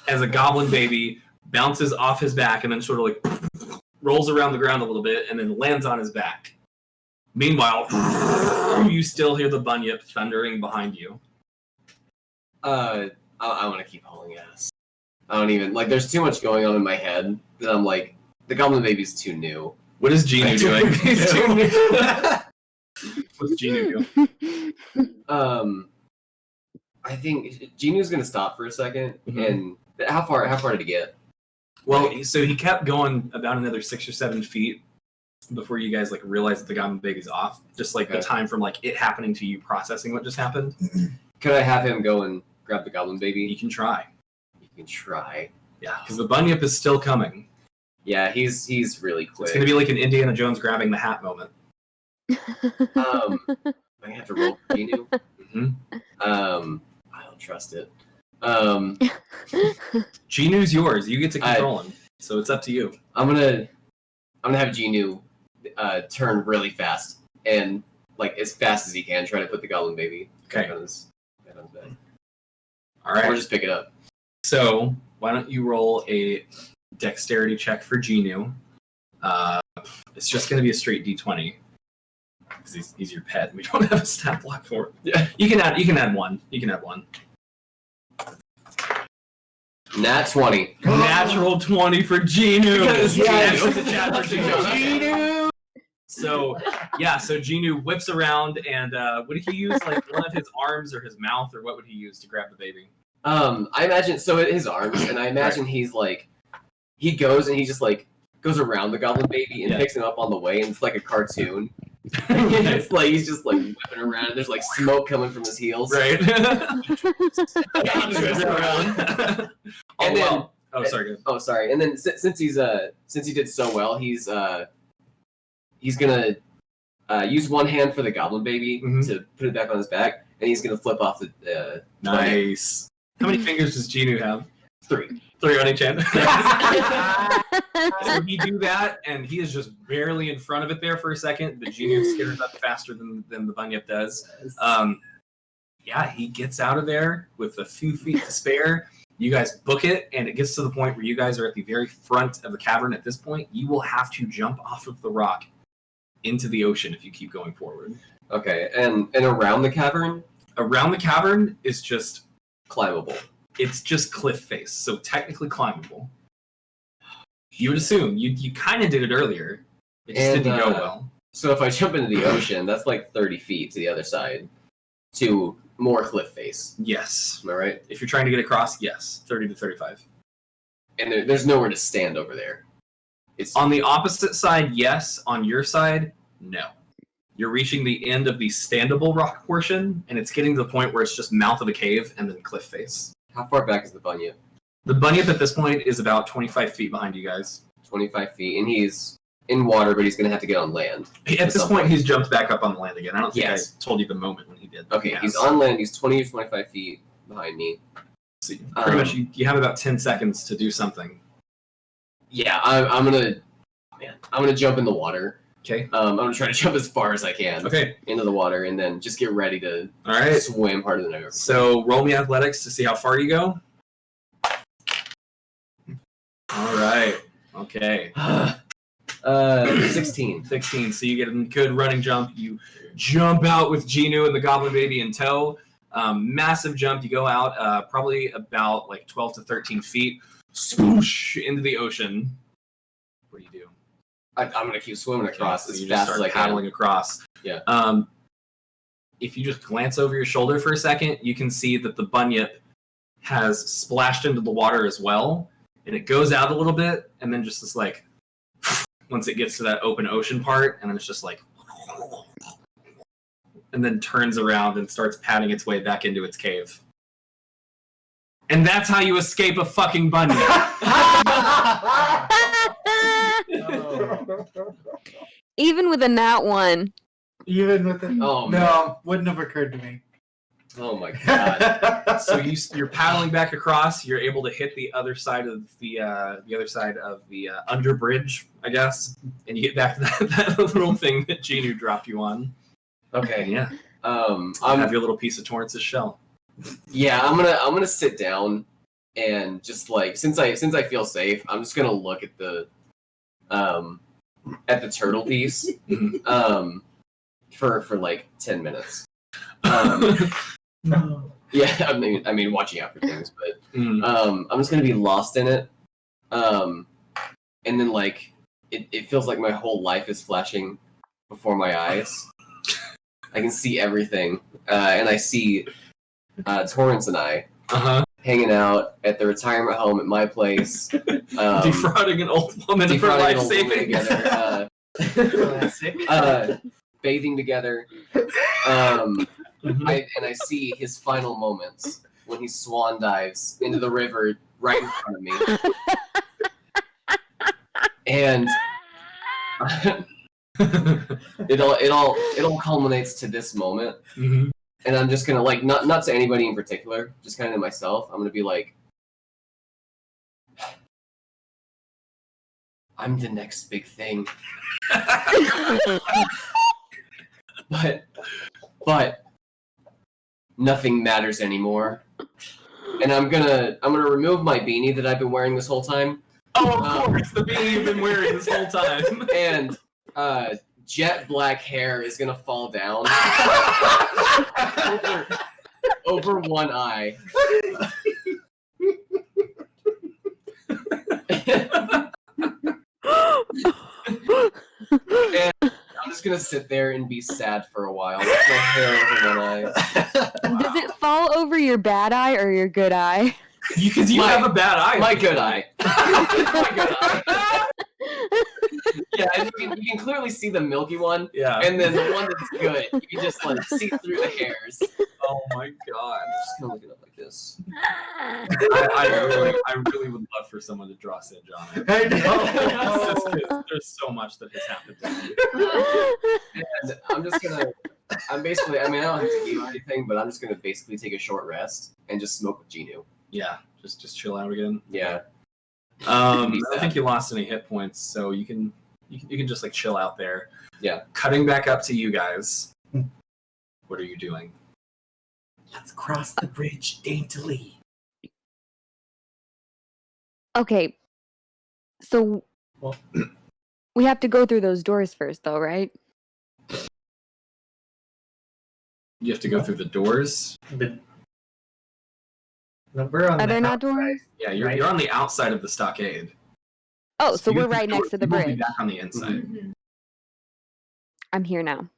as a goblin baby bounces off his back and then sort of like rolls around the ground a little bit and then lands on his back. Meanwhile, you still hear the bunyip thundering behind you. I want to keep hauling ass. I don't even there's too much going on in my head that I'm like, the goblin baby's too new. What is Genu doing? He's too new. What's Genu doing? I think Genu's gonna stop for a second. And how far did he get? Well, so he kept going about another 6 or 7 feet before you guys realized that the goblin baby's off. Just the time from it happening to you processing what just happened. Could I have him go and grab the goblin baby? You can try. You can try. Yeah, because the bunyip is still coming. Yeah, he's really quick. It's gonna be like an Indiana Jones grabbing the hat moment. I have to roll for Genu. I don't trust it. Genu's yours. You get to control him, so it's up to you. I'm gonna have Genu turn really fast and as fast as he can try to put the goblin baby back on his bed. All right, or just pick it up. So why don't you roll a dexterity check for Genu? It's just gonna be a straight D20 because he's your pet. We don't have a stat block for it. Yeah, you can add one. You can add one. Nat 20. Natural 20 for Genu. Yes. Genu. So Genu whips around and would he use one of his arms or his mouth, or what would he use to grab the baby? I imagine his arms, and I imagine he's he goes and he just goes around the goblin baby and picks him up on the way, and it's like a cartoon. It's he's just whipping around, and there's smoke coming from his heels. Right. And then, sorry. Oh, sorry. And then since he did so well, he's gonna use one hand for the goblin baby to put it back on his back, and he's gonna flip off the. Nice. How many fingers does Genu have? 3. 3 on each hand. So you do that, and he is just barely in front of it there for a second. The Genu skitters up faster than the bunyip does. He gets out of there with a few feet to spare. You guys book it, and it gets to the point where you guys are at the very front of the cavern at this point. You will have to jump off of the rock into the ocean if you keep going forward. Okay, and around the cavern? Around the cavern is just... climbable. It's just cliff face, so technically climbable. You would assume. You kind of did it earlier. It just didn't go well. So if I jump into the ocean, that's 30 feet to the other side. To more cliff face. Yes. Am I right? If you're trying to get across, yes. 30 to 35. And there's nowhere to stand over there. It's on the opposite side, yes. On your side, no. You're reaching the end of the standable rock portion, and it's getting to the point where it's just mouth of a cave and then cliff face. How far back is the bunyip? The bunyip at this point is about 25 feet behind you guys. 25 feet, and he's in water, but he's going to have to get on land. At this point, he's jumped back up on the land again. I don't think I told you the moment when he did. Okay, he's on land. He's 20 or 25 feet behind me. So pretty much, you have about 10 seconds to do something. Yeah, I'm gonna jump in the water. Okay. I'm gonna try to jump as far as I can. Okay. Into the water, and then just get ready to swim harder than ever. So roll me athletics to see how far you go. All right. Okay. 16. 16. So you get a good running jump. You jump out with Genu and the Goblin Baby in tow. Massive jump. You go out probably about like 12 to 13 feet. Swoosh into the ocean. What do you do? I'm gonna keep swimming across so as you just fast start as I paddling across. Yeah. If you just glance over your shoulder for a second, you can see that the bunyip has splashed into the water as well, and it goes out a little bit, and then just like once it gets to that open ocean part, and then it's just like, and then turns around and starts padding its way back into its cave. And that's how you escape a fucking bunyip. Even with a nat one. Even with it? Oh, no, wouldn't have occurred to me. Oh my god! So you're paddling back across. You're able to hit the other side of the under bridge, I guess, and you get back to that little thing that Genu dropped you on. Okay. Yeah. I have your little piece of Torrance's shell. Yeah, I'm gonna sit down and just like since I feel safe, I'm just gonna look at the turtle piece for like 10 minutes. Yeah, I mean watching out for things, but I'm just gonna be lost in it. And then like it feels like my whole life is flashing before my eyes. I can see everything, and I see Torrance and I hanging out at the retirement home at my place, defrauding an old woman for life saving together, bathing together. I see his final moments when he swan dives into the river right in front of me, and it all culminates to this moment. And I'm just gonna like not to anybody in particular, just kind of to myself. I'm gonna be like, I'm the next big thing. but nothing matters anymore. And I'm gonna remove my beanie that I've been wearing this whole time. Oh, of course, the beanie you've been wearing this whole time. And jet black hair is gonna fall down over one eye. And I'm just gonna sit there and be sad for a while with my hair over one eye. Does it fall over your bad eye or your good eye? Because you have a bad eye. My good eye. My good eye. Yeah, and you can clearly see the milky one. Yeah. And then the one that's good, you can just like see through the hairs. Oh my god. I'm just gonna look it up like this. I really would love for someone to draw Sid on it. I know. There's so much that has happened to me. And I'm just gonna I don't have to eat or anything, but I'm just gonna basically take a short rest and just smoke with Genu. Yeah. Just chill out again. Yeah. I don't think you lost any hit points, so you can just like chill out there. Yeah. Cutting back up to you guys. What are you doing? Let's cross the bridge daintily. Okay. So we have to go through those doors first, though, right? You have to go through the doors. No, we're on Are the there not outside. doors? Yeah, you're on the outside of the stockade. Oh, so you we're right next to the you won't be bridge. back on the inside. I'm here now.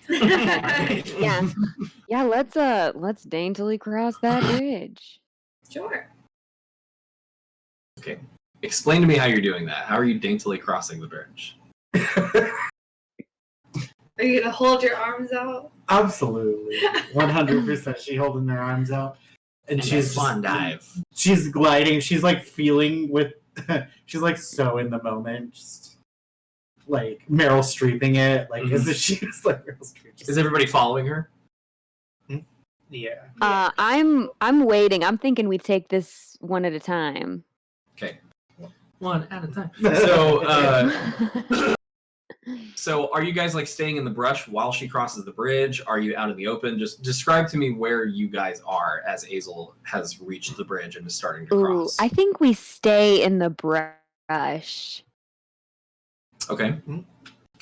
Yeah. Yeah, let's daintily cross that bridge. Sure. Okay. Explain to me how you're doing that. How are you daintily crossing the bridge? Are you gonna hold your arms out? Absolutely. 100%. She holding her arms out. And she's swan dive. She's gliding. She's like feeling with she's like so in the moment. Just like Meryl Streeping it. Like as if she was like Meryl Streep. Is everybody following her? Yeah. I'm waiting. I'm thinking we take this one at a time. Okay. One at a time. So, so are you guys like staying in the brush while she crosses the bridge? Are you out in the open? Just describe to me where you guys are as Azel has reached the bridge and is starting to cross. I think we stay in the brush. Okay.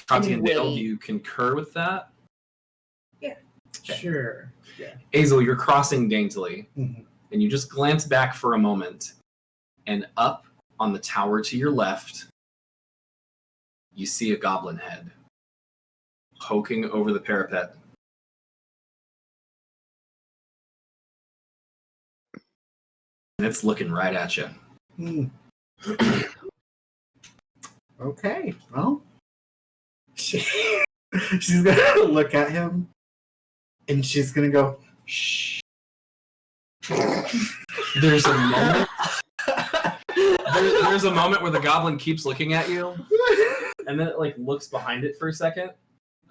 Katya and Dale, do you concur with that? Yeah. Okay. Sure. Yeah. Azel, you're crossing daintily, Mhm. and you just glance back for a moment, and up on the tower to your left, you see a goblin head poking over the parapet. And it's looking right at you. Hmm. Okay, well, she's gonna look at him, and she's gonna go, shh. There's a moment. There's a moment where the goblin keeps looking at you, and then it like looks behind it for a second,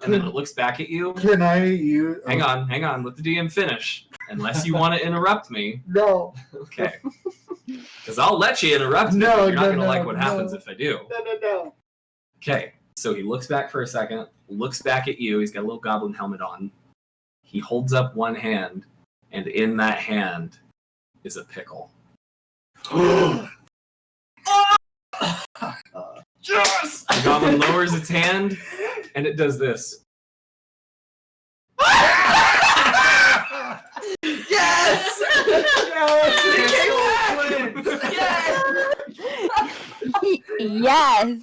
and then it looks back at you. Can I use? Hang on. Let the DM finish. Unless you want to interrupt me. No. Okay. Because I'll let you interrupt me. No, You're not no, going to no, like what happens no. if I do. No. Okay. So he looks back for a second, looks back at you. He's got a little goblin helmet on. He holds up one hand, and in that hand is a pickle. Yes! The goblin lowers its hand, and it does this. Yes! Yes.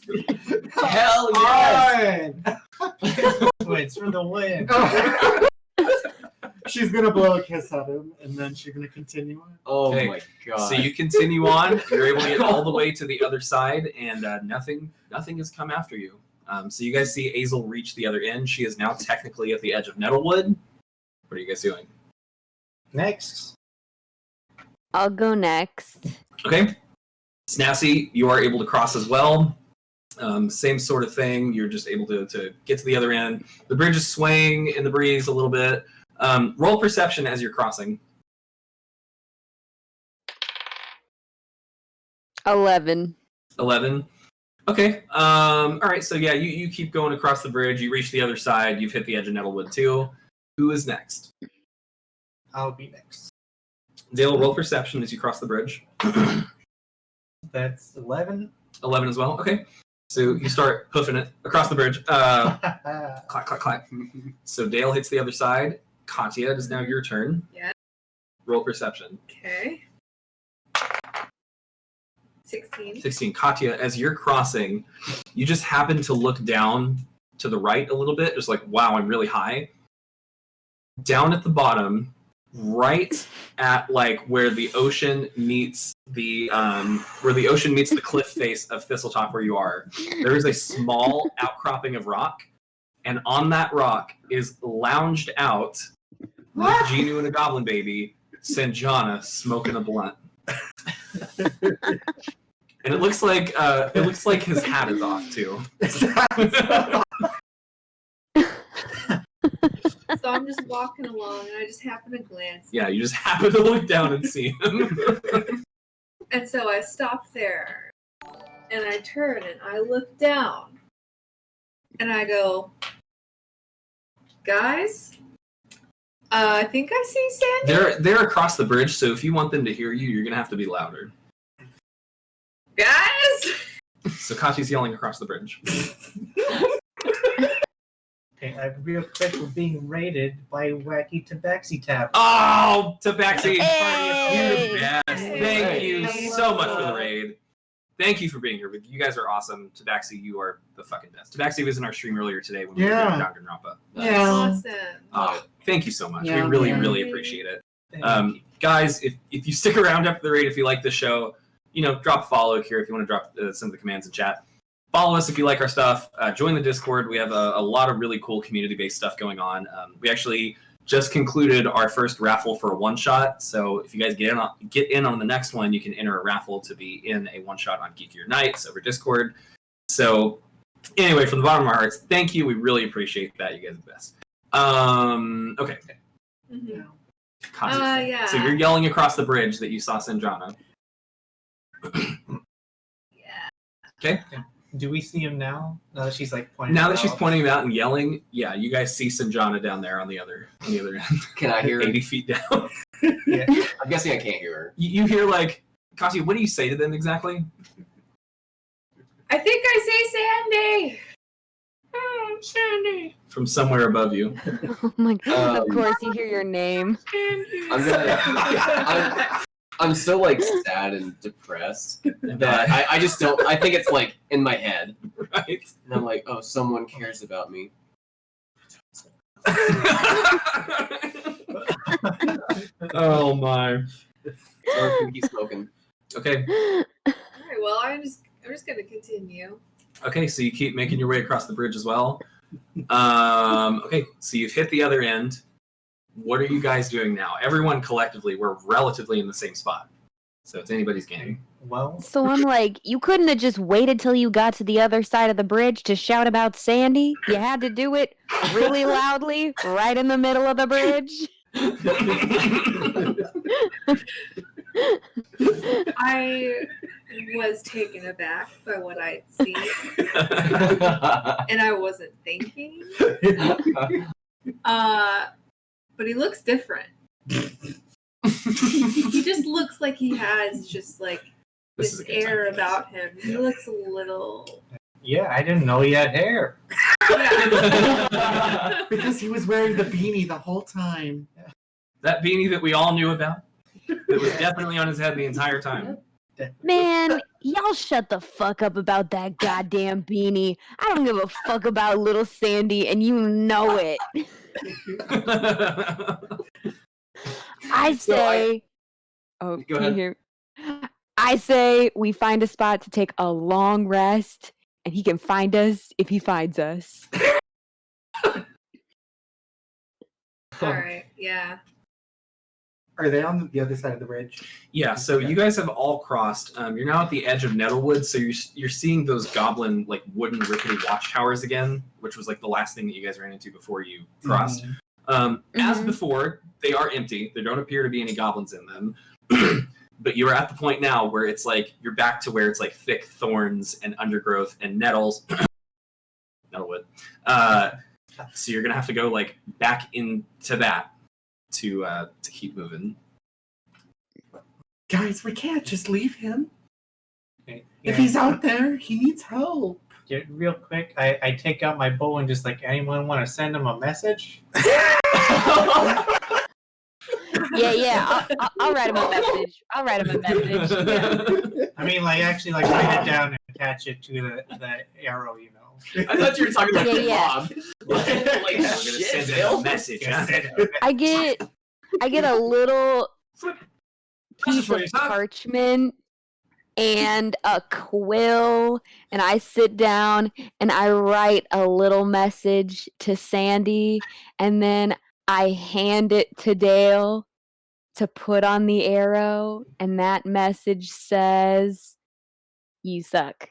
Hell yes! Twins for the win. She's gonna blow a kiss at him, and then she's gonna continue on. Oh Okay. my god. So you continue on. You're able to get all the way to the other side, and nothing has come after you. So you guys see Azel reach the other end. She is now technically at the edge of Nettlewood. What are you guys doing? Next. I'll go next. Okay. Snazzy, you are able to cross as well. Same sort of thing. You're just able to get to the other end. The bridge is swaying in the breeze a little bit. Roll perception as you're crossing. 11. 11. Okay. All right. So yeah, you keep going across the bridge. You reach the other side. You've hit the edge of Nettlewood too. Who is next? I'll be next. Dale, roll perception as you cross the bridge. That's 11. 11 as well. Okay. So you start hoofing it across the bridge. Clack, clack, clack. So Dale hits the other side. Katya, it is now your turn. Yeah. Roll perception. Okay. 16. 16. Katya, as you're crossing, you just happen to look down to the right a little bit. Just like, wow, I'm really high. Down at the bottom, right at like where the ocean meets the cliff face of Thistletop where you are, there is a small outcropping of rock, and on that rock is lounged out with Genu and a goblin baby, Sanjana smoking a blunt. And it looks like his hat is off too. So I'm just walking along and I just happen to glance. Yeah, you just happen to look down and see him. And so I stop there and I turn and I look down and I go, guys, I think I see Sandy. They're across the bridge, so if you want them to hear you, you're gonna have to be louder. Guys! So Katya's yelling across the bridge. Okay, real quick, we're being raided by Wacky Tabaxi Tab. Oh, Tabaxi! Hey! You're the best. Thank you so much for the raid. Thank you for being here. You guys are awesome. Tabaxi, you are the fucking best. Tabaxi was in our stream earlier today when we were doing Danganronpa. Yeah. Awesome. Oh, thank you so much. Yeah. We really, Yeah. really appreciate it. Thank you. Guys, if you stick around after the raid, if you like the show, drop a follow here if you want to drop some of the commands in chat. Follow us if you like our stuff. Join the Discord. We have a lot of really cool community-based stuff going on. We actually just concluded our first raffle for a one-shot. So if you guys get in on the next one, you can enter a raffle to be in a one-shot on Geekier Nights over Discord. So anyway, from the bottom of our hearts, thank you. We really appreciate that. You guys are the best. Okay. Mm-hmm. Yeah. So you're yelling across the bridge that you saw Sanjana. Yeah. Okay. Do we see him now? Now that she's like pointing. Now that she's pointing him out and yelling, yeah, you guys see Sanjana down there on the other end. Can I hear? 80 feet down. Yeah. I'm guessing I can't hear her. You hear like, Katya, what do you say to them exactly? I think I say Sandy. Oh, Sandy. From somewhere above you. Oh my god! Of course, you hear your name. I'm so like sad and depressed that I just don't. I think it's like in my head, Right. and I'm like, oh, someone cares about me. Oh my. Or keep smoking. Okay. All right. Well, I'm just gonna continue. Okay, so you keep making your way across the bridge as well. Okay, so you've hit the other end. What are you guys doing now? Everyone collectively, we're relatively in the same spot. So it's anybody's game. Well, So I'm like, you couldn't have just waited till you got to the other side of the bridge to shout about Sandy? You had to do it really loudly, right in the middle of the bridge? I was taken aback by what I'd seen, and I wasn't thinking. But he looks different. He just looks like he has just like this air about him. He looks a little. yeah, I didn't know he had hair. Yeah. Because he was wearing the beanie the whole time. That beanie that we all knew about, that was definitely on his head the entire time. Man, y'all shut the fuck up about that goddamn beanie. I don't give a fuck about little Sandy, and you know it. I say... Oh, Go can ahead. you hear? I say we find a spot to take a long rest, and he can find us if he finds us. All right. Yeah. Are they on the other side of the bridge? Yeah, so you guys have all crossed. You're now at the edge of Nettlewood, so you're seeing those goblin, like, wooden rickety watchtowers again, which was, like, the last thing that you guys ran into before you crossed. As before, they are empty. There don't appear to be any goblins in them. But you're at the point now where it's, like, you're back to where it's, like, thick thorns and undergrowth and nettles. Nettlewood. So you're going to have to go, like, back into that to keep moving. Guys, we can't just leave him. Okay, If he's out there, he needs help. yeah, real quick, I take out my bow and just like, anyone want to send him a message? Yeah. I'll write him a message. Yeah. I mean, like actually, like write it down and attach it to the arrow, you know. I thought you were talking about Yeah. Bob. Like, We're gonna shit, send Bill. a message. Huh? I get a little piece for of yourself. parchment and a quill, and I sit down and I write a little message to Sandy, and then I hand it to Dale to put on the arrow, and that message says, "You suck."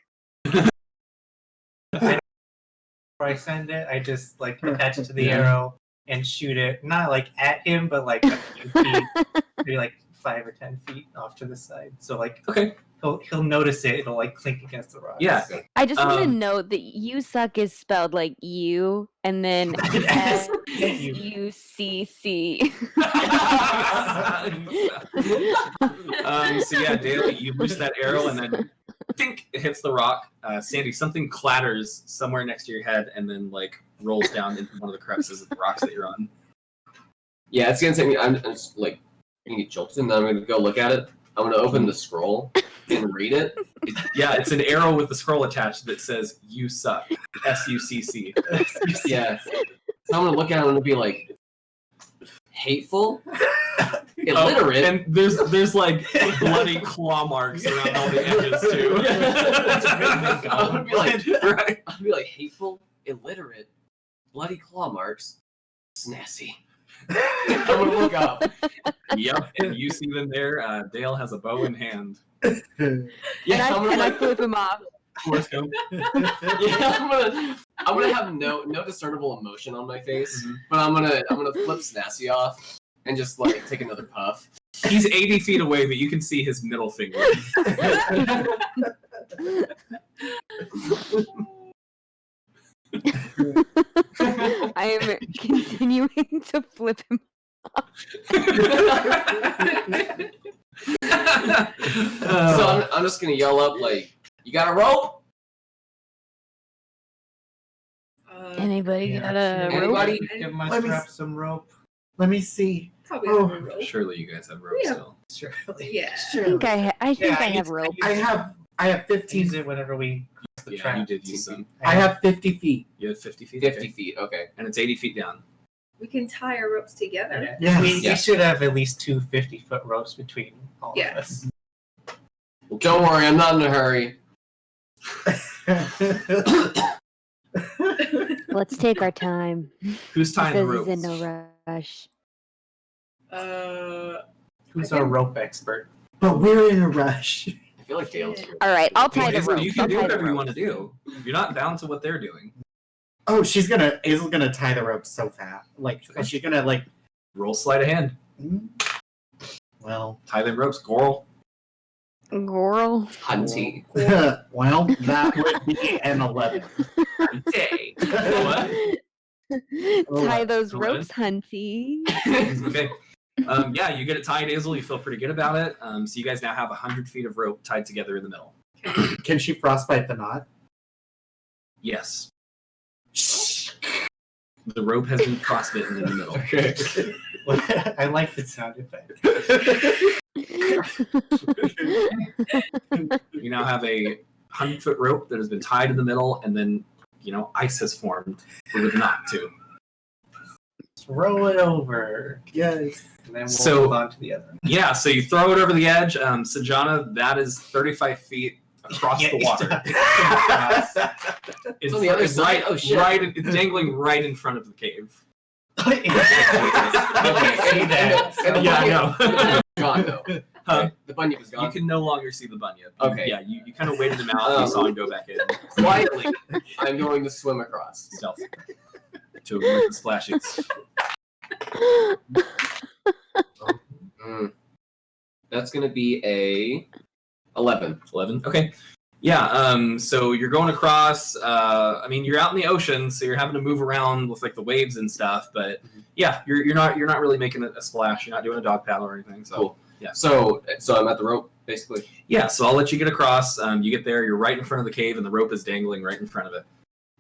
Before I send it, I just like attach it to the arrow and shoot it, not like at him, but like a few feet, maybe like 5 or 10 feet off to the side. So like, Okay. he'll notice it. It'll like clink against the rocks. Yeah. I just want to note that "you suck" is spelled like you, and then SUCC. So yeah, Dale, you loose that arrow and then think it hits the rock. Sandy, something clatters somewhere next to your head and then like rolls down into one of the crevices of the rocks that you're on. Yeah, it's gonna take me. I'm just like gonna get jolted, and then I'm gonna go look at it. I'm gonna open the scroll and read it. Yeah, it's an arrow with the scroll attached that says "You suck." SUCC. Yeah. So I'm gonna look at it and be like, hateful, illiterate. And there's like bloody claw marks around all the edges too. I'm gonna be like, right. I'll be like, hateful, illiterate, bloody claw marks, snazzy. I'm gonna look up. Yep, and you see them there. Dale has a bow in hand. Yeah, and I flip him off. Horoscope. Yeah, I'm gonna have no discernible emotion on my face, but I'm gonna flip Snazzy off and just like take another puff. He's 80 feet away, but you can see his middle finger. I am continuing to flip him off. So I'm just gonna yell up like, "You got a rope? Anybody got a rope? Anybody? Give my Let me strap some rope. Let me see. Probably Oh, have a rope. Surely you guys have rope Yeah. still. Surely. Yeah. I think I have use- rope. I have I 15. use it whenever we cross the Yeah, trap. you did use some. I have 50 feet. You have 50 feet? 50 Okay. feet, okay. And it's 80 feet down. We can tie our ropes together. Yes. We Yes. should have at least 2 50-foot ropes between all Yeah. of us. Don't worry, I'm not in a hurry. Let's take our time. Who's tying the Says rope? he's in no rush. Who's I our can- rope expert? But we're in a rush. I feel like Dale's here. All right, I'll tie the Hazel, rope. you can I'll do tie the whatever you rope. want to do. You're not bound to what they're doing. Oh, Hazel's gonna tie the rope so fast. Like, she's gonna, like, Roll sleight of hand. well, Tie them ropes. Goral. Girl. Hunty. well, that would be an 11. Day. What? Tie those What? ropes, hunty. Okay. Yeah, you get it tied, Hazel. You feel pretty good about it. So you guys now have 100 feet of rope tied together in the middle. Can she frostbite the knot? Yes. The rope has been frostbitten in the middle. Okay. I like the sound effect. You now have a 100-foot rope that has been tied in the middle, and then, ice has formed with a knot, too. Throw it over. Yes. And then we'll So- hold on to the other. Yeah, so you throw it over the edge. Sanjana, that is 35 feet across the water. It's on the other side? Oh, shit. It's dangling right in front of the cave. Okay, see that. Yeah, I know. Gone, though. Huh? The bunyip is gone. You can no longer see the bunyip. Okay. Yeah, you kind of waited him out. You saw him go back in. Quietly, I'm going to swim across. Stealth. To avoid the splashings. That's going to be a 11. 11. Okay. Yeah. So you're going across. You're out in the ocean, so you're having to move around with like the waves and stuff. But yeah, you're not really making a splash. You're not doing a dog paddle or anything. So Cool. yeah. So I'm at the rope, basically. Yeah. So I'll let you get across. You get there. You're right in front of the cave, and the rope is dangling right in front of it.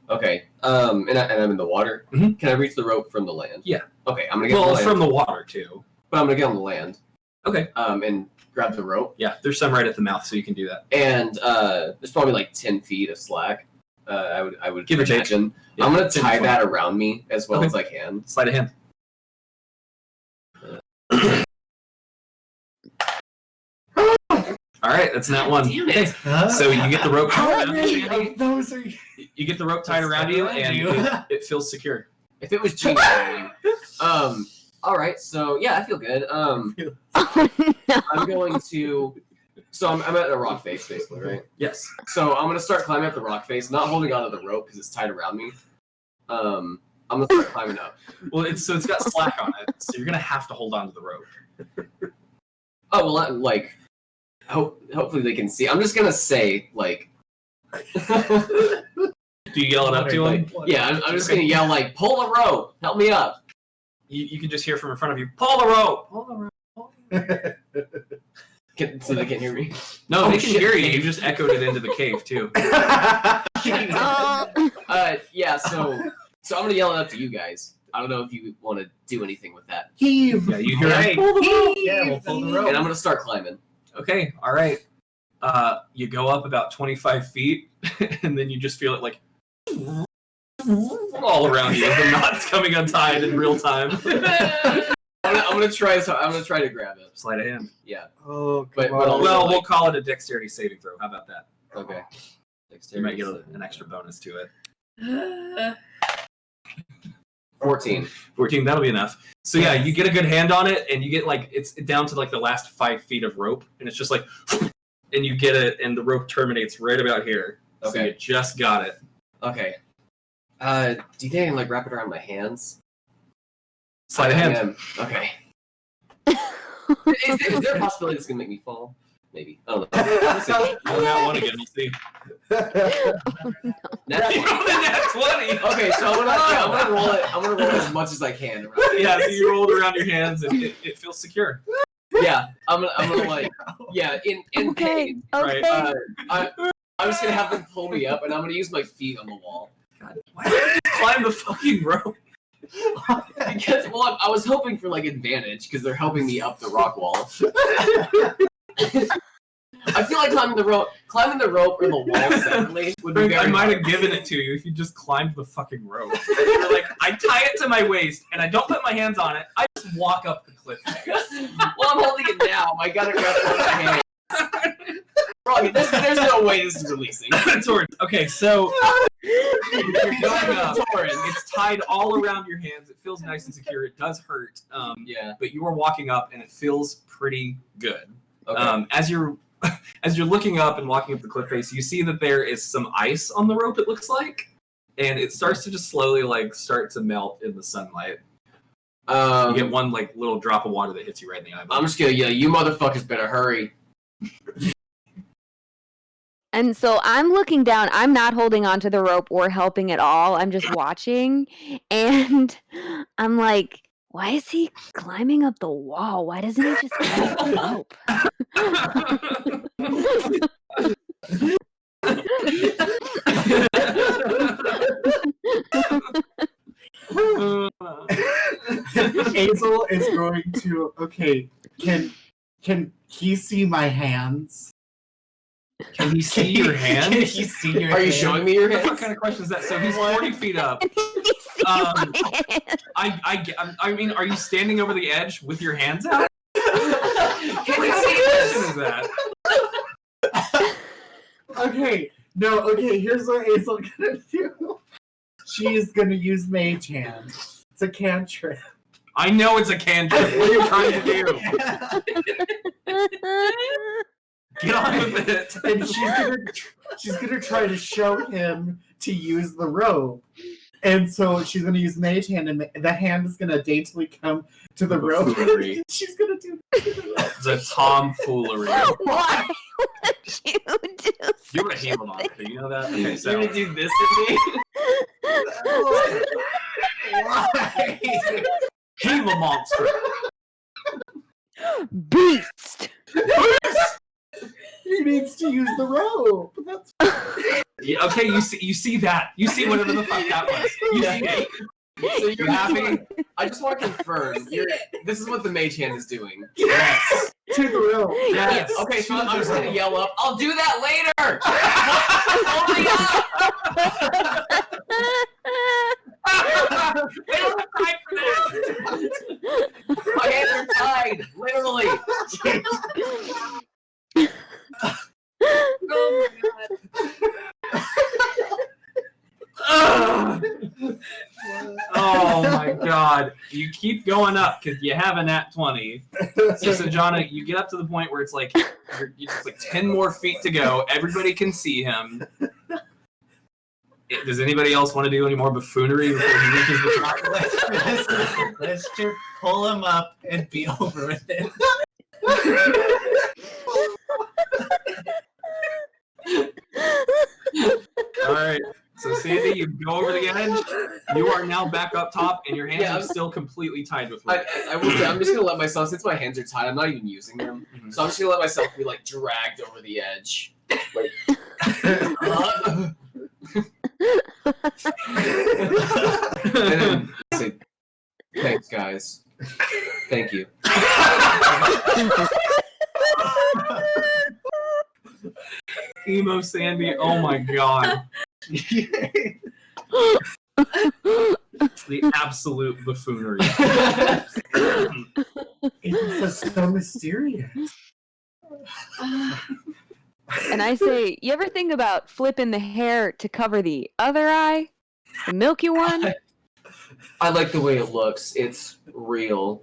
Okay. And I'm in the water. Mhm. Can I reach the rope from the land? Yeah. Okay. I'm gonna get on the Well, land. from the water too. But I'm gonna get on the land. Okay. And grab the rope. Yeah. There's some right at the mouth, so you can do that. And there's probably like 10 feet of slack. I would Give or take. imagine. Yeah, I'm gonna 10 tie to that around me as well Okay. as I can. Sleight of hand. All right, that's not one. Damn it. So you get the rope How tied around many you. of those are You get the rope tied around you, and it feels secure. If it was Gene. All right. So yeah, I feel good. Oh, no. I'm going to. So I'm at a rock face, basically, right? Yes. So I'm gonna start climbing up the rock face, not holding onto the rope because it's tied around me. I'm gonna start climbing up. Well, it's got slack on it, so you're gonna have to hold on to the rope. Oh well, like, hopefully they can see. I'm just gonna say like. Do you yell it up to him? Yeah, I'm just gonna yell like, "Pull the rope! Help me up!" You can just hear from in front of you, pull the rope! Pull the rope! Pull the rope. So they can't hear me. No, Oh, they can shit. hear you. You just echoed it into the cave, too. Yeah. So I'm gonna yell it up to you guys. I don't know if you want to do anything with that. Heave. Yeah, you hear Right. pull the rope! Yeah, we'll pull the rope. And I'm gonna start climbing. Okay, all right. You go up about 25 feet, and then you just feel it like all around you. The knot's coming untied in real time. I'm gonna try to grab it. Sleight of hand. Yeah. Oh, But come on. also, Well, like- we'll call it a dexterity saving throw. How about that? Okay. You might get an extra bonus to it. 14. 14, that'll be enough. So yeah, you get a good hand on it, and you get like it's down to like the last 5 feet of rope, and it's just like, and you get it, and the rope terminates right about here. So Okay. you just got it. Okay. Do you think I can like wrap it around my hands? Sleight of hand. Okay. Is there a possibility this is gonna make me fall? Maybe. I don't know. We'll see. Roll that one again. We'll see. Nat 20. Okay, so I'm gonna roll it. I'm gonna roll as much as I can. Yeah, so you roll it around your hands, and it feels secure. Yeah, I'm gonna like, yeah, in pain. Okay. Right. I'm just gonna have them pull me up, and I'm gonna use my feet on the wall. God, why did you climb the fucking rope? Because, well, I was hoping for like advantage because they're helping me up the rock wall. I feel like climbing the rope or the wall separately would be very I might hard. have given it to you if you just climbed the fucking rope. You're like, I tie it to my waist and I don't put my hands on it. I just walk up the cliff face. Well, I'm holding it now. I gotta grab it with my hand. Bro, there's no way this is releasing. Okay, so you're going up. It's tied all around your hands. It feels nice and secure. It does hurt. Yeah. But you are walking up and it feels pretty good. Okay. As you're looking up and walking up the cliff face, you see that there is some ice on the rope, it looks like. And it starts to just slowly start to melt in the sunlight. You get one little drop of water that hits you right in the eyeball. I'm just gonna yell, you motherfuckers better hurry. And so I'm looking down. I'm not holding onto the rope or helping at all. I'm just watching. And I'm like, why is he climbing up the wall? Why doesn't he just climb up the rope? Hazel is going to. Okay, can he see my hands? Can he see your hands? Can he see your Are you hands? showing me your What hands? kind of question is that? So he's 40 feet up. Can he see my hands? I mean, are you standing over the edge with your hands out? Can What we kind see of question this? is that? Okay, no, okay, here's what Hazel gonna do. She is gonna use Mage Hand. It's a cantrip. I know it's a cantrip. What are you trying to do? Get on with it. And she's gonna try to show him to use the rope. And so she's gonna use Mage Hand, and the hand is gonna daintily come to the rope. Buffoonery. She's gonna do this to the rope. It's a tomfoolery. Why would you do You would have healed on it. You know that? Okay, You're so gonna do this to me? Why? Gila monster. Beast? He needs to use the rope. That's Yeah, okay, you see that. You see whatever the fuck that was. You see it. So you're happy? I just want to confirm. This is what the mage hand is doing. Yes. to the rope. Yes. Okay, so I'm just gonna yell up, I'll do that later! Hold me up! We don't have time for that. My hands are tied, literally. Oh my god. Oh my god. You keep going up because you have a nat 20. So Jana, you get up to the point where it's like it's like 10 more feet to go. Everybody can see him. Does anybody else want to do any more buffoonery before he reaches the top? Let's just pull him up and be over with it. All right. So Sandy, you go over the edge. You are now back up top, and your hands Yeah, are still completely tied with rope. I will say, I'm just gonna let myself, since my hands are tied, I'm not even using them. Mhm. So I'm just gonna let myself be like dragged over the edge. Like, and then say, thanks guys. Thank you. Emo Sandy, oh my god. The absolute buffoonery. It's so mysterious. And I say, you ever think about flipping the hair to cover the other eye? The milky one? I like the way it looks. It's real.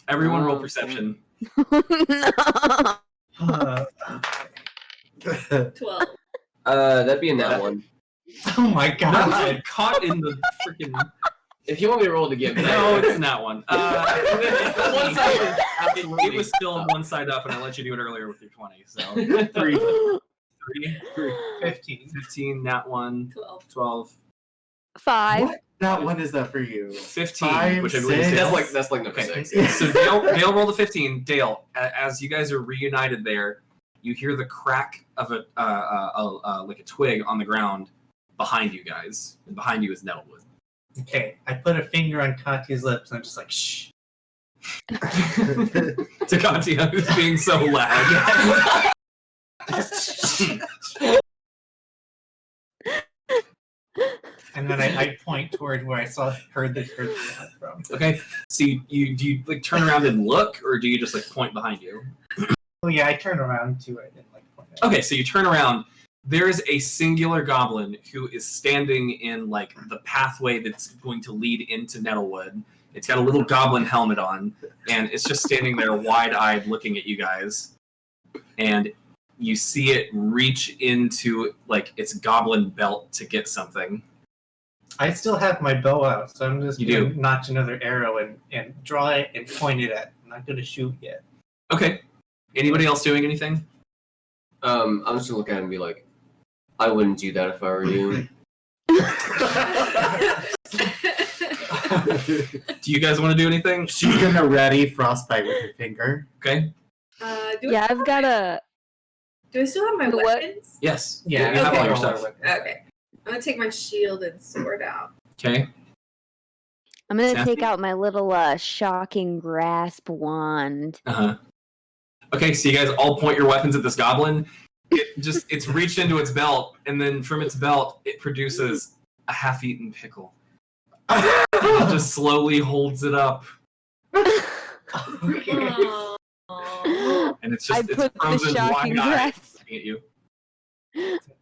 Everyone roll perception. No. 12. That'd be in that one. Oh my No, god. caught in the freaking If you want me to roll it again, No, it's not one. One side, absolutely. It was still one side up, and I let you do it earlier with your 20. So 3. 15. 15, not one. 12. 12. 5. What? That one is that for you? 15, 5, which I believe is 6. Dale. That's like number Okay. 6. So Dale rolled a 15. Dale, as you guys are reunited there, you hear the crack of a like a twig on the ground behind you guys, and behind you is Nettlewood. Okay, I put a finger on Katya's lips and I'm just like, shh. To Katya, who's being so loud. And then I point toward where I heard the sound from. Okay, so you do you like turn around and look, or do you just like point behind you? Oh yeah, I turned around to it and like point at it. Okay, so you turn around. There is a singular goblin who is standing in like the pathway that's going to lead into Nettlewood. It's got a little goblin helmet on, and it's just standing there wide-eyed looking at you guys. And you see it reach into like its goblin belt to get something. I still have my bow out, so I'm just You going do? to notch another arrow and draw it and point it at. I'm not going to shoot yet. Okay. Anybody else doing anything? I'm just gonna look at it and be like, I wouldn't do that if I were you. Do you guys want to do anything? She's gonna ready frostbite with her finger. Okay. Yeah, I've got a. Do I still have my What? weapons? Yes. Yeah, You have all your all stuff. our Okay. I'm gonna take my shield and sword out. Okay. I'm gonna Sassy? take out my little shocking grasp wand. Uh-huh. Okay, so you guys all point your weapons at this goblin. It's reached into its belt, and then from its belt, it produces a half-eaten pickle. It just slowly holds it up, Oh. and it's I just put it's the frozen shocking wide-eyed grasp. looking at you.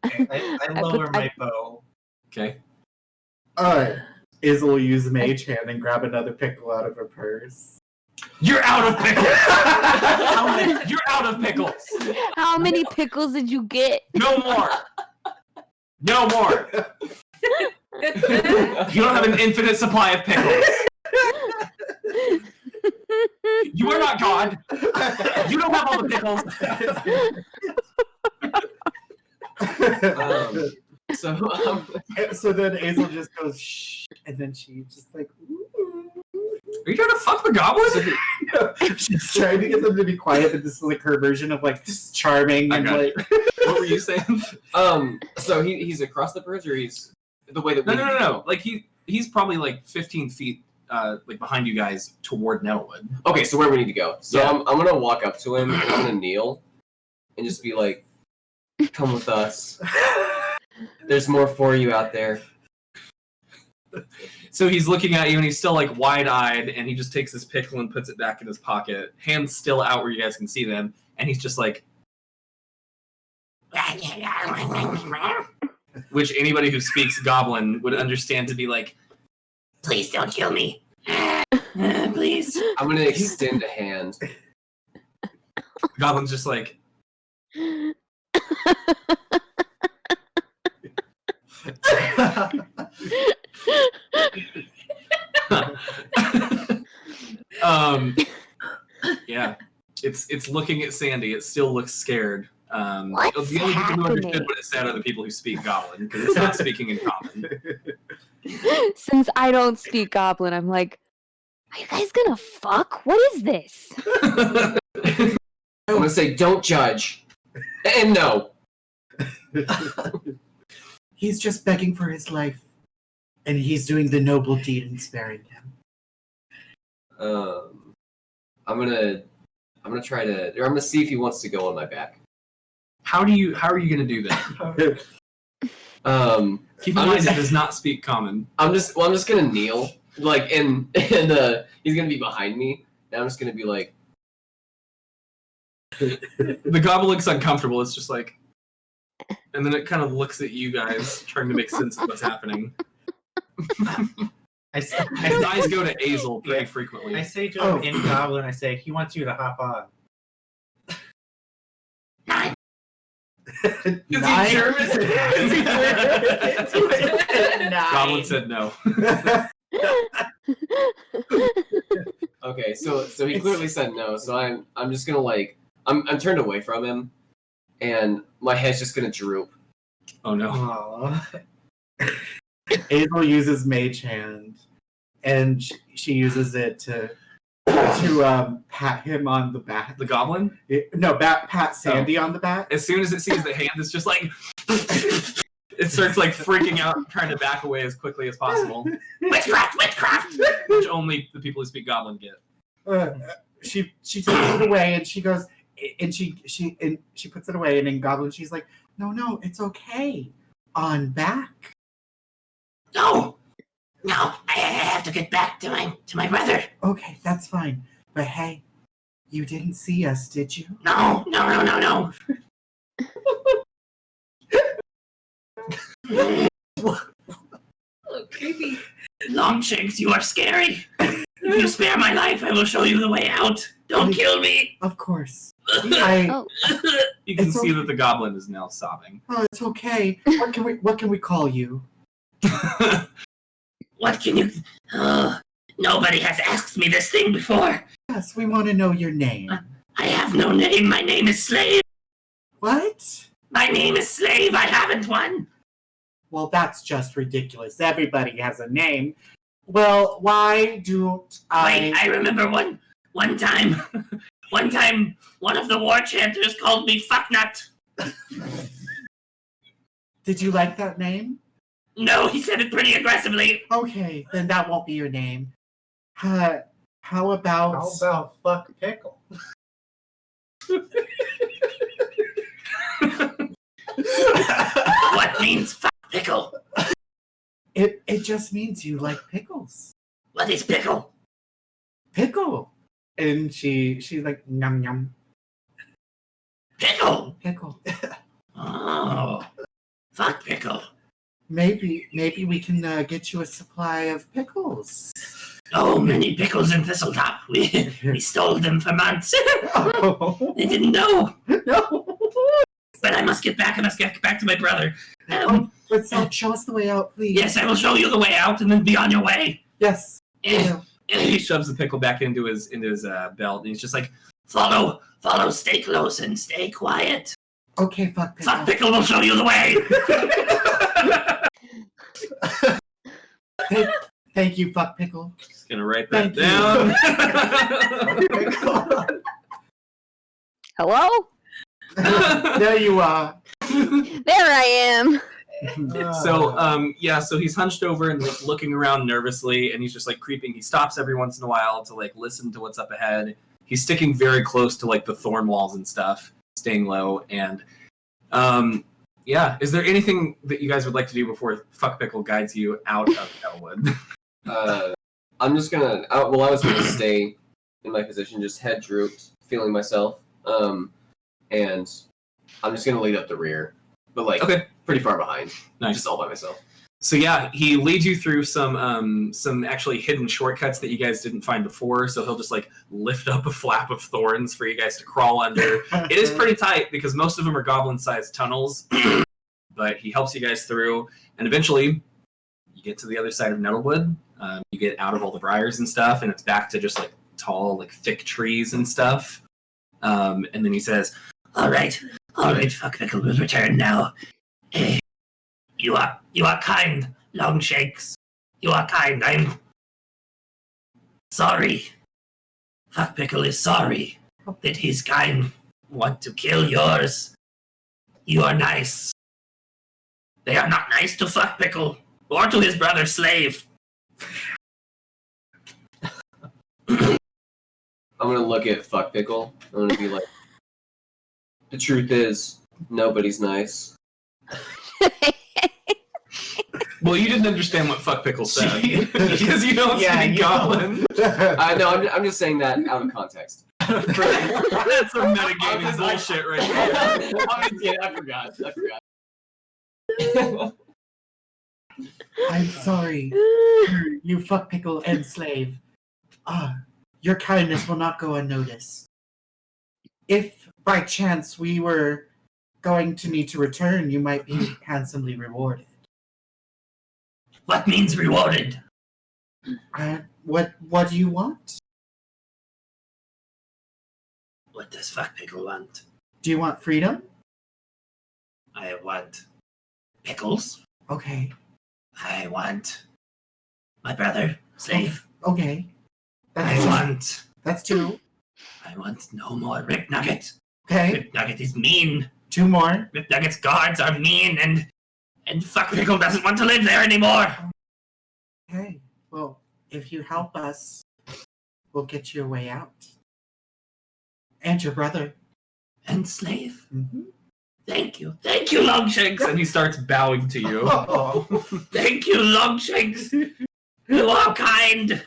Okay, I I lower put- my bow. Okay. Alright. Izzy will use mage hand and grab another pickle out of her purse. You're out of pickles! You're out of pickles! How many pickles did you get? No more! No more! You don't have an infinite supply of pickles. You are not God. You don't have all the pickles. So then Azel just goes shh, and then she just like. Ooh. Are you trying to fuck the goblins? She's trying to get them to be quiet, but this is like her version of like this charming and like. What were you saying? So he's across the bridge, or he's the way that we... No. Like he's probably like 15 feet like behind you guys toward Nettlewood. Okay, so where we need to go. So Yeah. I'm gonna walk up to him, and I'm gonna kneel, and just be like, come with us. There's more for you out there. So he's looking at you, and he's still like wide-eyed, and he just takes his pickle and puts it back in his pocket, hands still out where you guys can see them, and he's just like, which anybody who speaks Goblin would understand to be like, Please don't kill me. Please. I'm gonna extend a hand. Goblin's just like, yeah, it's looking at Sandy. It still looks scared. What's the only people who understood happening? what it said are the people who speak Goblin, because it's not speaking in common. Since I don't speak Goblin, I'm like, are you guys gonna fuck? What is this? I'm gonna say, don't judge. And no. He's just begging for his life, and he's doing the noble deed and sparing him. I'm gonna try to, or I'm gonna see if he wants to go on my back. How are you gonna do that? Keep in mind, it does not speak common. I'm just gonna kneel, like, and he's gonna be behind me, and I'm just gonna be like, The goblin looks uncomfortable. It's just like, and then it kind of looks at you guys, trying to make sense of what's happening. His eyes go to Azel pretty frequently. I say to him in Goblin, I say, he wants you to hop on. Is he Nine? German? Is he German? Goblin said no. Okay, so he clearly said no. So I'm just gonna like I'm turned away from him, and my head's just gonna droop. Oh no. Aww. Hazel uses Mage Hand, and she uses it to pat him on the back. The goblin? Pat Sandy on the back. As soon as it sees the hand, it's just like it starts like freaking out, trying to back away as quickly as possible. Witchcraft! Which only the people who speak goblin get. She takes it away, and she goes, and she puts it away, and in Goblin she's like, no, it's okay. On back. No, I have to get back to my brother. Okay, that's fine. But hey, you didn't see us, did you? No. Oh, creepy. Longshanks, you are scary. If you spare my life, I will show you the way out. Don't kill me. Of course. Oh. You can It's see okay. that the goblin is now sobbing. Oh, it's okay. What can we call you? What can you... nobody has asked me this thing before. Yes, we want to know your name. I have no name. My name is Slave. What? My name is Slave. I haven't one. Well, that's just ridiculous. Everybody has a name. Well, why don't Wait, I remember one time, one of the war chanters called me Fucknut. Did you like that name? No, he said it pretty aggressively. Okay, then that won't be your name. How about... How about fuck pickle? What means fuck pickle? It just means you like pickles. What is pickle? Pickle. And she's like, yum yum. Pickle. Pickle. Oh, fuck pickle. Maybe we can get you a supply of pickles. Oh, many pickles in Thistletop. We stole them for months. Oh, They didn't know. no. But I must get back. I must get back to my brother. Let's show us the way out, please. Yes, I will show you the way out, and then be on your way. Yes. Eh, He shoves the pickle back into his belt, and he's just like, Follow. Stay close and stay quiet. Okay, fuck pickle. Fuck pickle will show you the way. Thank you, fuck pickle. just gonna write that Thank you. down. Hello? There you are. There I am. So he's hunched over and like looking around nervously, and he's just like creeping. He stops every once in a while to like listen to what's up ahead. He's sticking very close to like the thorn walls and stuff, staying low. And is there anything that you guys would like to do before Fuck Pickle guides you out of Elwood? I'm just gonna. I was gonna stay in my position, just head drooped, feeling myself. And I'm just gonna lead up the rear, but like pretty far behind. Nice. Just all by myself. So yeah, he leads you through some actually hidden shortcuts that you guys didn't find before. So he'll just like lift up a flap of thorns for you guys to crawl under. It is pretty tight because most of them are goblin-sized tunnels, but he helps you guys through, and eventually you get to the other side of Nettlewood. You get out of all the briars and stuff, and it's back to just like tall, like thick trees and stuff. And then he says, All right, fuck pickle will return now. You are kind, Longshanks. You are kind. I'm sorry. Fuck pickle is sorry that his kind want to kill yours. You are nice. They are not nice to fuck pickle or to his brother Slave. I'm gonna look at Fuck Pickle. I'm gonna be like, the truth is, nobody's nice. well, you didn't understand what Fuck Pickle said because you don't speak you goblin. I know. I'm just saying that out of context. That's some metagaming bullshit right there. I forgot. I'm sorry. You fuck pickle and slave. Your kindness will not go unnoticed. If by chance we were going to need to return, you might be handsomely rewarded. What means rewarded? What do you want? What does Fuck Pickle want? Do you want freedom? I want pickles. Okay. I want my brother safe. Okay. That's two. I want no more Rip Nugget. Okay. Rip Nugget is mean. Two more. Rip Nugget's guards are mean, and Fuck Pickle doesn't want to live there anymore. Okay. Well, if you help us, we'll get you a way out. And your brother. And Slave. Mm-hmm. Thank you, Longshanks. And he starts bowing to you. Thank you, Longshanks. You are kind.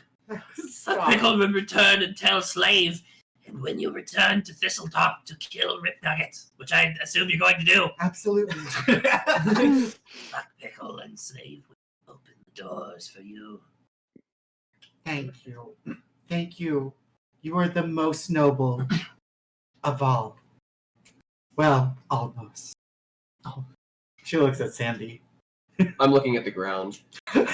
Fuck Pickle will return and tell Slave. And when you return to Thistletop to kill Rip Nugget, which I assume you're going to do. Absolutely. Fuck Pickle and Slave will open the doors for you. Thank you. Thank you. You are the most noble of all. Well, almost. Oh. She looks at Sandy. I'm looking at the ground. But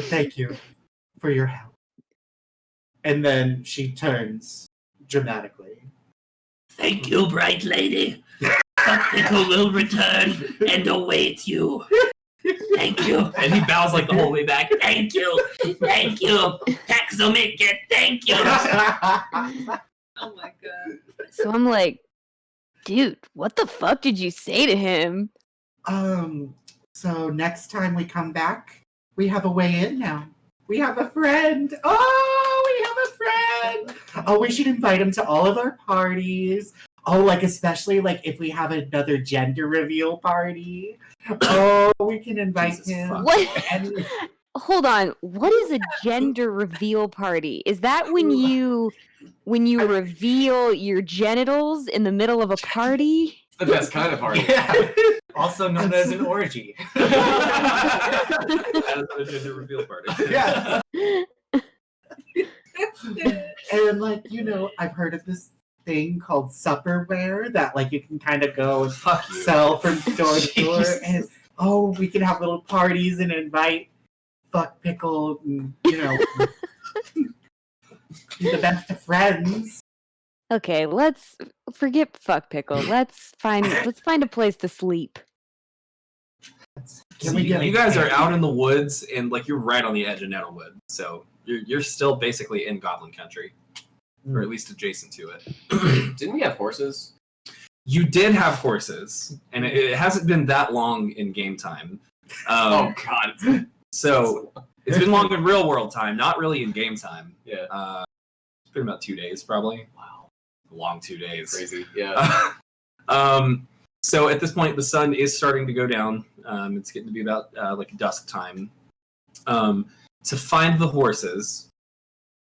thank you for your help. And then she turns dramatically. Thank you, bright lady. Fuck Pickle will return and await you. Thank you. And he bows like the whole way back. Thank you. Thank you. Taxomicket, thank you. Oh my god. So I'm like, dude, what the fuck did you say to him? So next time we come back, we have a way in now. We have a friend. Oh, we have a friend. Oh, we should invite him to all of our parties. Oh, like especially like if we have another gender reveal party. Oh, we can invite him. What? And Hold on. What is a gender reveal party? Is that when you reveal your genitals in the middle of a party? It's the best kind of party. Yeah. Also known as an orgy. That is a gender reveal party. yeah. And like, I've heard of this thing called supperware that like you can kind of go and sell from door to door, and we can have little parties and invite Fuck Pickle and be the best of friends. Okay, let's forget Fuck Pickle. Let's find a place to sleep. So you guys are out in the woods, and like you're right on the edge of Nettlewood, so you're still basically in Goblin Country, or at least adjacent to it. Didn't we have horses? You did have horses, and it hasn't been that long in game time. Oh god! So it's been long in real world time, not really in game time. Yeah. It's been about 2 days, probably. Wow. A long 2 days. Crazy. Yeah. So at this point, the sun is starting to go down. It's getting to be about like dusk time. To find the horses,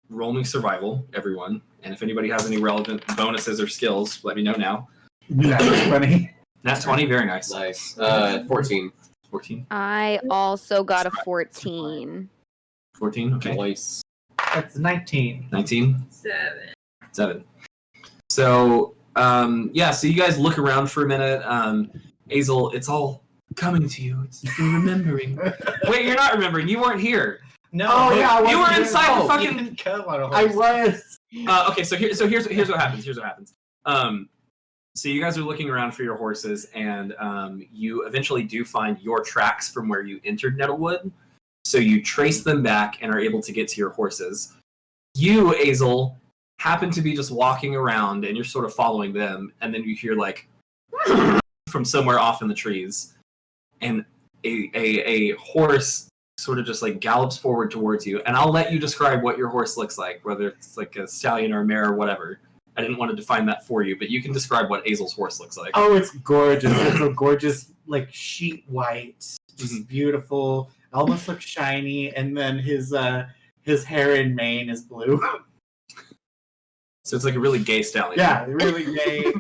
roll me survival, everyone. And if anybody has any relevant bonuses or skills, let me know now. Nat 20. Nat 20, very nice. Nice. 14. 14? I also got a 14. 14, okay. Nice. That's 19. 19? 7. So, so you guys look around for a minute. Azel, it's all coming to you. You're remembering. Wait, you're not remembering. You weren't here. No. Oh, yeah, I You were wasn't inside the You fucking... didn't come on a I horse. was. Okay, so here's what happens. So you guys are looking around for your horses, and you eventually do find your tracks from where you entered Nettlewood. So you trace them back and are able to get to your horses. You, Azel, happen to be just walking around, and you're sort of following them, and then you hear like from somewhere off in the trees, and a horse sort of just like gallops forward towards you. And I'll let you describe what your horse looks like, whether it's like a stallion or a mare or whatever. I didn't want to define that for you, but you can describe what Azel's horse looks like. Oh, it's gorgeous. It's a gorgeous, like, sheet white. Just beautiful. Almost looks shiny. And then his hair and mane is blue. So it's like a really gay stallion. Yeah, really gay.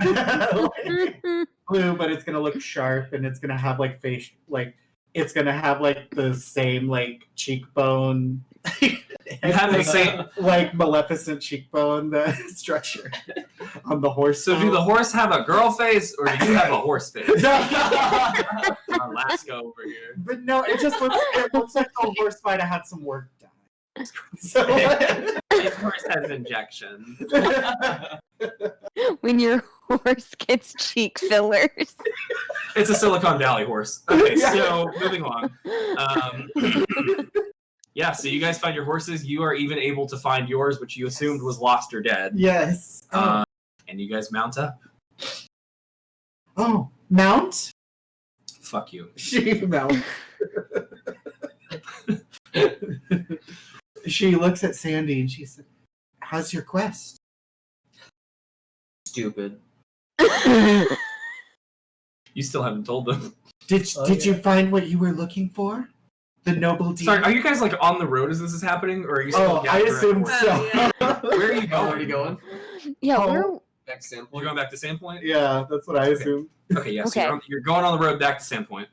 Blue, but it's going to look sharp, and it's going to have, like, it's going to have, like, the same, like, cheekbone You have the same like Maleficent cheekbone the structure on the horse. So do the horse have a girl face or do you have a horse face? Alaska over here. But no, it looks like the horse might have had some work done. So This horse has injections. When your horse gets cheek fillers. It's a Silicon Valley horse. Okay, so moving on. Yeah, so you guys find your horses. You are even able to find yours, which you assumed was lost or dead. Yes. And you guys mount up. Oh, mount? Fuck you. She mounts. She looks at Sandy and she said, "How's your quest?" Stupid. You still haven't told them. Did you find what you were looking for? The noble deed? Sorry, are you guys like on the road as this is happening, or are you still? I assume so. Oh, yeah. Where are you going? Where are you going? Yeah, Oh. we're Back to Sandpoint. You're going back to Sandpoint? Yeah, that's what I assumed. Okay, yeah. So Okay. you're going on the road back to Sandpoint,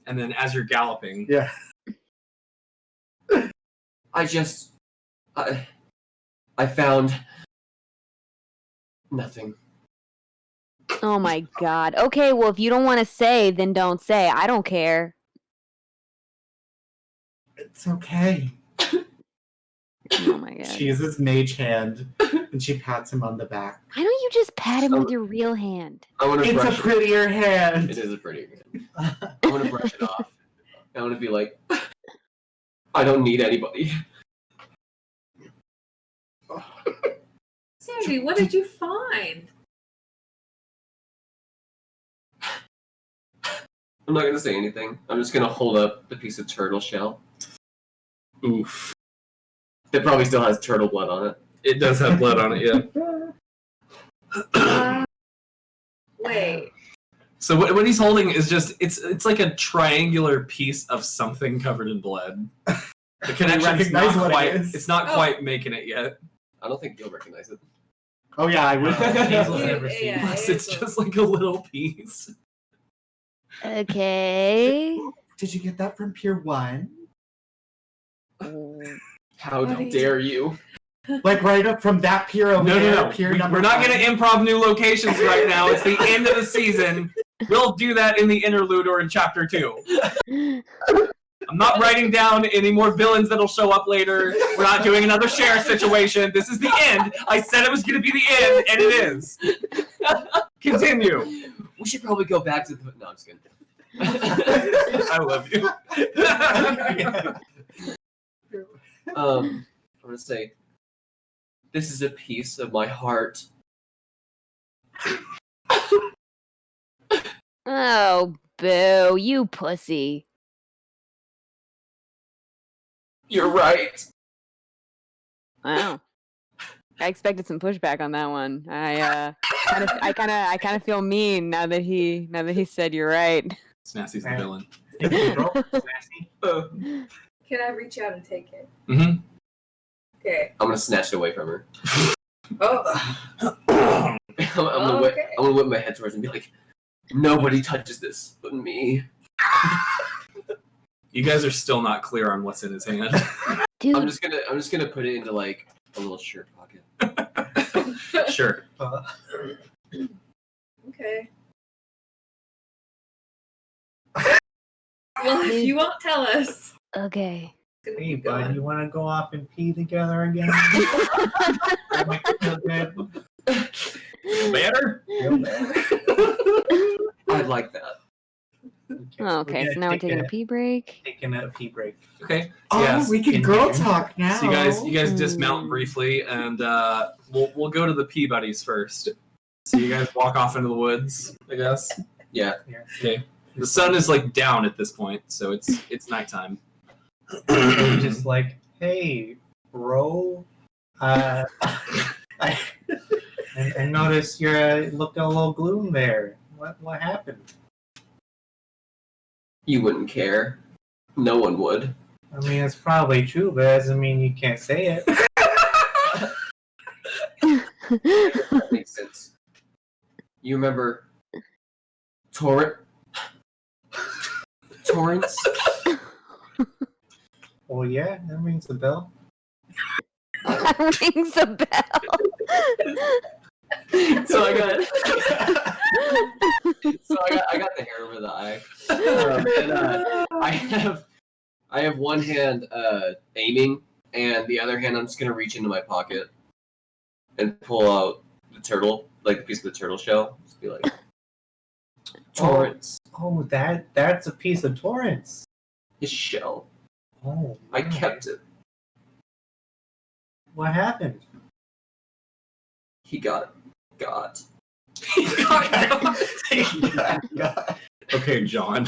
and then as you're galloping, Yeah. I found nothing. oh my god. Okay, well if you don't want to say, then don't say. I don't care. It's okay. Oh my god. She uses mage hand and she pats him on the back. Why don't you just pat him with your real hand? I want to It's brush a prettier hand. it. It is a pretty. I want to brush it off. I want to be like, I don't need anybody. Sandy, what did you find? I'm not gonna say anything. I'm just gonna hold up the piece of turtle shell. oof, It probably still has turtle blood on it. it does have blood on it. Yeah. Wait. So what he's holding is just it's like a triangular piece of something covered in blood. The connection's recognize not what it quite. is? It's not quite making it yet. I don't think you'll recognize it. Oh yeah, I would. Hazel's Yeah, never seen yeah. it. Plus, it's just like a little piece. Okay. Did you get that from Pier 1? How What are you- dare you? Like right up from that pier over there. No. Pier We're number not 1. going to improv new locations right now. It's the end of the season. We'll do that in the interlude or in chapter 2. I'm not writing down any more villains that'll show up later. We're not doing another share situation. This is the end. I said it was going to be the end, and it is. Continue. We should probably go back to the. No, I'm just kidding. I love you. I'm gonna say, this is a piece of my heart. Oh, boo, you pussy. You're right. Wow. I expected some pushback on that one. I kind of feel mean now that he said you're right. Snassy's the villain. Can I reach out and take it? Mm-hmm. Okay. I'm gonna snatch it away from her. Oh. I'm gonna Okay. whip my head towards her and be like, nobody touches this but me. You guys are still not clear on what's in his hand. Dude, I'm just gonna put it into like a little shirt pocket. Sure. Okay. Well, if you won't tell us. okay. it's gonna Hey, keep bud, going. you want to go off and pee together again? That make you feel good? Better? I like that. Okay, so now we're taking a pee break. Taking a pee break. Okay. Oh, Yes. we can in girl here. talk now. So you guys dismount briefly, and we'll go to the Peabodys first. So you guys walk off into the woods, I guess. Yeah. Okay. The sun is like down at this point, so it's nighttime. Just like, hey, bro. I noticed you're looking a little gloom there. What happened? You wouldn't care. No one would. I mean, it's probably true, but it doesn't mean you can't say it. That makes sense. You remember Torrance? Oh yeah, that rings a bell. rings a bell. So I got the hair over the eye, and I have one hand aiming, and the other hand I'm just gonna reach into my pocket and pull out the turtle, like the piece of the turtle shell. Just be like, Torrance. Oh, that's a piece of Torrance. His shell. Oh, I kept it. What happened? He got. Okay, John.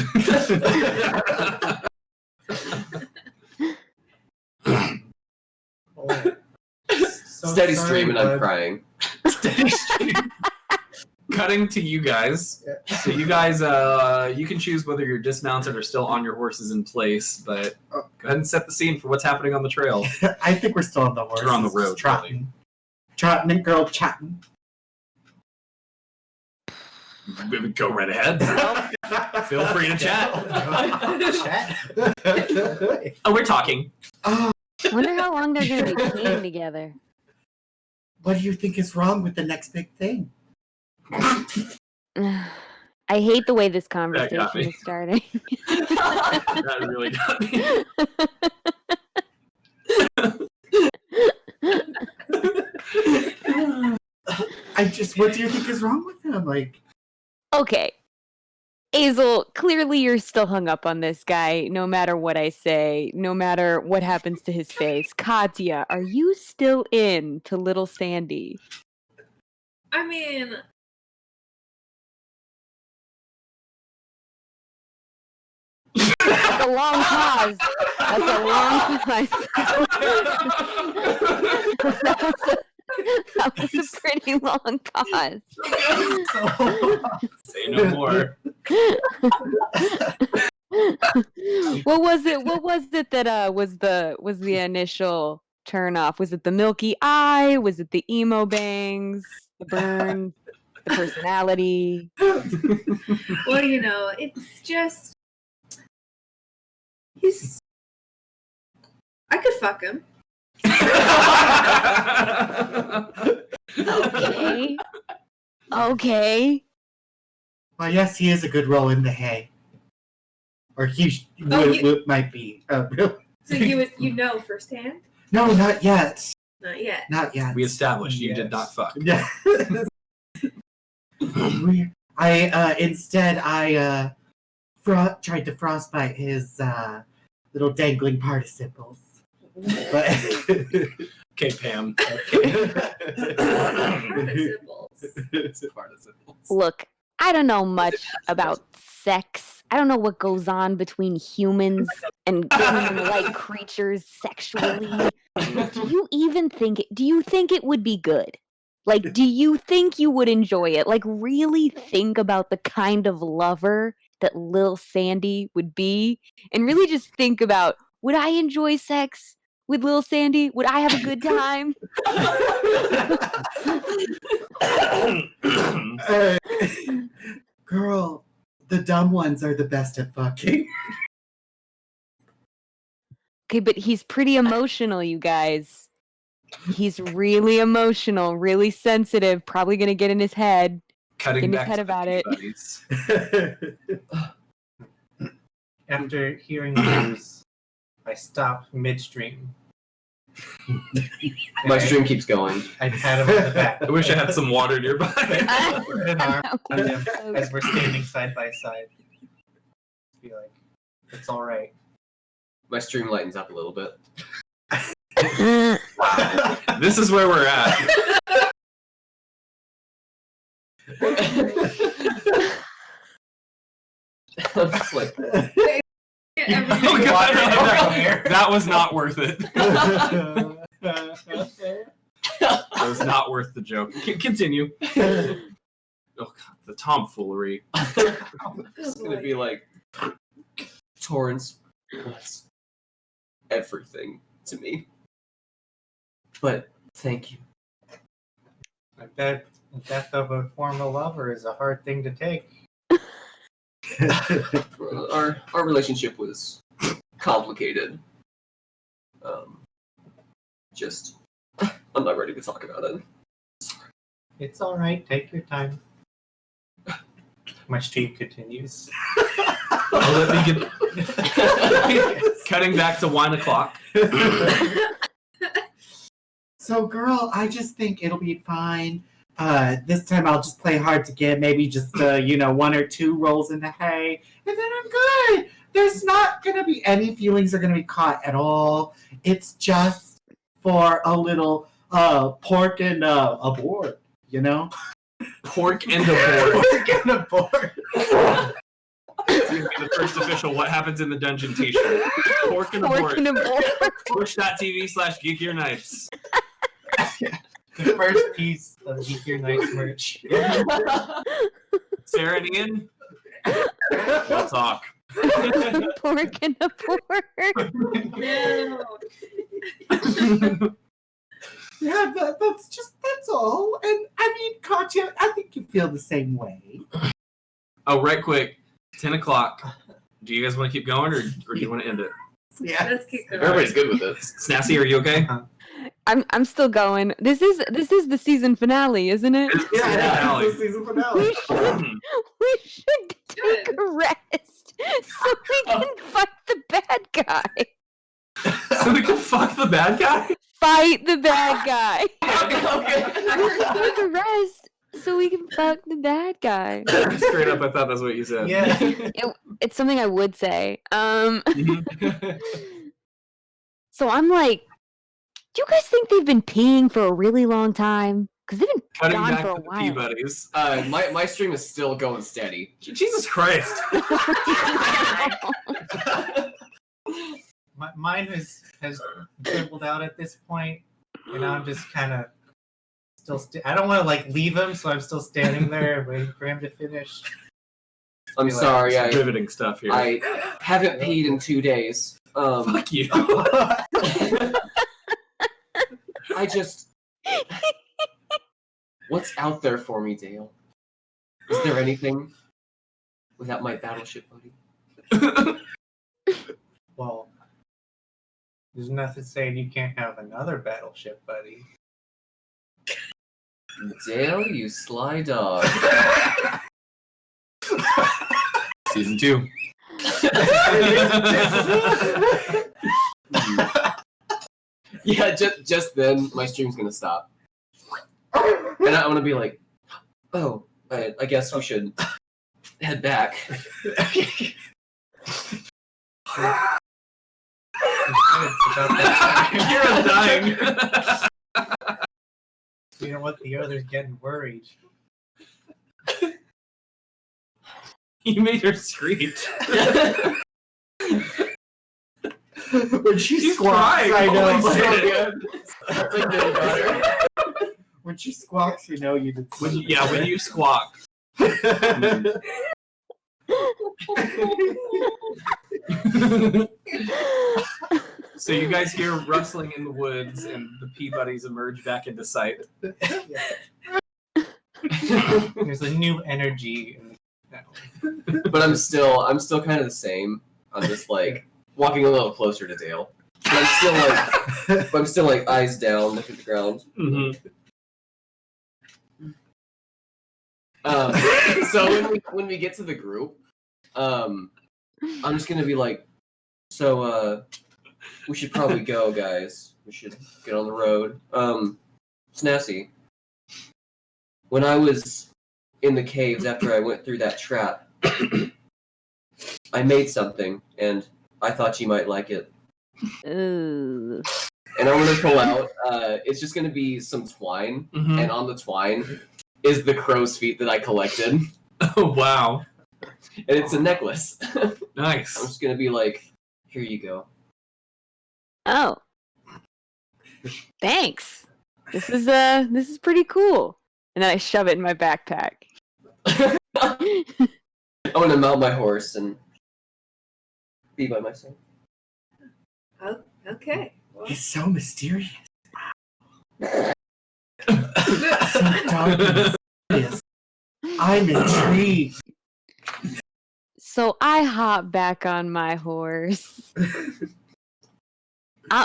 So Steady sorry, stream and I'm bud. crying. Steady stream. Cutting to you guys. So you guys, you can choose whether you're dismounted or still on your horses in place, but go ahead and set the scene for what's happening on the trail. I think we're still on the horse. We're on the road, trotting. Trotting and girl chatting. Go right ahead. Feel free to chat. Oh, we're talking. Wonder how long they're going to be playing together. What do you think is wrong with the next big thing? I hate the way this conversation me. is starting. That really got me. What do you think is wrong with him? Like, Okay. Azel, clearly you're still hung up on this guy, no matter what I say, no matter what happens to his face. Katya, are you still in to little Sandy? I mean, That's a long pause. That's a long pause. That was a pretty long pause. Say no more. What was it that was the initial turn off? Was it the milky eye? Was it the emo bangs? The burn? The personality? well, you know, it's just I could fuck him. Okay. well, yes, he is a good roll in the hay. Or he might be. So you know firsthand? No, not yet. Not yet. Not yet. We established you did not fuck. Yeah. Instead I tried to frostbite his little dangling participles. But Okay, Pam. Participles. Look, I don't know much about sex. I don't know what goes on between humans and human-like creatures sexually. Do you think it would be good? Like, do you think you would enjoy it? Like, really think about the kind of lover that Lil Sandy would be, and really just think about, would I enjoy sex with Lil Sandy? Would I have a good time? Girl, the dumb ones are the best at fucking. Okay, but he's pretty emotional, you guys. He's really emotional, really sensitive, probably gonna get in his head. Cutting In his back head to about the it. buddies. After hearing news, I stopped midstream. My stream keeps going. I pat him on the back. I wish I had some water nearby. Put an arm on him So as we're standing side by side. Be like, it's all right. My stream lightens up a little bit. Wow. This is where we're at. I'm just like, Yeah, Oh, God, that was not worth it. That was not worth the joke. Continue. Oh God, the tomfoolery. it's gonna be like, Torrance was everything to me. But thank you. I bet the death of a former lover is a hard thing to take. Our relationship was complicated. Just I'm not ready to talk about it. It's all right. Take your time. My stream continues. Cutting back to 1 o'clock. So, girl, I just think it'll be fine. This time I'll just play hard to get, maybe just, 1 or 2 rolls in the hay, and then I'm good. There's not going to be any feelings are going to be caught at all. It's just for a little pork and a board, Pork and a board. Pork and a board. It's going to be the first official What Happens in the Dungeon t-shirt. Pork and a board. Twitch.tv/Geek Your Nights. The first piece of Geek Your Nights merch. Sarah and Ian, we'll talk. Pork and a pork. Yeah, that's all. And I mean, Katya, I think you feel the same way. Oh, right quick. 10 o'clock. Do you guys want to keep going, or do you want to end it? Yeah. Let's keep going. Everybody's good with this. Snassy, are you okay? I'm still going. This is the season finale, isn't it? Yeah, it's the season finale. We should take a rest so we can fight the bad guy. So we can fuck the bad guy? Fight the bad guy. Okay. Take a rest so we can fuck the bad guy. Straight up, I thought that's what you said. Yeah. It's something I would say. So I'm like, do you guys think they've been peeing for a really long time? Because they've been Cutting gone back for a to the while. Peabuddies. My stream is still going steady. Jesus Christ. Mine has dribbled out at this point, and I'm just kind of still. I don't want to leave him, so I'm still standing there waiting for him to finish. I'm sorry, Some riveting stuff here. I haven't peed in 2 days. Fuck you. I just. What's out there for me, Dale? Is there anything without my battleship buddy? Well, there's nothing saying you can't have another battleship buddy. Dale, you sly dog. Season 2. Yeah, just then my stream's gonna stop, and I'm gonna be like, "Oh, I guess we should head back." Kira's dying. You know what? The other's getting worried. You made her screech. When she She's squawks, crying. I know. Holy shit. When she squawks, you know you did. When you squawk. So you guys hear rustling in the woods, and the Peabuddies emerge back into sight. There's a new energy in the But I'm still kind of the same. I'm just walking a little closer to Dale. But I'm still eyes down, look at the ground. Mm-hmm. So when we get to the group, I'm just gonna be like, so we should probably go, guys. We should get on the road. Snassy, when I was in the caves after I went through that trap, I made something, and I thought you might like it. Ooh. And I'm gonna pull out. It's just gonna be some twine, Mm-hmm. and on the twine is the crow's feet that I collected, Oh, wow. and it's a necklace. I'm Nice. just gonna be like, here you go. Oh. Thanks. This is pretty cool. And then I shove it in my backpack. I'm gonna mount my horse and be by myself. Oh, okay. Well, He's so mysterious. So dark and mysterious. I'm intrigued. So I hop back on my horse.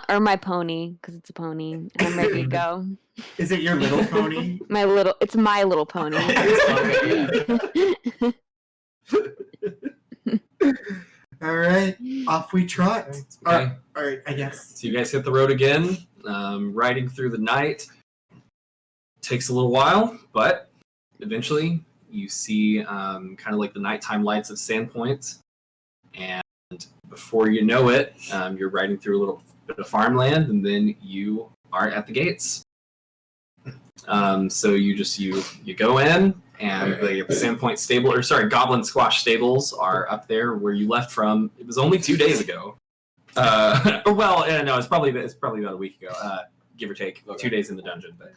Or my pony, because it's a pony, and I'm ready to go. Is it your little pony? It's my little pony. All right, off we trot. Okay. All right, I guess. So you guys hit the road again, riding through the night. Takes a little while, but eventually you see kind of like the nighttime lights of Sandpoint, and before you know it, you're riding through a little bit of farmland, and then you are at the gates. So you go in, and the Sandpoint Goblin Squash stables are up there where you left from. It was only 2 days ago. No, it's probably about a week ago, give or take. Okay. 2 days in the dungeon, but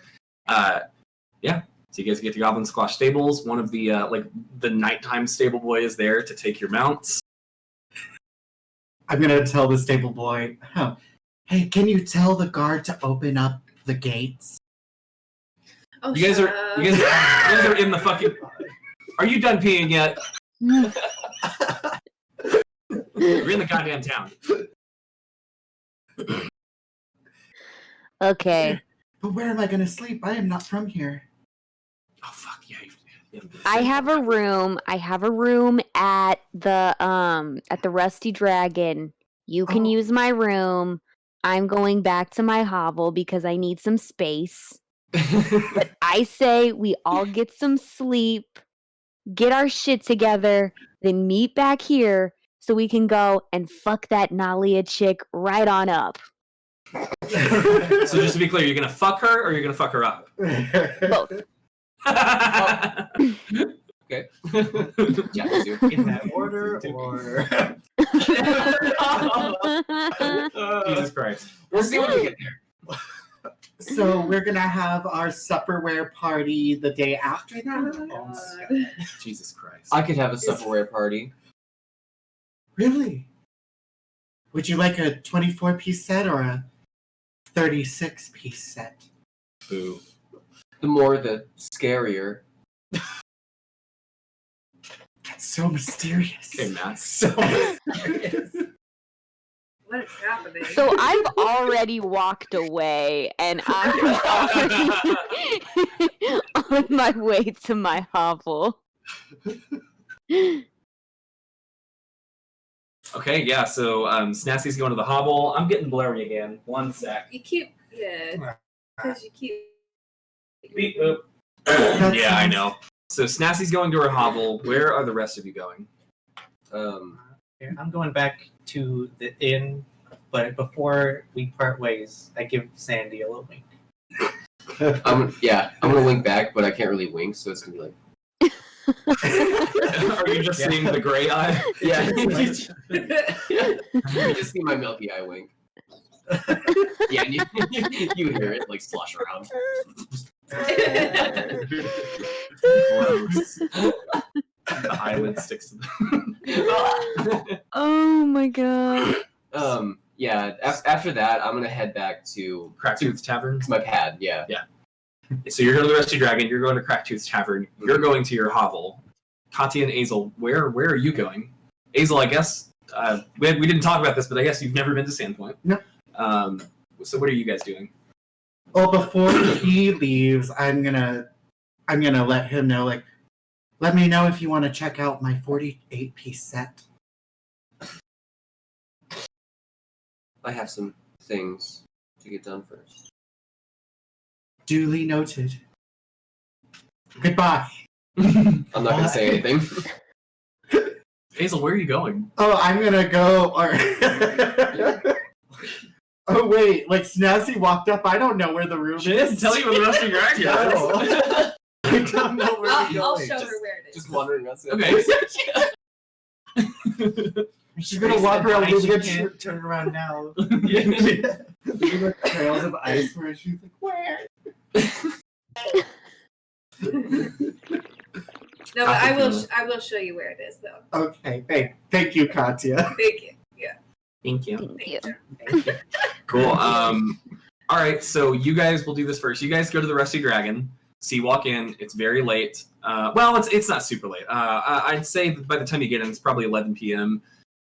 yeah. So you guys get to Goblin Squash stables. One of the the nighttime stable boy is there to take your mounts. I'm gonna tell the stable boy, hey, can you tell the guard to open up the gates? Oh, You guys are in the fucking. Are you done peeing yet? You're in the goddamn town. Okay. But where am I gonna sleep? I am not from here. Oh fuck yeah! I have a room. At the Rusty Dragon. You can use my room. I'm going back to my hovel because I need some space. But I say we all get some sleep, get our shit together, then meet back here so we can go and fuck that Nalia chick right on up. So just to be clear, you're gonna fuck her or you're gonna fuck her up? Both. Okay. In that order, or Jesus Christ. We'll see when we get there. So we're gonna have our Supperware party the day after that? Jesus Christ. I could have a Supperware party. Really? Would you like a 24-piece set or a 36-piece set? Boo. The more, the scarier. That's so mysterious. Okay, Matt. So mysterious. What is happening? So I've already walked away, and I'm already on my way to my hovel. Okay, yeah, so Snassy's going to the hovel. I'm getting blurry again. 1 sec. You keep, because you keep. Beep, boop. Yeah, I know. So Snassy's going to her hovel. Where are the rest of you going? I'm going back to the inn, but before we part ways, I give Sandy a little wink. I'm gonna wink back, but I can't really wink, so it's gonna be like. Are you just seeing the gray eye? Yeah. You just see my milky eye wink. Yeah, and you hear it like slosh around. The eyelid sticks to Oh my god. Yeah. After that, I'm gonna head back to Cracktooth's Tavern. my pad. Yeah. So you're going to the Rusty Dragon. You're going to Cracktooth's Tavern. You're going to your hovel. Katya and Azel, where are you going? Azel, I guess we didn't talk about this, but I guess you've never been to Sandpoint. No. So what are you guys doing? Well, before he leaves, I'm gonna let him know, like, let me know if you want to check out my 48-piece set. I have some things to get done first. Duly noted. Goodbye. I'm not gonna say anything. Azel, where are you going? Oh, I'm gonna go. Oh wait, like Snazzy walked up. I don't know where the room She is. didn't tell you where the Rusty Dragon is. I don't know where we're I'll going. show her where it is. Just wandering around. Okay. She's gonna walk around. Ice, We're you gonna can't turn around now. There's like trails of ice where she's like, where? No, but I will show you where it is, though. Okay, thank you, Katya. Thank you. Yeah. Thank you. Thank you. Cool. All right, so you guys will do this first. You guys go to the Rusty Dragon. So you walk in. It's very late. Well, it's not super late. I'd say that by the time you get in, it's probably 11 p.m.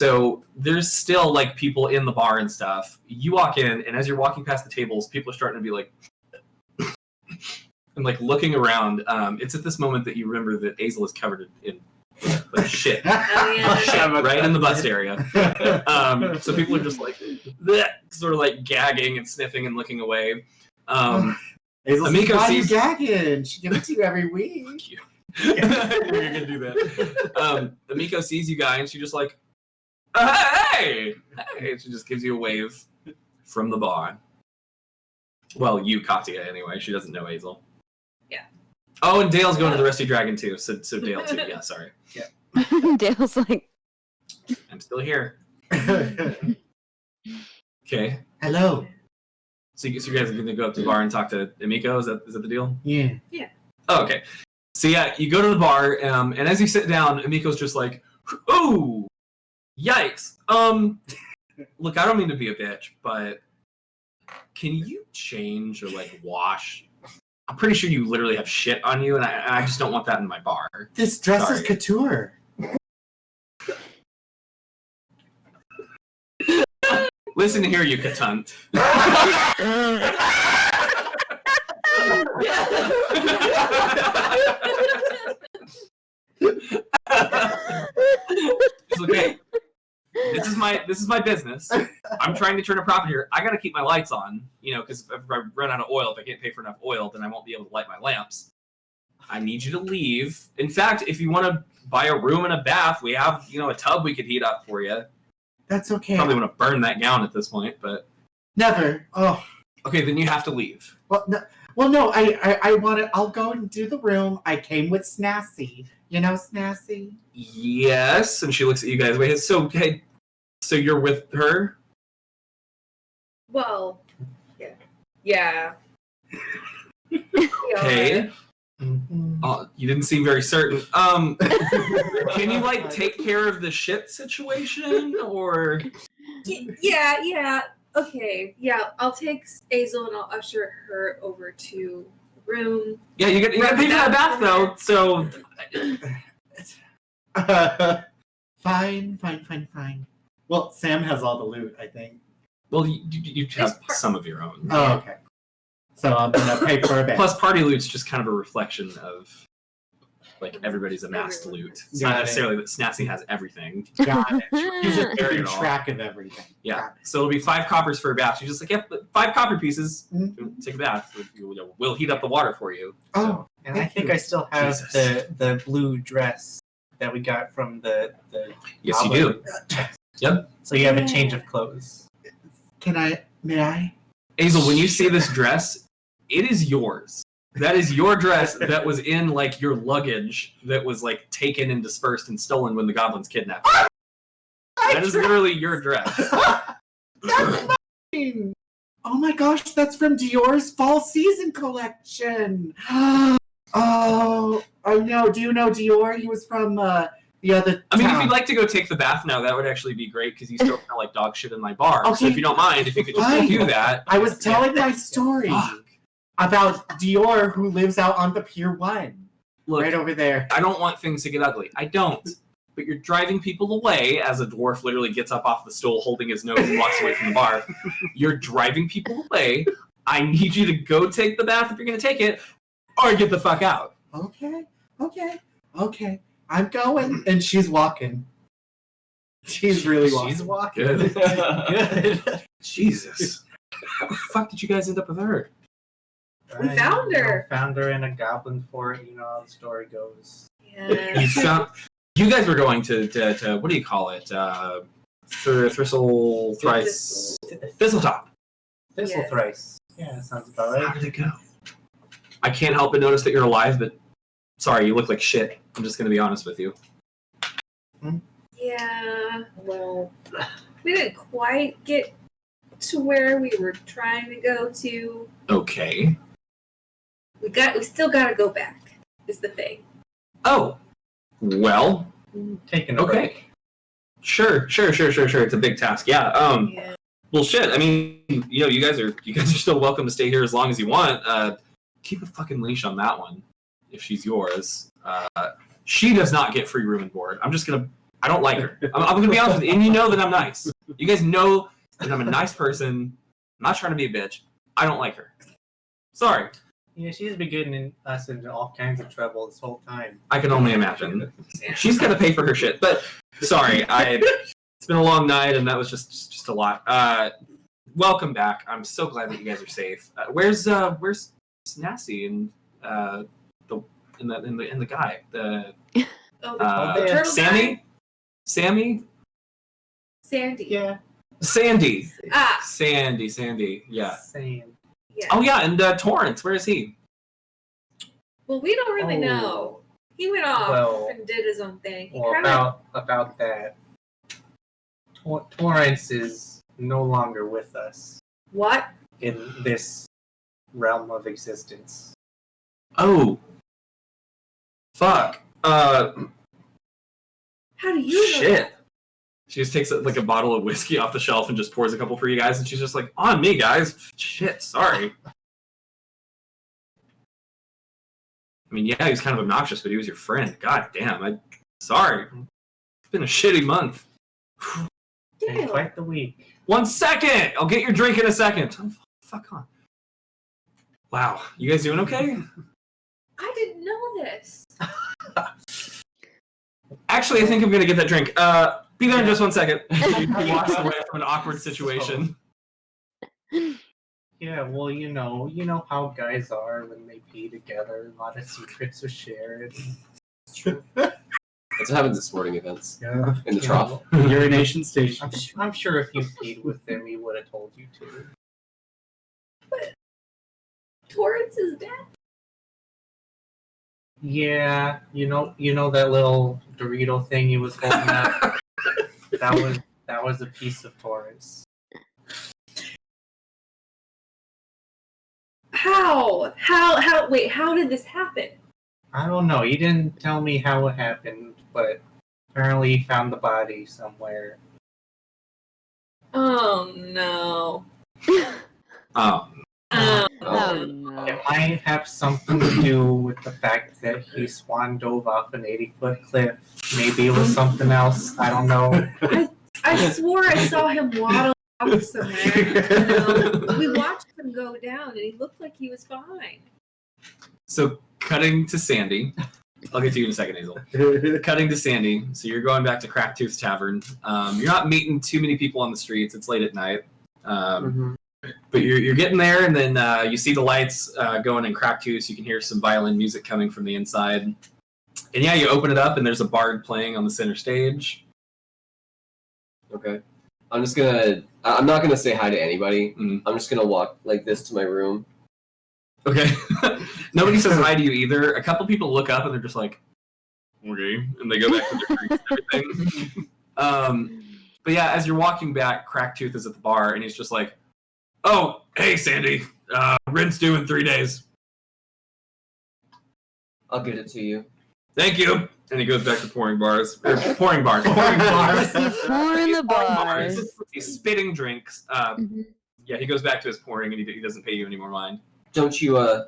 So there's still like people in the bar and stuff. You walk in, and as you're walking past the tables, people are starting to be like, and like looking around. It's at this moment that you remember that Azel is covered in like shit. Oh, yeah. Shit, right in the bust area. So people are just like bleh, sort of like gagging and sniffing and looking away. Amiko Amiko sees gagging. She gives it to you every week. Fuck you. You're gonna do that. Amiko sees you guys, and she just like, hey! She just gives you a wave from the bar. Well, you, Katya, anyway. She doesn't know Azel. Yeah. Oh, and Dale's going to the Rusty Dragon too. So Dale too. Yeah, sorry. Yeah. Dale's like, I'm still here. Okay. Hello. So you guys are gonna go up to the bar and talk to Amiko. Is that the deal? Yeah. Oh, okay. So yeah, you go to the bar, and as you sit down, Amiko's just like, "Oh, yikes! Look, I don't mean to be a bitch, but can you change or like wash? I'm pretty sure you literally have shit on you, and I just don't want that in my bar." This dress is Sorry. couture. Listen here, you cunt. It's okay. This is my business. I'm trying to turn a profit here. I got to keep my lights on, because if I run out of oil, if I can't pay for enough oil, then I won't be able to light my lamps. I need you to leave. In fact, if you want to buy a room and a bath, we have, a tub we could heat up for you. That's okay. Probably want to burn that gown at this point, but Never. Oh. okay, then you have to leave. Well, no. I want to. I'll go and do the room. I came with Snassy. You know Snassy. Yes, and she looks at you guys. Wait, so you're with her? Well, yeah. Okay. Mm-hmm. You didn't seem very certain. Can you take care of the shit situation, or? Yeah. Okay. Yeah, I'll take Azel and I'll usher her over to the room. Yeah, you got to pay for that bath though. So. Fine. Well, Sam has all the loot, I think. Well, you have some of your own. Oh, okay. So I'm gonna pay for a bath. Plus, party loot's just kind of a reflection of everybody's amassed loot. It's not necessarily that Snassy has everything. Got it. You're just Carry keeping it all. track of everything. Yeah. Got So it'll be 5 coppers for a bath. She's just like, yeah, 5 copper pieces. Mhm. Take a bath. We'll heat up the water for you. Oh, And I thank think you. I still have Jesus. the blue dress that we got from the Yes, you do. Yep. So you have a change of clothes. May I? Azel, when you see this dress, it is yours. That is your dress that was in your luggage that was taken and dispersed and stolen when the goblins kidnapped you. That is literally your dress. That's mine! Oh my gosh, that's from Dior's fall season collection. Oh no, do you know Dior? He was from the other I mean, town. if you'd like to go take the bath now, that would actually be great because you still smell like dog shit in my bar. So Okay. if you don't mind, if you could just go Fine. do that. I was telling my story Fuck. about Dior who lives out on the Pier 1. Look, Right over there. I don't want things to get ugly. I don't. But you're driving people away as a dwarf literally gets up off the stool holding his nose and walks away from the bar. You're driving people away. I need you to go take the bath if you're going to take it, or get the fuck out. Okay. I'm going. And she's walking. She's really walking. She's walking. Good. Good. Jesus. How the fuck did you guys end up with her? We found her. Found her in a goblin fort. You know how the story goes. Yeah. You guys were going to what do you call it? Thistle thrice. Thistletop. Thistle Yes. thrice. Yeah, that sounds about How right. did it go? I can't help but notice that you're alive, but sorry, you look like shit. I'm just gonna be honest with you. Yeah. Well, we didn't quite get to where we were trying to go to. Okay. We still gotta go back. Is the thing. Oh. Well, Taking a okay. break. Sure. It's a big task. Yeah. Yeah. Well, shit. I mean, you guys are still welcome to stay here as long as you want. Keep a fucking leash on that one, if she's yours. She does not get free room and board. I'm just gonna I don't like her. I'm going to be honest with you, and you know that I'm nice. You guys know that I'm a nice person. I'm not trying to be a bitch. I don't like her. Sorry. Yeah, she's been getting us into all kinds of trouble this whole time. I can only imagine. She's got to pay for her shit. But sorry, it's been a long night, and that was just a lot. Welcome back. I'm so glad that you guys are safe. Where's Snassie and the guy? The turtle Sammy? guy? Sammy? Sandy. Yeah. Sandy. Ah. Sandy. Yeah. Same. Yeah. Oh yeah, and Torrance, where is he? Well, we don't really know. He went off and did his own thing. About that. Torrance is no longer with us What? in this realm of existence. Oh. Fuck. How do you know Shit. that? She just takes like a bottle of whiskey off the shelf and just pours a couple for you guys, and she's just like, on me, guys. Shit, sorry. I mean, yeah, he was kind of obnoxious, but he was your friend. God damn, sorry. It's been a shitty month. And quite the week. 1 second! I'll get your drink in a second. Oh, fuck on. Wow, you guys doing okay? I didn't know this. Actually, I think I'm gonna get that drink. Be there in just 1 second. He walks away from an awkward situation. Yeah, well, you know how guys are when they pee together. A lot of secrets are shared. That's what happens at sporting events. Yeah. In the trough. Urination station. I'm sure if you peed with him, he would have told you to. But Torrance is dead. Yeah, you know that little Dorito thing he was holding up. that was a piece of Torrance. How? Wait, how did this happen? I don't know. He didn't tell me how it happened, but apparently he found the body somewhere. Oh no. Oh. Oh, No. no. It might have something to do with the fact that he swan dove off an 80-foot cliff. Maybe it was something else. I don't know. I swore I saw him waddle off somewhere. We watched him go down, and he looked like he was fine. So, cutting to Sandy. I'll get to you in a second, Hazel. Cutting to Sandy. So you're going back to Cracktooth's Tavern. You're not meeting too many people on the streets. It's late at night. But you're getting there, and then you see the lights going in Cracktooth. You can hear some violin music coming from the inside. And yeah, you open it up, and there's a bard playing on the center stage. Okay. I'm not gonna say hi to anybody. Mm. I'm just gonna walk like this to my room. Okay. Nobody says hi to you either. A couple people look up, and they're just like, okay, and they go back to their drinks and everything. But yeah, as you're walking back, Cracktooth is at the bar, and he's just like, oh, hey, Sandy. Rent's due in 3 days. I'll get it to you. Thank you. And he goes back to pouring bars. Pouring bars. Pouring bars. He's pouring the bars. He's spitting drinks. Yeah, he goes back to his pouring, and he doesn't pay you any more mind. Don't you want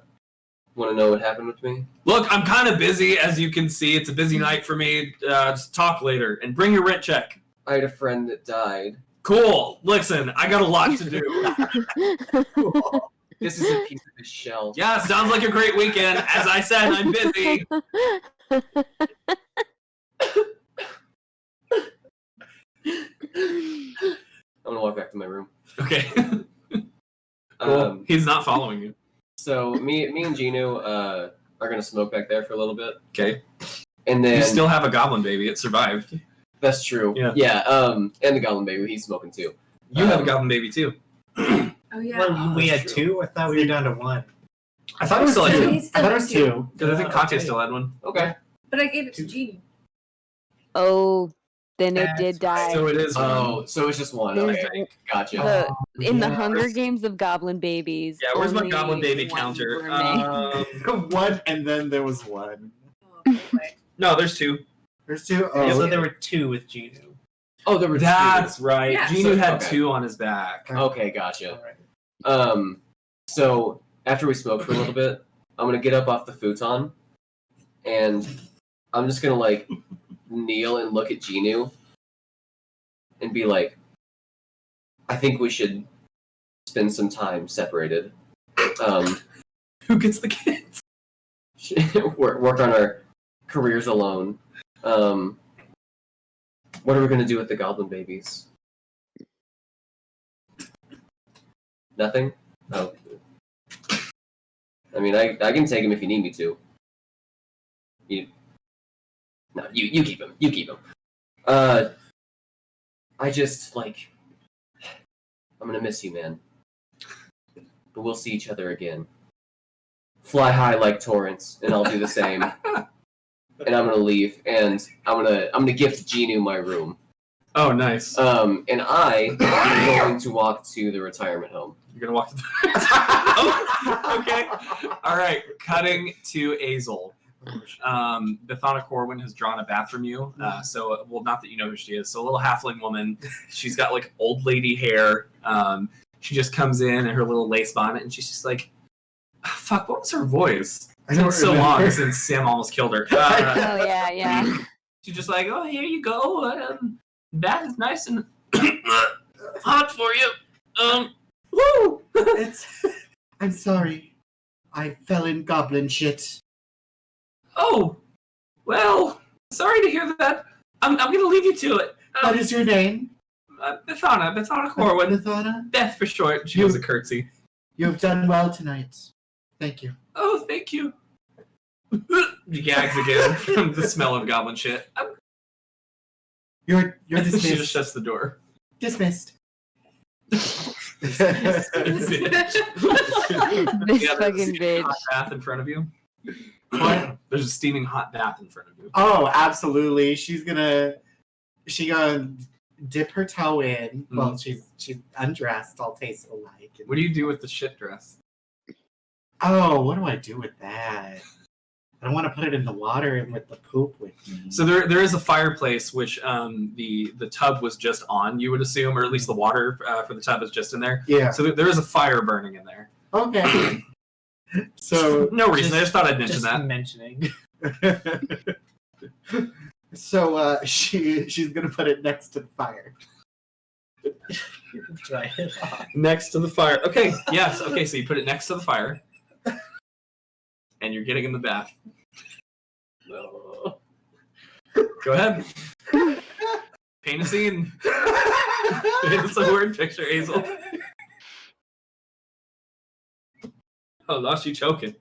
to know what happened with me? Look, I'm kind of busy, as you can see. It's a busy night for me. Just talk later. And bring your rent check. I had a friend that died. Cool. Listen, I got a lot to do. Cool. This is a piece of his shell. Yeah, sounds like a great weekend. As I said, I'm busy. I'm gonna walk back to my room. Okay. Cool. He's not following you. So me and Gino are gonna smoke back there for a little bit. Okay. And then you still have a goblin baby. It survived. That's true. Yeah. And the goblin baby, he's smoking too. You have a goblin baby too. Oh yeah. Well, we had two. I thought we were down to one. I thought it was still had two. He's I thought it still was two. Because I think Kate still had one. Okay. But I gave it to Jean. Oh, then it did die. So it is. Oh, so it's just one. There's Okay. Gotcha. in the Hunger Games of Goblin Babies. Yeah, where's my only goblin baby one counter? remained. One, and then there was one. Oh, boy. No, there's two. There's two. Yeah, Oh, so there were two with Gino. Oh, there were That's right. Yeah. Gino had Okay. two on his back. Okay, gotcha. All right. So after we smoke for a little bit, I'm gonna get up off the futon, and I'm just gonna like kneel and look at Genu and be like, I think we should spend some time separated. Who gets the kids? Work on our careers alone. What are we going to do with the goblin babies? Nothing? Oh. I mean, I can take him if you need me to. You keep him. You keep him. I just, like... I'm gonna miss you, man. But we'll see each other again. Fly high like torrents, and I'll do the same. And I'm gonna leave, and I'm gonna gift Genu my room. Oh, nice. And I am going to walk to the retirement home. You're gonna walk to the... Oh, okay. All right. Cutting to Azel. Bethana Corwin has drawn a bath from you. So, well, not that you know who she is. So, a little halfling woman. She's got like old lady hair. She just comes in her little lace bonnet, and she's just like, "Fuck, what was her voice?" It's been so long since Sam almost killed her. Oh yeah. She's just like, "Oh, here you go. Bath is nice and hot for you." Woo! I'm sorry. I fell in goblin shit. Oh, well, sorry to hear that. I'm going to leave you to it. What is your name? Bethana Corwin. Bethana? Beth for short. She gives a curtsy. You have done well tonight. Thank you. Oh, thank you. He gags again from the smell of goblin shit. You're dismissed. She just shuts the door. Dismissed. This fucking bitch. Hot bath in front of you. What? There's a steaming hot bath in front of you. Oh, absolutely. She's gonna dip her toe in. Mm-hmm. Well, she's undressed, all tasteful like. What do you do with the shit dress? Oh, what do I do with that? I don't want to put it in the water and with the poop with me. So there is a fireplace, which the tub was just on, you would assume, or at least the water for the tub is just in there. Yeah. So there is a fire burning in there. Okay. So no reason. I just thought I'd mention that. Mentioning. So she's gonna put it next to the fire. Try it off. Next to the fire. Okay. Yes. Okay. So you put it next to the fire, and you're getting in the bath. No. Go ahead. Paint a scene. It's a word picture, Hazel. Oh, lost you choking.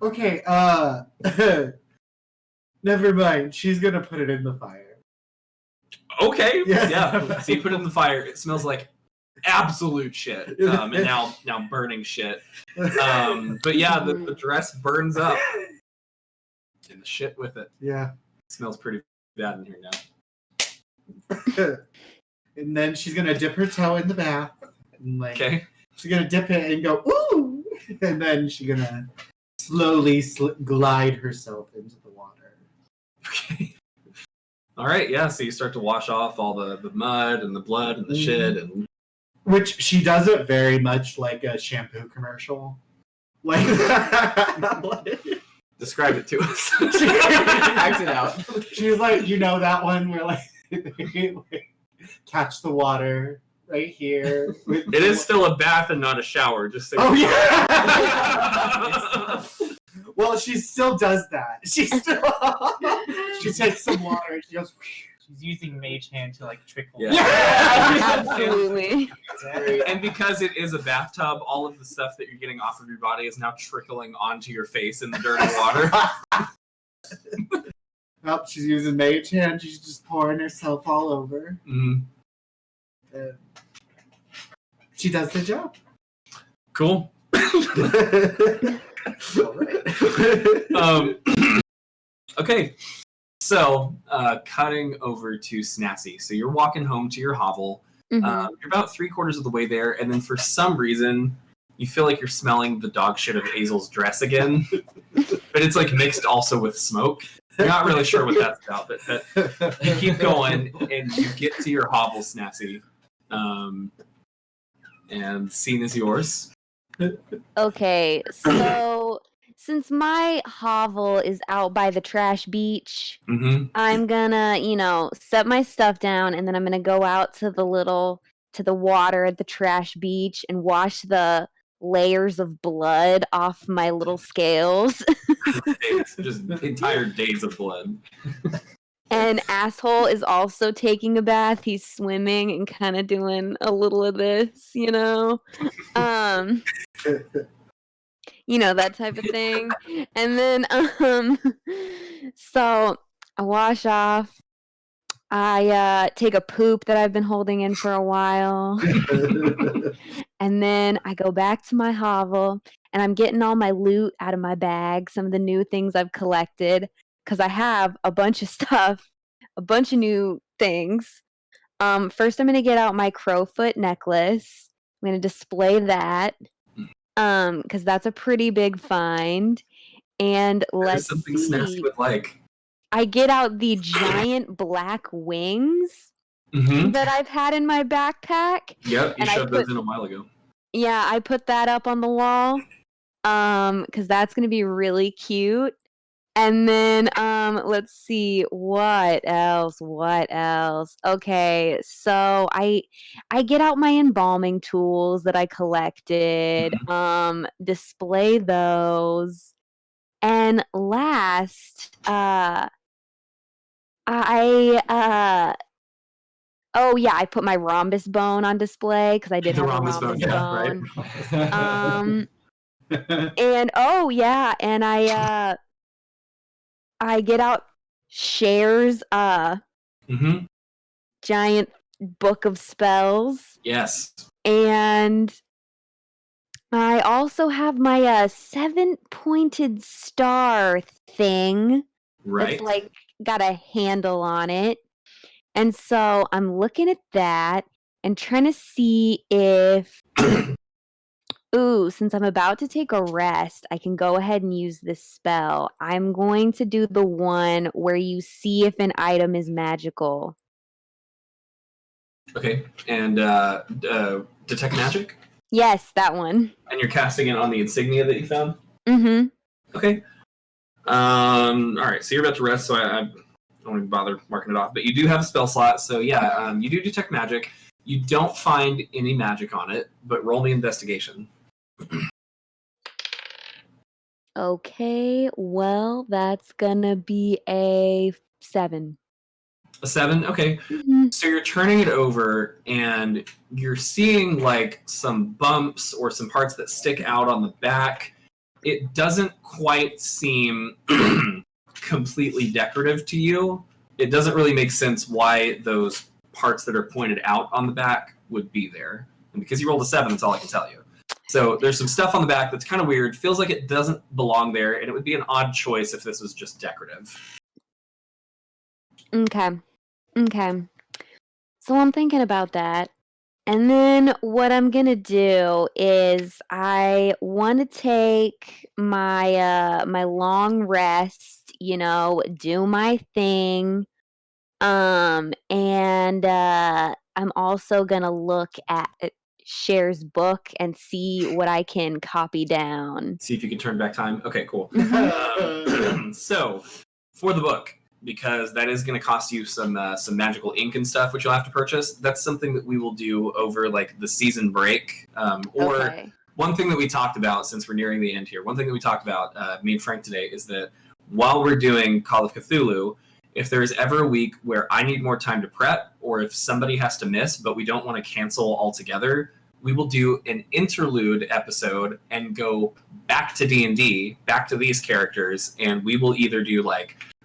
Okay, never mind. She's gonna put it in the fire. Okay. Yeah. Yeah. So you put it in the fire. It smells like absolute shit. And now burning shit. But yeah, the dress burns up. And the shit with it. Yeah. It smells pretty bad in here now. And then she's gonna dip her toe in the bath. And Okay. She's gonna dip it and go, ooh! And then she's gonna slowly glide herself into the water. Okay. All right, yeah, so you start to wash off all the mud and the blood and the shit. And Which she does it very much like a shampoo commercial. Like, describe it to us. Act it out. She's like, you know that one where like, they, catch the water right here. It is still a bath and not a shower, just so Oh yeah. Well, she still does that. She takes some water and she goes. She's using mage hand to like trickle. Yeah. Absolutely. And because it is a bathtub, all of the stuff that you're getting off of your body is now trickling onto your face in the dirty water. Nope, she's using mage hand. She's just pouring herself all over. Mm. She does the job. Cool. Okay, so cutting over to Snazzy. So you're walking home to your hovel. Mm-hmm. You're about 3/4 of the way there, and then for some reason, you feel like you're smelling the dog shit of Azel's dress again. But it's like mixed also with smoke. You're not really sure what that's about, but you keep going, and you get to your hovel, Snazzy. And scene is yours. Okay, so since my hovel is out by the trash beach, I'm gonna, set my stuff down, and then I'm gonna go out to the water at the trash beach and wash the layers of blood off my little scales. Just entire days of blood. And Asshole is also taking a bath. He's swimming and kind of doing a little of this, that type of thing. And then, so I wash off. I take a poop that I've been holding in for a while. And then I go back to my hovel, and I'm getting all my loot out of my bag, some of the new things I've collected, because I have a bunch of stuff, a bunch of new things. First, I'm going to get out my crowfoot necklace. I'm going to display that, because that's a pretty big find. And let's something see. Snazzy would like. I get out the giant black wings that I've had in my backpack. Yep, you shoved those in a while ago. Yeah, I put that up on the wall because that's going to be really cute. And then let's see, what else? Okay, so I get out my embalming tools that I collected, display those. And last, I put my rhombus bone on display because I did have a rhombus bone. Right. And and I get out Cher's giant book of spells. Yes. And I also have my 7-pointed star thing. Right. That's got a handle on it. And so I'm looking at that and trying to see if, since I'm about to take a rest, I can go ahead and use this spell. I'm going to do the one where you see if an item is magical. Okay, and detect magic? Yes, that one. And you're casting it on the insignia that you found? Mm-hmm. Okay. All right, so you're about to rest, so I don't even bother marking it off. But you do have a spell slot, so yeah, you do detect magic. You don't find any magic on it, but roll me investigation. Okay, well, that's gonna be a 7. A 7? Okay. Mm-hmm. So you're turning it over, and you're seeing some bumps or some parts that stick out on the back. It doesn't quite seem completely decorative to you. It doesn't really make sense why those parts that are pointed out on the back would be there. And because you rolled a 7, that's all I can tell you. So there's some stuff on the back that's kind of weird. Feels like it doesn't belong there, and it would be an odd choice if this was just decorative. Okay. So I'm thinking about that. And then what I'm going to do is I want to take my my long rest, do my thing. And I'm also going to look at Cher's book and see what I can copy down. See if you can turn back time. Okay, cool. So, for the book, because that is going to cost you some magical ink and stuff, which you'll have to purchase. That's something that we will do over the season break. Okay. One thing that we talked about, since we're nearing the end here, one thing that we talked about, me and Frank today, is that while we're doing Call of Cthulhu, if there is ever a week where I need more time to prep, or if somebody has to miss, but we don't want to cancel altogether, we will do an interlude episode and go back to D&D, back to these characters, and we will either do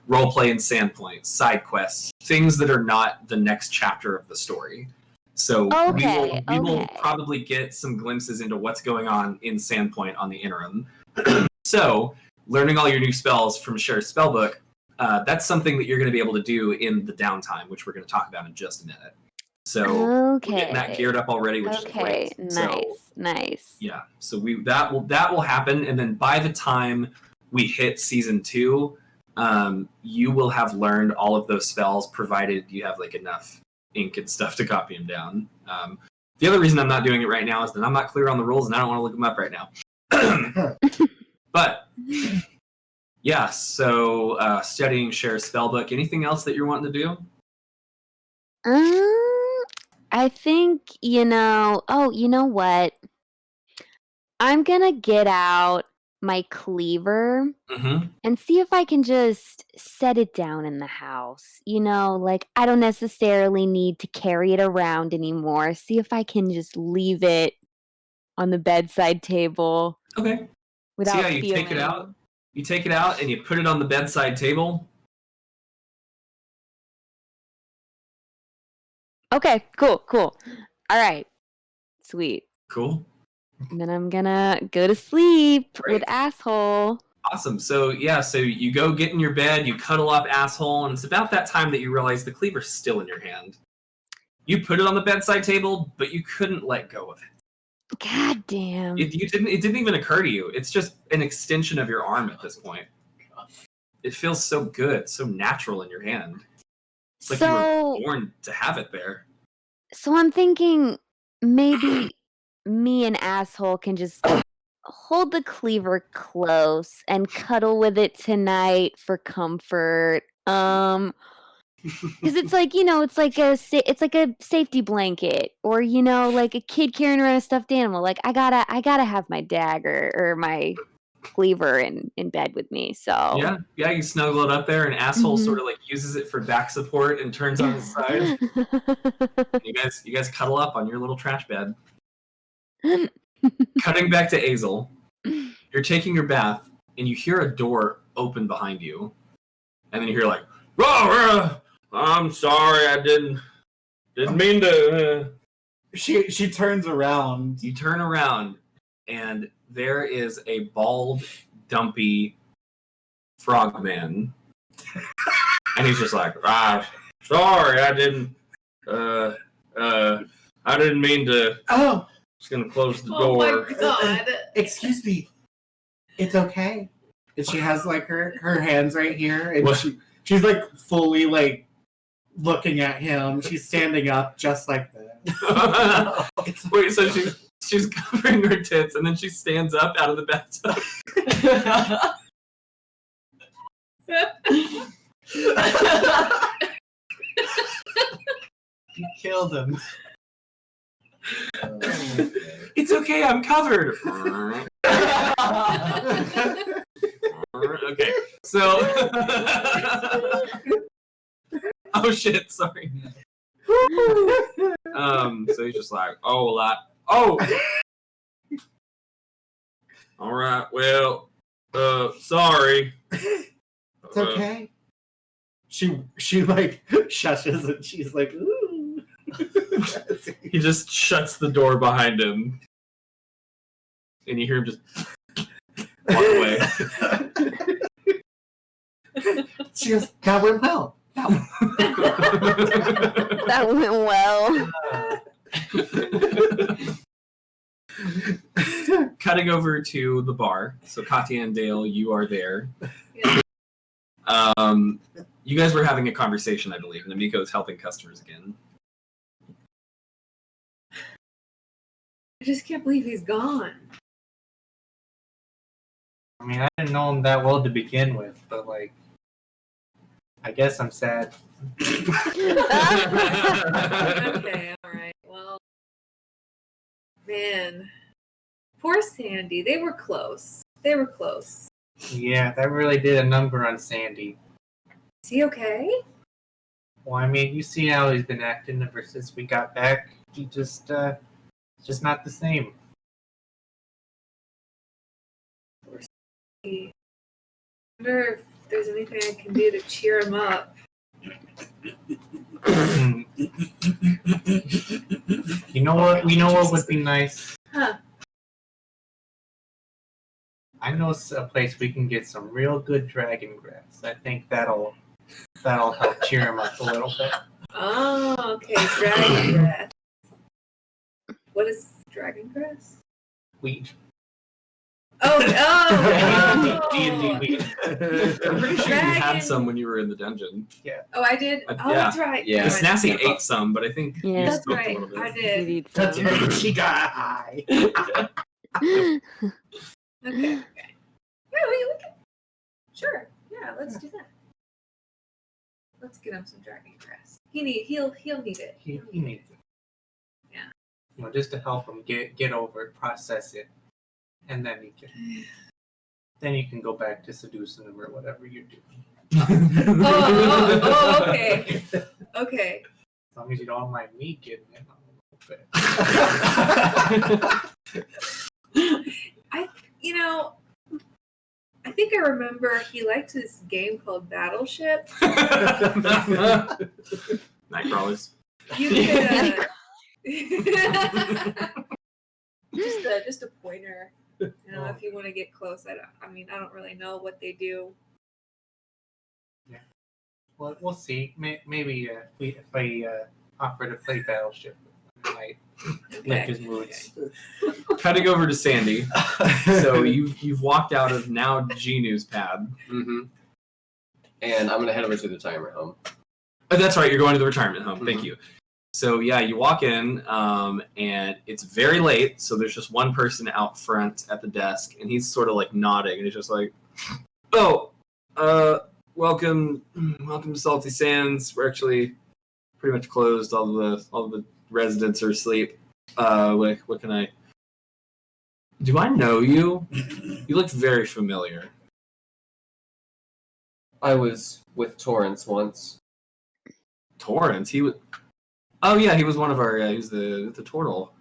roleplay in Sandpoint, side quests, things that are not the next chapter of the story. So we will probably get some glimpses into what's going on in Sandpoint on the interim. So, learning all your new spells from Cher's spellbook, that's something that you're going to be able to do in the downtime, which we're going to talk about in just a minute. So we're getting that geared up already, which is great. Nice. Yeah, so that will happen, and then by the time we hit season 2, you will have learned all of those spells, provided you have enough ink and stuff to copy them down. The other reason I'm not doing it right now is that I'm not clear on the rules, and I don't want to look them up right now. But Yeah, so studying Cher's spellbook. Anything else that you're wanting to do? I think, you know what? I'm gonna get out my cleaver Mm-hmm. and see if I can just set it down in the house. Like I don't necessarily need to carry it around anymore. See if I can just leave it on the bedside table. Okay. Without so yeah, you feeling. take it out. You take it out and you put it on the bedside table. Okay, cool. All right. Sweet. Cool. And then I'm gonna go to sleep Great. with asshole. Awesome. So yeah, so you go get in your bed, you cuddle up asshole, and it's about that time that you realize the cleaver's still in your hand. You put it on the bedside table, but you couldn't let go of it. God damn. It didn't even occur to you. It's just an extension of your arm at this point. It feels so good, so natural in your hand. It's like you were born to have it there. So I'm thinking maybe me and asshole can just hold the cleaver close and cuddle with it tonight for comfort. Because it's like, it's like a safety blanket, or like a kid carrying around a stuffed animal. Like I gotta have my dagger or my cleaver in bed with me. So yeah, you snuggle it up there, and asshole sort of like uses it for back support and turns on his side. You guys cuddle up on your little trash bed. Cutting back to Azel, you're taking your bath, and you hear a door open behind you, and then you hear like, "Rah, I'm sorry, I didn't mean to." She turns around. You turn around, and there is a bald, dumpy frogman, and he's just like, sorry, I didn't mean to. Oh, just gonna close the Oh door. my god. Excuse me. It's okay. And she has like her hands right here, and What? she's like fully like looking at him. She's standing up just like that. Wait, so she's covering her tits, and then she stands up out of the bathtub. You killed him. It's okay, I'm covered. Okay, so. Oh shit! Sorry. So he's just like, all right. Well, sorry. It's okay. She like shushes and she's like, ooh. He just shuts the door behind him, and you hear him just walk away. She goes, that went well. That went well. Cutting over to the bar. So Katya and Dale, you are there. Yeah. You guys were having a conversation, I believe, and Amiko is helping customers again. I just can't believe he's gone. I mean, I didn't know him that well to begin with, but like, I guess I'm sad. Okay, alright. Well, man. Poor Sandy. They were close. Yeah, that really did a number on Sandy. Is he okay? Well, I mean, you see how he's been acting ever since we got back. He just not the same. I wonder if there's anything I can do to cheer him up. You know what? What would be nice? Huh. I know a place we can get some real good dragon grass. I think that'll help cheer him up a little bit. Oh, okay. Dragon grass. What is dragon grass? Weed. Oh. D&D weed. I'm pretty sure you had Dragon. some when you were in the dungeon. Oh, I did? Oh, Yeah. that's right. Yeah. Because Snassy ate some, but I think you Yeah. smoked That's right. a little bit. I did. That's right. She got high. Okay. Yeah, we get him some dragon grass. He'll need it. He needs it. Yeah. Just to help him get over it, process it, and then you can go back to seducing him or whatever you're doing. Okay. Okay. As long as you don't mind me getting it on a little bit. I think I remember he liked this game called Battleship. Nightcrawlers. You could, just a pointer. If you want to get close, I don't really know what they do. Yeah. Well, we'll see. Maybe if I offer to play Battleship, I might lick his moods. Cutting over to Sandy. So you've walked out of now Ginu's pad. Mm-hmm. And I'm gonna head over to the retirement home. Oh, that's right. You're going to the retirement home. Thank you. So yeah, you walk in, and it's very late. So there's just one person out front at the desk, and he's sort of like nodding, and he's just like, "Oh, welcome to Salty Sands. We're actually pretty much closed. All the residents are asleep. What can I? Do I know you? You look very familiar." I was with Torrance once. Torrance? He was. Oh yeah, he was one of our. He was the turtle.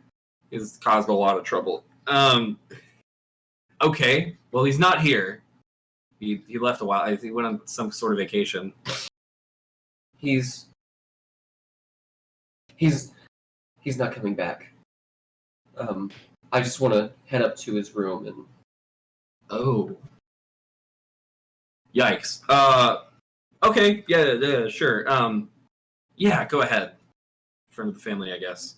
He's caused a lot of trouble. Okay. Well, he's not here. He left a while. I think he went on some sort of vacation. He's not coming back. I just want to head up to his room and. Oh. Yikes. Okay. Yeah. Sure. Yeah. Go ahead. Friend of the family, I guess.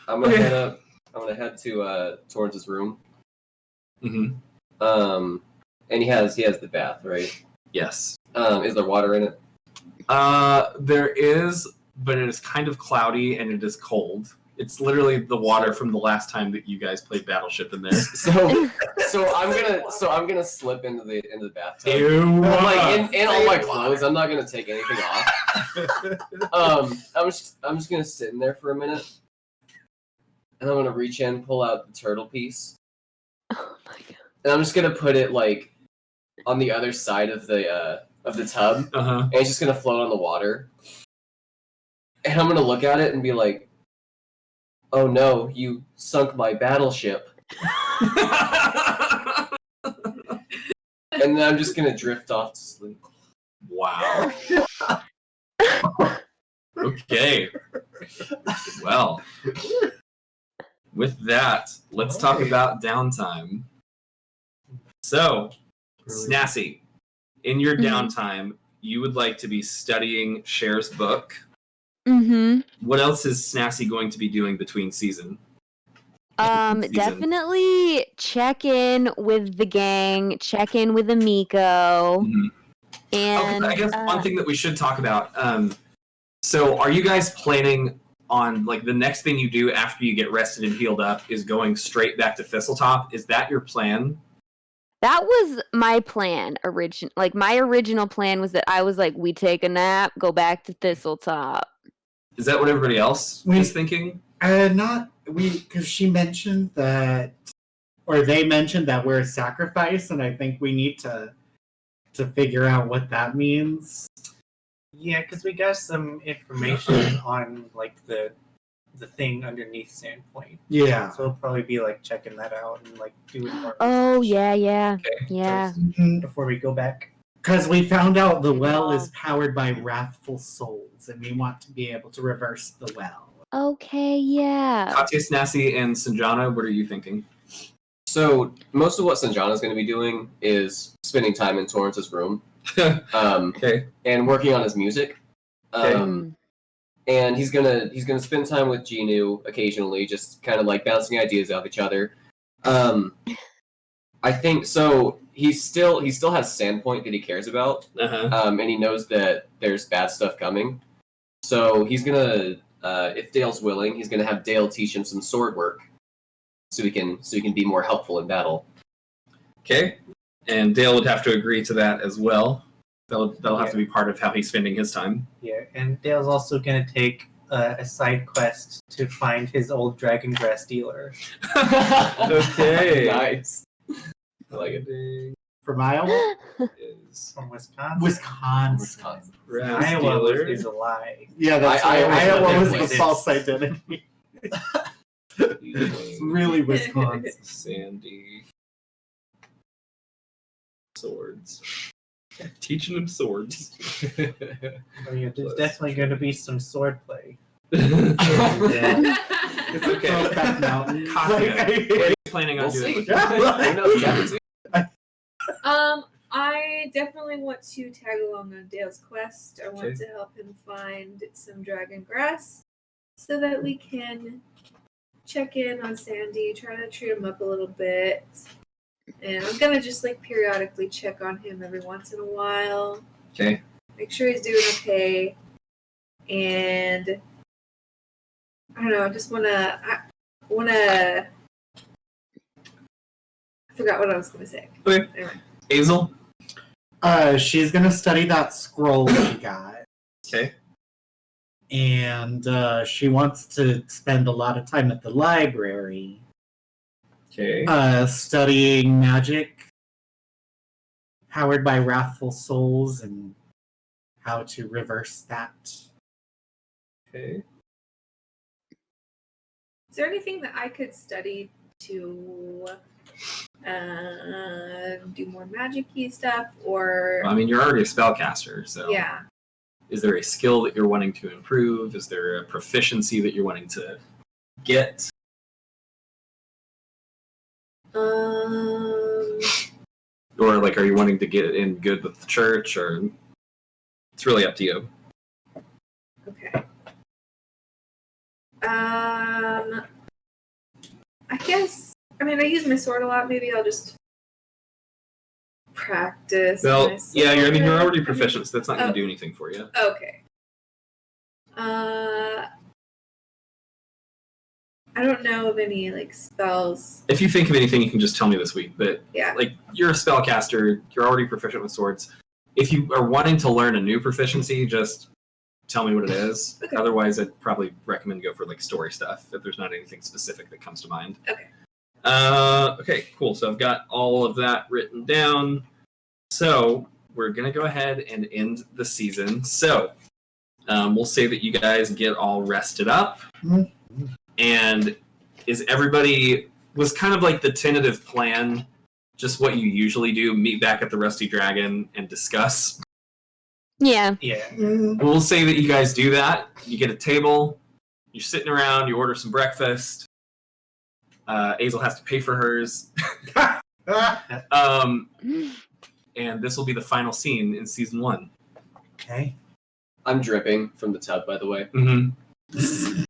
I'm gonna head up. I'm gonna head to Torrance's room. Mm-hmm. And he has the bath, right? Yes. Is there water in it? There is, but it is kind of cloudy and it is cold. It's literally the water from the last time that you guys played Battleship in there. So I'm gonna slip into the bathtub. Ew. Like in all my clothes. I'm not gonna take anything off. I'm just gonna sit in there for a minute, and I'm gonna reach in, pull out the turtle piece. Oh my god! And I'm just gonna put it like on the other side of the tub, and it's just gonna float on the water. And I'm gonna look at it and be like, "Oh no, you sunk my battleship." And then I'm just gonna drift off to sleep. Wow. Okay. Well, with that, let's talk about downtime. So, Snassy, in your downtime, you would like to be studying Cher's book. Mm-hmm. What else is Snassy going to be doing between season? Definitely check in with the gang, check in with Amiko. Mm-hmm. And I guess one thing that we should talk about. So, are you guys planning on like the next thing you do after you get rested and healed up is going straight back to Thistletop? Is that your plan? That was my plan. My original plan was that I was like, we take a nap, go back to Thistletop. Is that what everybody else was thinking? Because she mentioned that, or they mentioned that we're a sacrifice, and I think we need to figure out what that means. Yeah, because we got some information on like the thing underneath Sandpoint. Yeah. So we'll probably be like checking that out and like doing more. Oh research. yeah. Okay. Yeah. Before we go back. Because we found out the well is powered by wrathful souls, and we want to be able to reverse the well. Okay, yeah. Katya, Snassy, and Sanjana, what are you thinking? So most of what Sanjana's going to be doing is spending time in Torrance's room, Okay. and working on his music. And he's gonna spend time with Ginu occasionally, just kind of like bouncing ideas off each other. I think so. He still has Sandpoint that he cares about, and he knows that there's bad stuff coming. So he's gonna, if Dale's willing, he's gonna have Dale teach him some sword work, so he can be more helpful in battle. Okay. And Dale would have to agree to that as well. That'll have to be part of how he's spending his time. Yeah, and Dale's also gonna take a side quest to find his old dragon grass dealer. Okay. Nice. I like it. From Iowa? Is From Wisconsin. Wisconsin. grass Iowa dealer. is a lie. Yeah, that's Iowa Iowa was was the it. false identity. It's really Wisconsin. Sandy. Swords. Teaching him swords. Oh, yeah, there's definitely going to be some sword play. Yeah. It's Okay. a Brokeback Mountain. What are you planning on We'll doing? see. I know, chapter 2. I definitely want to tag along on Dale's quest. I want Okay. to help him find some dragon grass so that we can check in on Sandy, try to treat him up a little bit. And I'm gonna just like periodically check on him every once in a while. Okay. Make sure he's doing okay. And I don't know, I just I forgot what I was gonna say. Okay. Anyway. Hazel. She's gonna study that scroll she got. Okay. And she wants to spend a lot of time at the library Okay. studying magic powered by wrathful souls and how to reverse that. Okay. Is there anything that I could study to do more magic-y stuff, or Well, I mean, you're already a spellcaster, so yeah? is there a skill that you're wanting to improve? Is there a proficiency that you're wanting to get? Or like, are you wanting to get in good with the church? Or it's really up to you. Okay. I guess. I mean, I use my sword a lot. Maybe I'll just practice. Well, my yeah, you're sword. already I mean, proficient, so that's not going to do anything for you. Okay. I don't know of any like spells. If you think of anything, you can just tell me this week. But Yeah. like, you're a spellcaster, you're already proficient with swords. If you are wanting to learn a new proficiency, just tell me what it is. Okay. Otherwise, I'd probably recommend go for like story stuff if there's not anything specific that comes to mind. Okay. Okay, cool. So I've got all of that written down. So we're gonna go ahead and end the season. So we'll say that you guys get all rested up. And is everybody was kind of like the tentative plan, just what you usually do, meet back at the Rusty Dragon and discuss. Yeah. Yeah. We'll say that you guys do that. You get a table, you're sitting around, you order some breakfast. Azel has to pay for hers. And this will be the final scene in season 1. Okay. I'm dripping from the tub, by the way. Mm-hmm.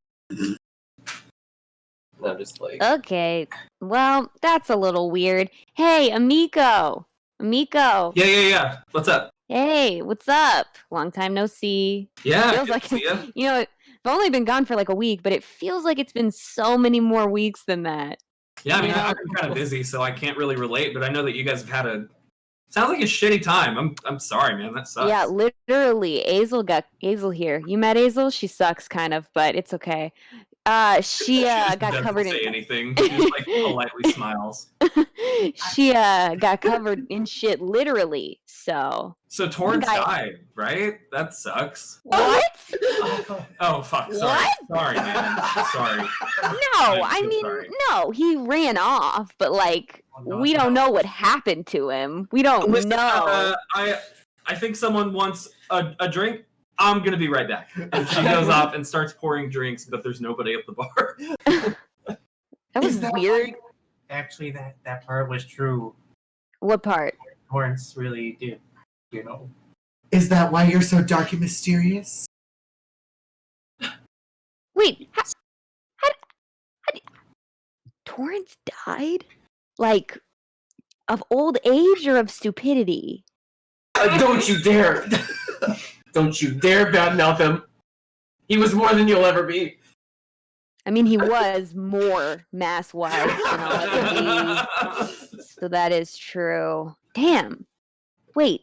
And I'm just like, Okay. Well, that's a little weird. Hey, Amico. Yeah. What's up? Hey, what's up? Long time no see. Yeah. Feels good like to see ya. you know, I've only been gone for like a week, but it feels like it's been so many more weeks than that. Yeah, I mean, Yeah. I've been kind of busy, so I can't really relate. But I know that you guys have had sounds like a shitty time. I'm sorry, man. That sucks. Yeah, literally. Azel here. You met Azel? She sucks kind of, but it's okay. She just got doesn't covered say in anything. She just like politely smiles. she got covered in shit literally. So Torrance I- died, right? That sucks. what? Oh fuck! Sorry, What? sorry, man. Sorry. No, I'm I so mean sorry. no. He ran off, but like no, we don't know what happened to him. We don't Listen, know. I think someone wants a drink. I'm gonna be right back. And she goes off and starts pouring drinks, but there's nobody at the bar. That was weird. Actually, that part was true. What part? Torrance really did, you know. Is that why you're so dark and mysterious? Wait, how Torrance died? Like of old age or of stupidity? don't you dare! Don't you dare badmouth him! He was more than you'll ever be. I mean, he was more mass wise than I'll ever be. So that is true. Damn. Wait,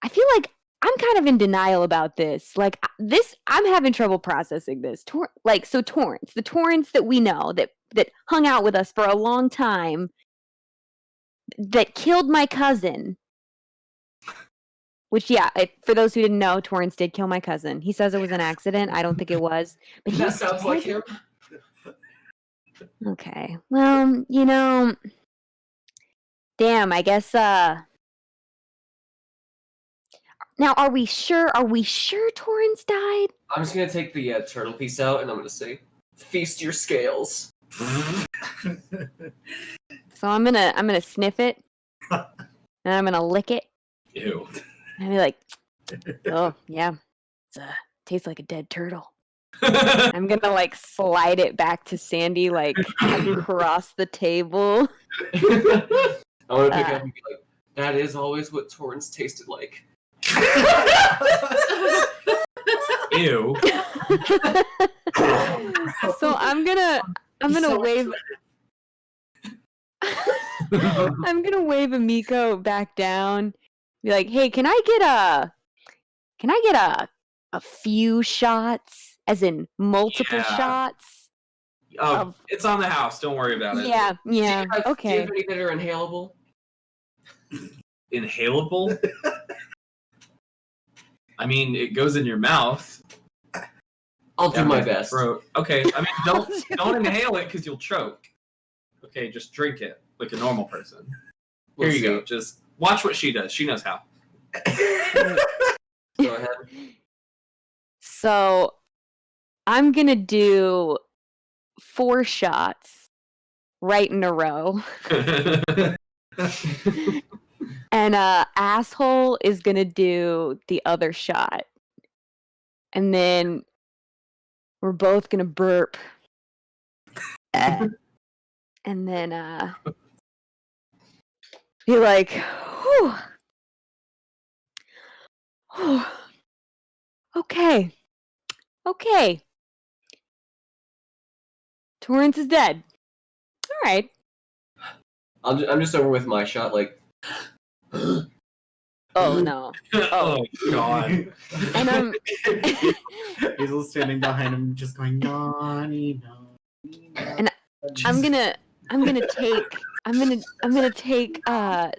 I feel like I'm kind of in denial about this. Like this, I'm having trouble processing this. Torrance, the Torrance that we know that hung out with us for a long time, that killed my cousin. Which, yeah, for those who didn't know, Torrance did kill my cousin. He says it was an accident. I don't think it was. But That sounds like him. Okay. Well, damn, I guess, now, are we sure Torrance died? I'm just going to take the turtle piece out, and I'm going to say, feast your scales. So I'm gonna sniff it, and I'm gonna lick it. Ew. And I'll be like, oh, yeah, it tastes like a dead turtle. I'm gonna, like, slide it back to Sandy, like, across the table. I want to pick up and be like, that is always what Torrance tasted like. Ew. So I'm gonna wave. I'm gonna wave Amiko back down. Be like, hey, can I get a few shots, as in multiple shots? Oh, it's on the house. Don't worry about it. Yeah. Do you have Okay. any that are inhalable? Inhalable? I mean, it goes in your mouth. I'll do my best. Throat. Okay, I mean, don't inhale it because you'll choke. Okay, just drink it like a normal person. Here you go. Just watch what she does. She knows how. Go ahead. So I'm gonna do 4 shots right in a row. And asshole is gonna do the other shot. And then we're both gonna burp. And then be like, whew. Okay. Torrance is dead. All right. I'm just over with my shot, like. Oh no. Oh god. And Hazel's standing behind him, just going, "Nani, no." And I'm gonna take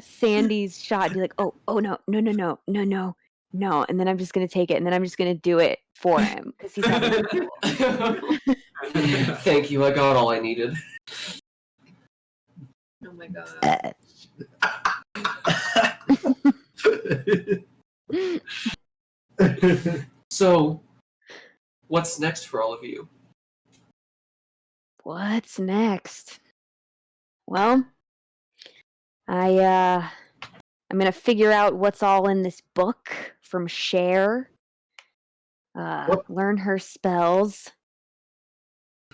Sandy's shot and be like, oh no, and then I'm just gonna take it, and then I'm just gonna do it for him because he's having trouble. Thank you, I got all I needed. Oh my god. So, what's next for all of you? What's next? Well, I'm gonna figure out what's all in this book from Cher. Learn her spells.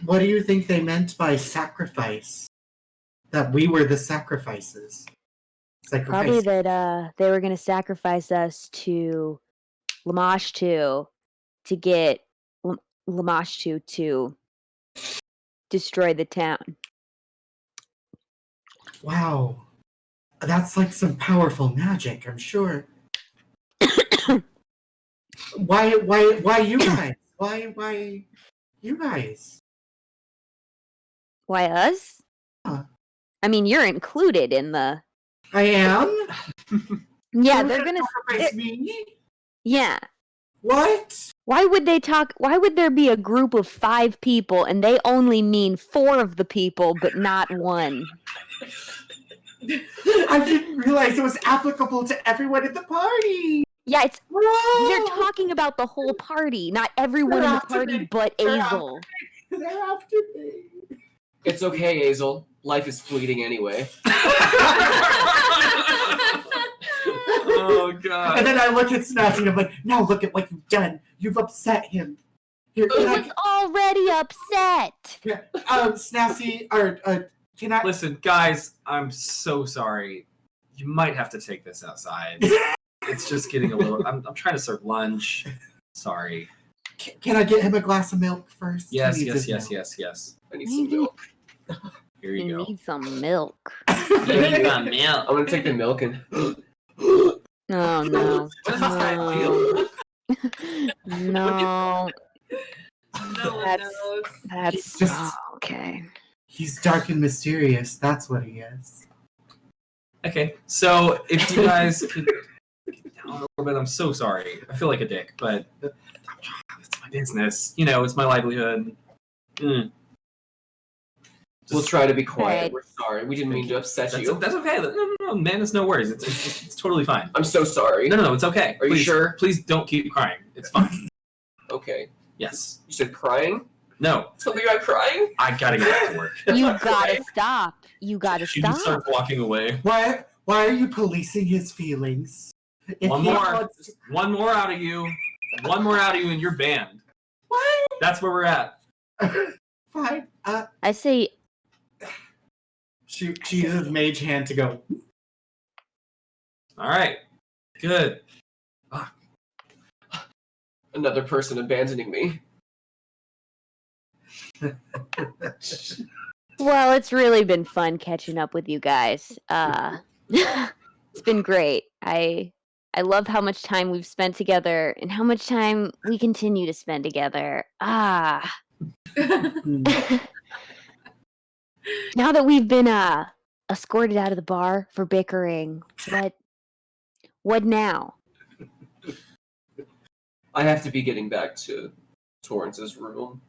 What do you think they meant by sacrifice? That we were the sacrifices. Probably that they were gonna sacrifice us to Lamashtu to get Lamashtu to destroy the town. Wow. That's like some powerful magic, I'm sure. Why you guys? Why you guys? Why us? Huh. I mean, you're included in the... I am? Yeah, they're gonna... sacrifice me? Yeah. What? Why would there be a group of 5 people and they only mean 4 of the people, but not 1? I didn't realize it was applicable to everyone at the party. Yeah, they're talking about the whole party, not everyone in the party but Azel. There have to be. It's okay, Hazel. Life is fleeting anyway. Oh god. And then I look at Snatch and I'm like, now look at what you've done. You've upset him. He was already upset. Snazzy, can I... Listen, guys, I'm so sorry. You might have to take this outside. It's just getting a little... I'm trying to serve lunch. Sorry. Can I get him a glass of milk first? Yes. I need some milk. Here you go. Need some milk. You need some milk. I'm gonna take the milk and... Oh no. What is this guy deal? No. No one That's- knows. That's Just- okay. He's dark and mysterious. That's what he is. Okay, so if you guys could get down a little bit, I'm so sorry. I feel like a dick, but it's my business. You know, it's my livelihood. We'll try to be quiet. Alright. We're sorry. We didn't mean to upset you. That's okay. No, man, it's no worries. It's totally fine. I'm so sorry. No, it's okay. Are you Please, sure? Please don't keep crying. It's fine. Okay. Yes. You said crying? No, Something about crying? I gotta get back to work. You gotta stop. You gotta She just stop. starts walking away. Why are you policing his feelings? If One he more. wants- One more out of you. One more out of you, and you're banned. What? That's where we're at. Fine. I say She uses mage hand to go. All right. Good. Another person abandoning me. well, it's really been fun catching up with you guys. It's been great. I love how much time we've spent together and how much time we continue to spend together. Now that we've been escorted out of the bar for bickering, what now? I have to be getting back to Torrance's room.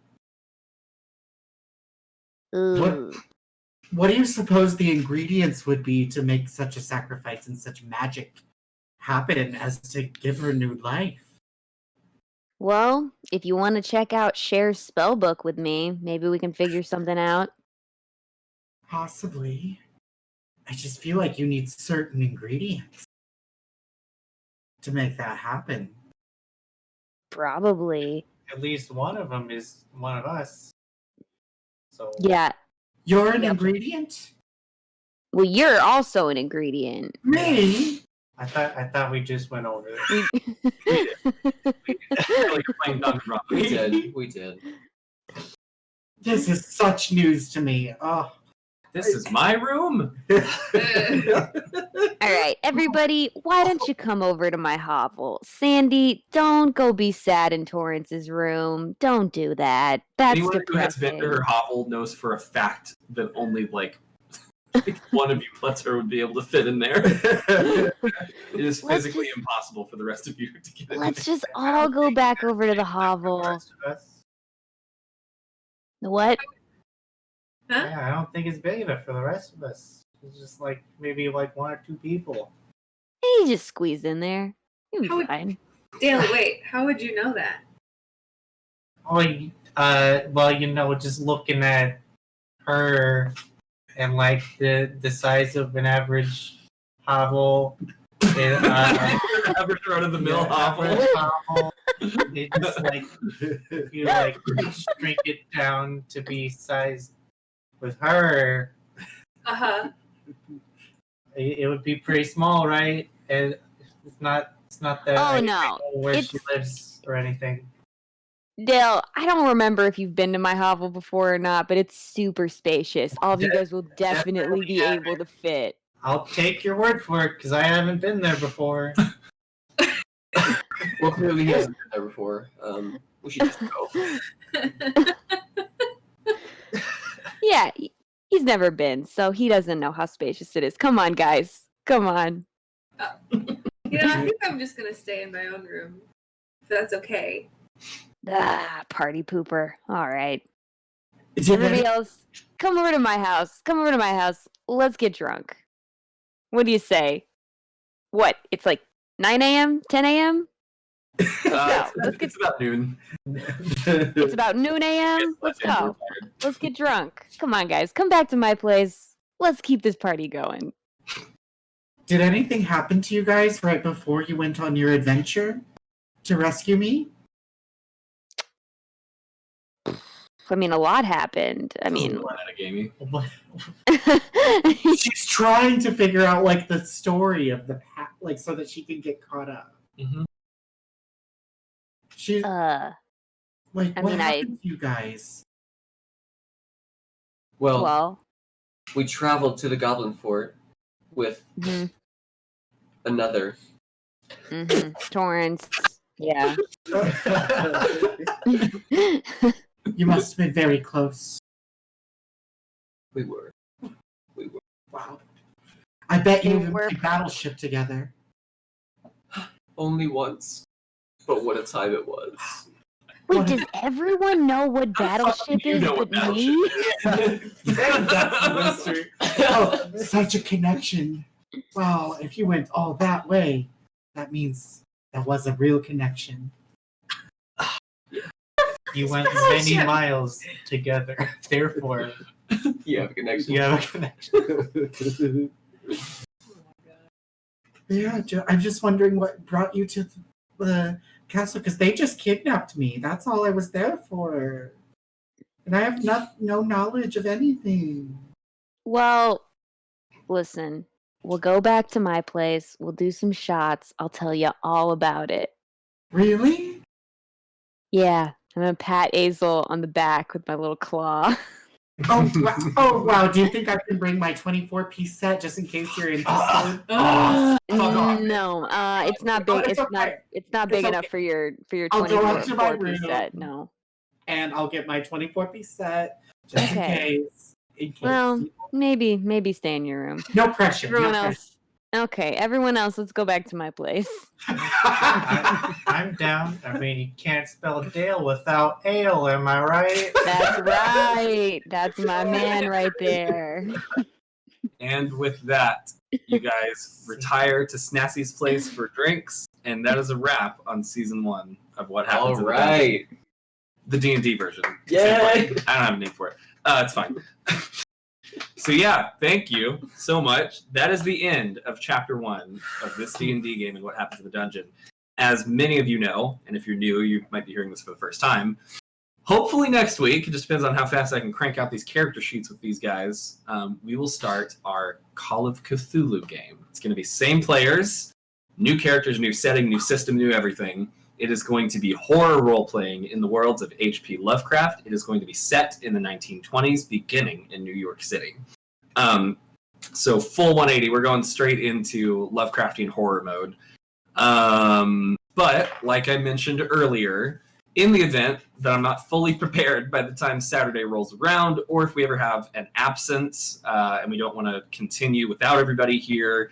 Ooh. What do you suppose the ingredients would be to make such a sacrifice and such magic happen as to give her new life? Well, if you want to check out Cher's spellbook with me, maybe we can figure something out. Possibly. I just feel like you need certain ingredients to make that happen. Probably. At least one of them is one of us. So Yeah. You're an Yep. ingredient? Well, you're also an ingredient. Me? I thought we just went over it. Like you're playing Dungeon We did. We did. This is such news to me. Oh. This is my room. All right, everybody, why don't you come over to my hovel? Sandy, don't go be sad in Torrance's room. Don't do that. That's Anyone who has been depressing. to her hovel knows for a fact that only like one of you plus her would be able to fit in there. It is Let's physically just- impossible for the rest of you to get in. Let's just all go back over to the The hovel. rest of us. What? Huh? Yeah, I don't think it's big enough for the rest of us. It's just like maybe like one or two people. He just squeezed in there. You'll How be would- fine. Dale, wait. How would you know that? Oh, well, you know, just looking at her and like the size of an average hovel. Ever thrown in the mill hovel? average hovel. It just like if you like shrink it down to be sized with her, Uh-huh. it would be pretty small, right? And it's not that Oh, I no. know where she It's- lives or anything. Dale, I don't remember if you've been to my hovel before or not, but it's super spacious. All of you guys will definitely be able to fit. I'll take your word for it because I haven't been there before. Well, clearly he hasn't been there before. We should just go. Yeah, he's never been, so he doesn't know how spacious it is. Come on, guys. Come on. You know, I think I'm just gonna stay in my own room. If that's okay. Party pooper. All right. Did any- Everybody else, come over to my house. Come over to my house. Let's get drunk. What do you say? What? It's like 9 a.m., 10 a.m.? It's about noon. It's about noon a.m.? Let's go. Let's get drunk. Come on, guys. Come back to my place. Let's keep this party going. Did anything happen to you guys right before you went on your adventure to rescue me? I mean, a lot happened. I mean, gamey. She's trying to figure out like the story of the like so that she can get caught up. Mm-hmm. She's I like, what mean, happened to you guys? Well, well, we traveled to the Goblin Fort with mhm. another Torrance. Yeah. You must have been very close. We were. Wow. I bet you They even were- played Battleship together. Only once. But what a time it was. Wait, does everyone know what Battleship you is know what but me? That's the mystery. Oh, such a connection. Wow, if you went all that way, that means that was a real connection. You went many miles together. Therefore, You have a connection. you have a connection. Yeah, I'm just wondering what brought you to the castle, because they just kidnapped me. That's all I was there for. And I have no knowledge of anything. Well, listen, we'll go back to my place. We'll do some shots. I'll tell you all about it. Really? Yeah, I'm gonna pat Azel on the back with my little claw. Oh, wow. Do you think I can bring my 24-piece set just in case you're interested? No, it's not Oh, big. it's okay. It's not big It's enough okay. for your I'll go up to my 24-piece room. set. No. And I'll get my 24-piece set just Okay. in case. Well, maybe stay in your room. No pressure. Everyone no else. Okay, everyone else, let's go back to my place. I'm down. I mean, you can't spell Dale without ale, am I right? That's right. That's my man right there. And with that, you guys retire to Snassy's place for drinks, and that is a wrap on season 1 of What Happens in the Dungeon. Alright. The D&D version. Yay! I don't have a name for it. It's fine. So yeah, thank you so much. That is the end of chapter 1 of this D&D game and What Happens in the Dungeon. As many of you know, and if you're new, you might be hearing this for the first time. Hopefully next week, it just depends on how fast I can crank out these character sheets with these guys, we will start our Call of Cthulhu game. It's going to be same players, new characters, new setting, new system, new everything. It is going to be horror role-playing in the worlds of H.P. Lovecraft. It is going to be set in the 1920s, beginning in New York City. So full 180, we're going straight into Lovecraftian horror mode. But, like I mentioned earlier, in the event that I'm not fully prepared by the time Saturday rolls around, or if we ever have an absence and we don't want to continue without everybody here,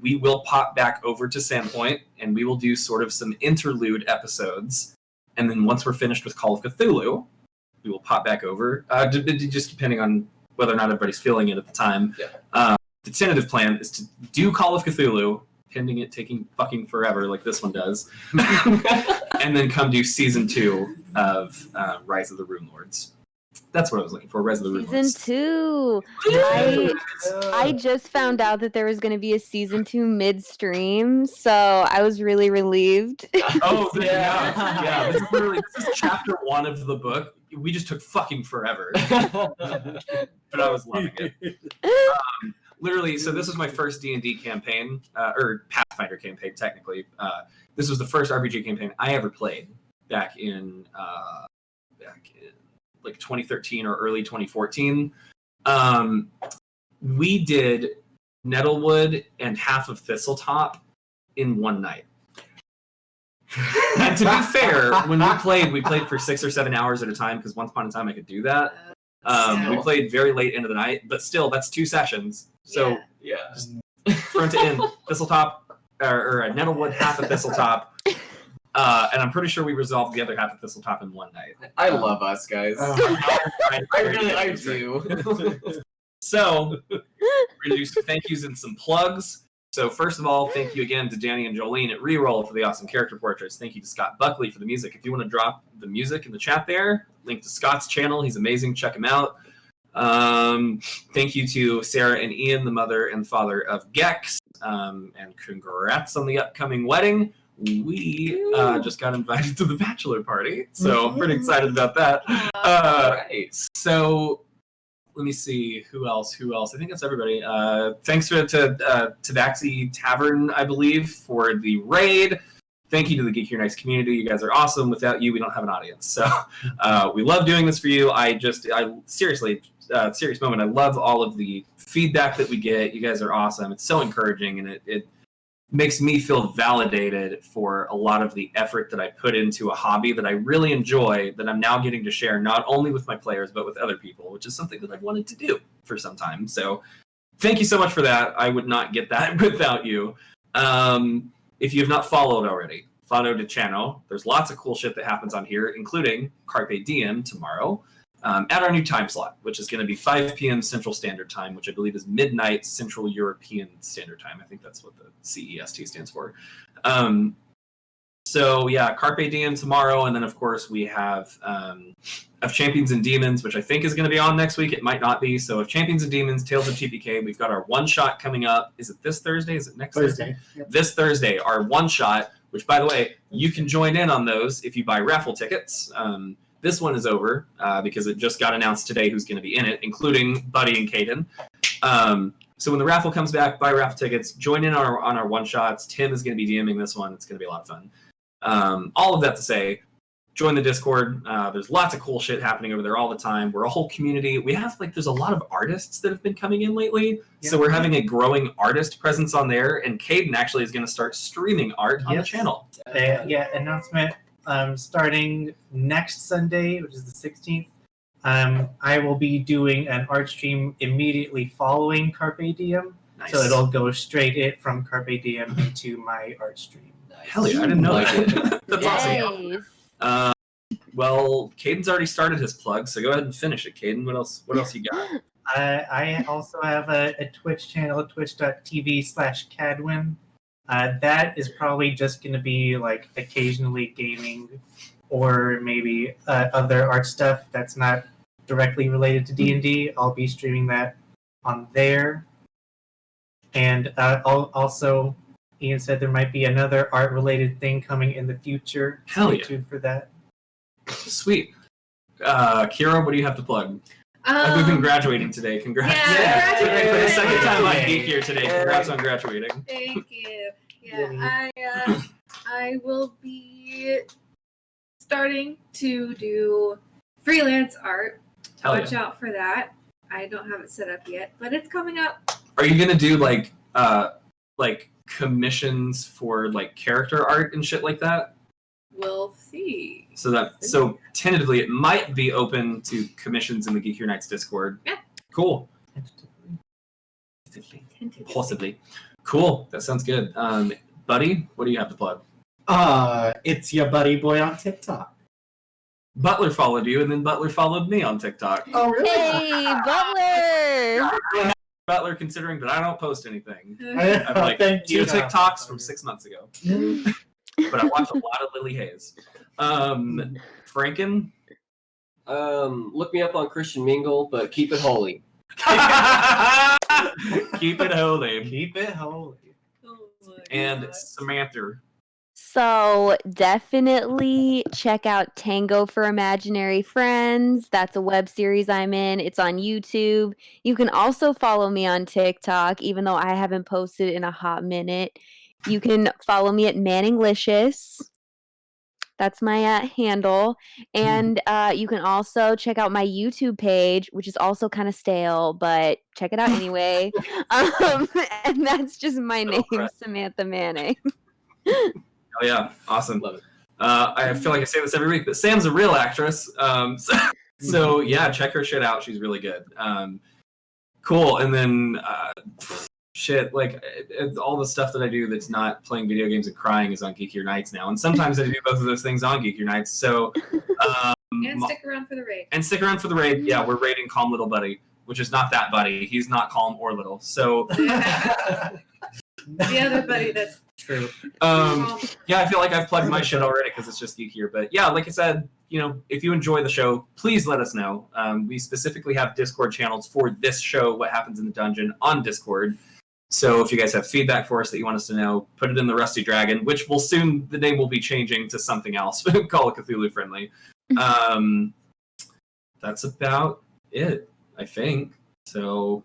we will pop back over to Sandpoint and we will do sort of some interlude episodes. And then once we're finished with Call of Cthulhu, we will pop back over, just depending on whether or not everybody's feeling it at the time. Yeah. The tentative plan is to do Call of Cthulhu, pending it taking fucking forever like this one does, and then come do season 2 of Rise of the Rune Lords. That's what I was looking for, Rise of the Rune Lords. Season 2. I just found out that there was going to be a season 2 midstream, so I was really relieved. Oh, yeah. This is chapter 1 of the book. We just took fucking forever. But I was loving it. Literally, so this was my first D&D campaign, or Pathfinder campaign, technically. This was the first RPG campaign I ever played back in like 2013 or early 2014. We did Nettlewood and half of Thistletop in one night. And to be fair, when we played for 6 or 7 hours at a time, because once upon a time I could do that. We played very late into the night, but still, that's 2 sessions. So, Yeah. just front to end, Thistletop, or Nettlewood, half of Thistletop. And I'm pretty sure we resolved the other half of Thistletop in one night. I love us, guys. I do. So, we're going to do some thank yous and some plugs. So, first of all, thank you again to Danny and Jolene at Reroll for the awesome character portraits. Thank you to Scott Buckley for the music. If you want to drop the music in the chat there, link to Scott's channel. He's amazing. Check him out. Thank you to Sarah and Ian, the mother and father of Gex. And congrats on the upcoming wedding. We just got invited to the bachelor party, so I'm pretty excited about that. Right. So let me see who else. I think that's everybody. Thanks to Tabaxi Tavern, I believe, for the raid. Thank you to the Geek Here Nice community. You guys are awesome. Without you, we don't have an audience. So we love doing this for you. I seriously, serious moment. I love all of the feedback that we get. You guys are awesome. It's so encouraging, and makes me feel validated for a lot of the effort that I put into a hobby that I really enjoy, that I'm now getting to share not only with my players, but with other people, which is something that I've wanted to do for some time. So thank you so much for that. I would not get that without you. If you have not followed already, follow the channel. There's lots of cool shit that happens on here, including Carpe Diem tomorrow. At our new time slot, which is going to be 5 p.m. Central Standard Time, which I believe is midnight Central European Standard Time. I think that's what the CEST stands for. So yeah, Carpe Diem tomorrow, and then of course we have of Champions and Demons, which I think is going to be on next week. It might not be. So of Champions and Demons, Tales of TPK, we've got our one shot coming up. Is it this Thursday? Is it next Thursday? Yep. This Thursday, our one shot. Which, by the way, you can join in on those if you buy raffle tickets. This one is over because it just got announced today who's going to be in it, including Buddy and Caden. So when the raffle comes back, buy raffle tickets, join in on our one-shots. Tim is going to be DMing this one. It's going to be a lot of fun. All of that to say, join the Discord. There's lots of cool shit happening over there all the time. We're a whole community. We have, there's a lot of artists that have been coming in lately. Yeah. So we're having a growing artist presence on there. And Caden actually is going to start streaming art on the channel. Announcement. Starting next Sunday, which is the 16th, I will be doing an art stream immediately following Carpe Diem. Nice. So it'll go straight from Carpe Diem into my art stream. Nice. Hell yeah, I didn't know that. That's awesome. Well, Caden's already started his plug, so go ahead and finish it, Caden. What else you got? I also have a Twitch channel, twitch.tv/Cadwin. That is probably just going to be occasionally gaming or maybe other art stuff that's not directly related to D&D. I'll be streaming that on there. And also, Ian said there might be another art-related thing coming in the future. Hell yeah. Stay tuned for that. Sweet. Kira, what do you have to plug? Other than graduating today, congrats. Yeah, for the second time I geek here today. Congrats on graduating. Thank you. Yeah, I will be starting to do freelance art. Watch out for that. I don't have it set up yet, but it's coming up. Are you gonna do commissions for character art and shit like that? We'll see. So tentatively, it might be open to commissions in the Geekier Nights Discord. Yeah. Cool. Possibly. Cool. That sounds good. Buddy, what do you have to plug? It's your buddy boy on TikTok. Butler followed you, and then Butler followed me on TikTok. Oh, really? Hey, Butler! Butler, considering that I don't post anything. I have Thank 2 you. TikToks from 6 months ago. But I watch a lot of Lily Hayes. Franken? Look me up on Christian Mingle, but keep it holy. Keep it holy. Keep it holy. Oh my And God. Samantha. So definitely check out Tango for Imaginary Friends. That's a web series I'm in. It's on YouTube. You can also follow me on TikTok, even though I haven't posted in a hot minute. You can follow me at Manninglicious. That's my handle. And you can also check out my YouTube page, which is also kind of stale, but check it out anyway. And that's just my name, Samantha Manning. Oh yeah, awesome. Love it. I feel like I say this every week, but Sam's a real actress. So yeah, check her shit out. She's really good. Cool. And then shit, it's all the stuff that I do that's not playing video games and crying is on Geekier Nights now. And sometimes I do both of those things on Geekier Nights. So And stick around for the raid. Yeah, we're raiding Calm Little Buddy, which is not that buddy. He's not calm or little. So The other buddy that's True. Yeah, I feel like I've plugged my shit already because it's just geekier. But yeah, like I said, if you enjoy the show, please let us know. We specifically have Discord channels for this show, What Happens in the Dungeon, on Discord. So if you guys have feedback for us that you want us to know, put it in the Rusty Dragon, which will soon, the name will be changing to something else. Call it Cthulhu friendly. That's about it, I think. So,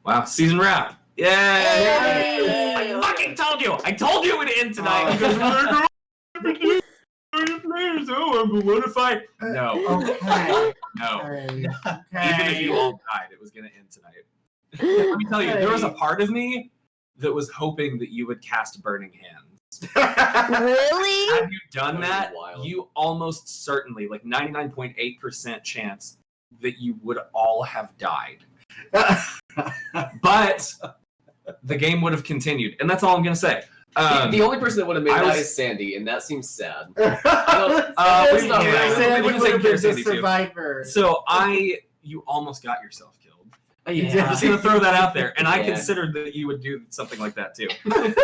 wow, season wrap. Yay! I fucking told you! I told you it would end tonight! Because I'm going to fight. No. Okay. No. Okay. Even if you all died, it was going to end tonight. Let me tell you, there was a part of me that was hoping that you would cast Burning Hands. Really? Had you done that, Wild. you almost certainly, like 99.8% chance that you would all have died. But the game would have continued, and that's all I'm going to say. The only person that would have made that is Sandy, and that seems sad. That's not right. Sandy We wouldn't take would care have of been Sandy, the too. survivor. So you almost got yourself killed. Yeah. I'm just going to throw that out there, and I Yeah. considered that you would do something like that too.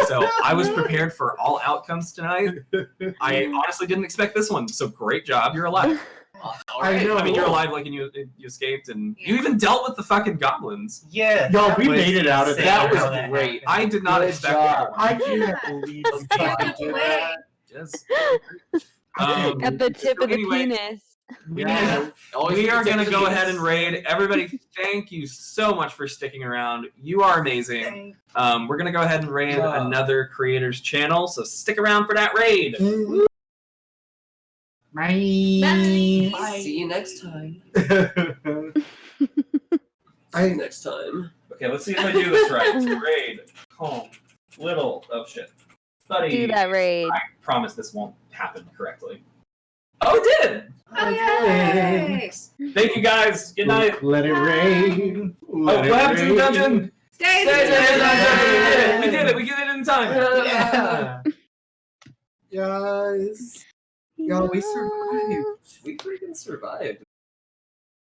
So I was prepared for all outcomes tonight. I honestly didn't expect this one, so great job, you're alive. I know. I mean, you're alive, like, and you escaped, and you even dealt with the fucking goblins. Yeah. Y'all, that we was made it out of insane that. That how was great. I did not Good expect job. it. I can't believe you fucking did that. Yes. At the tip of the anyway, penis. Yeah. We are going to go ahead and raid. Everybody, thank you so much for sticking around. You are amazing. We're going to go ahead and raid another creator's channel, so stick around for that raid. Bye. Bye. See you next time. See you next time. Okay, let's see if I do this right. Raid, home, little, oh shit. Buddy. Do that raid. I promise this won't happen correctly. Oh, it did! Oh, yay! Thank you guys. Good night. Let it rain. What happened to the dungeon? Stay We did it. We did it in time. Yeah. Yes. Y'all, we survived. We freaking survived.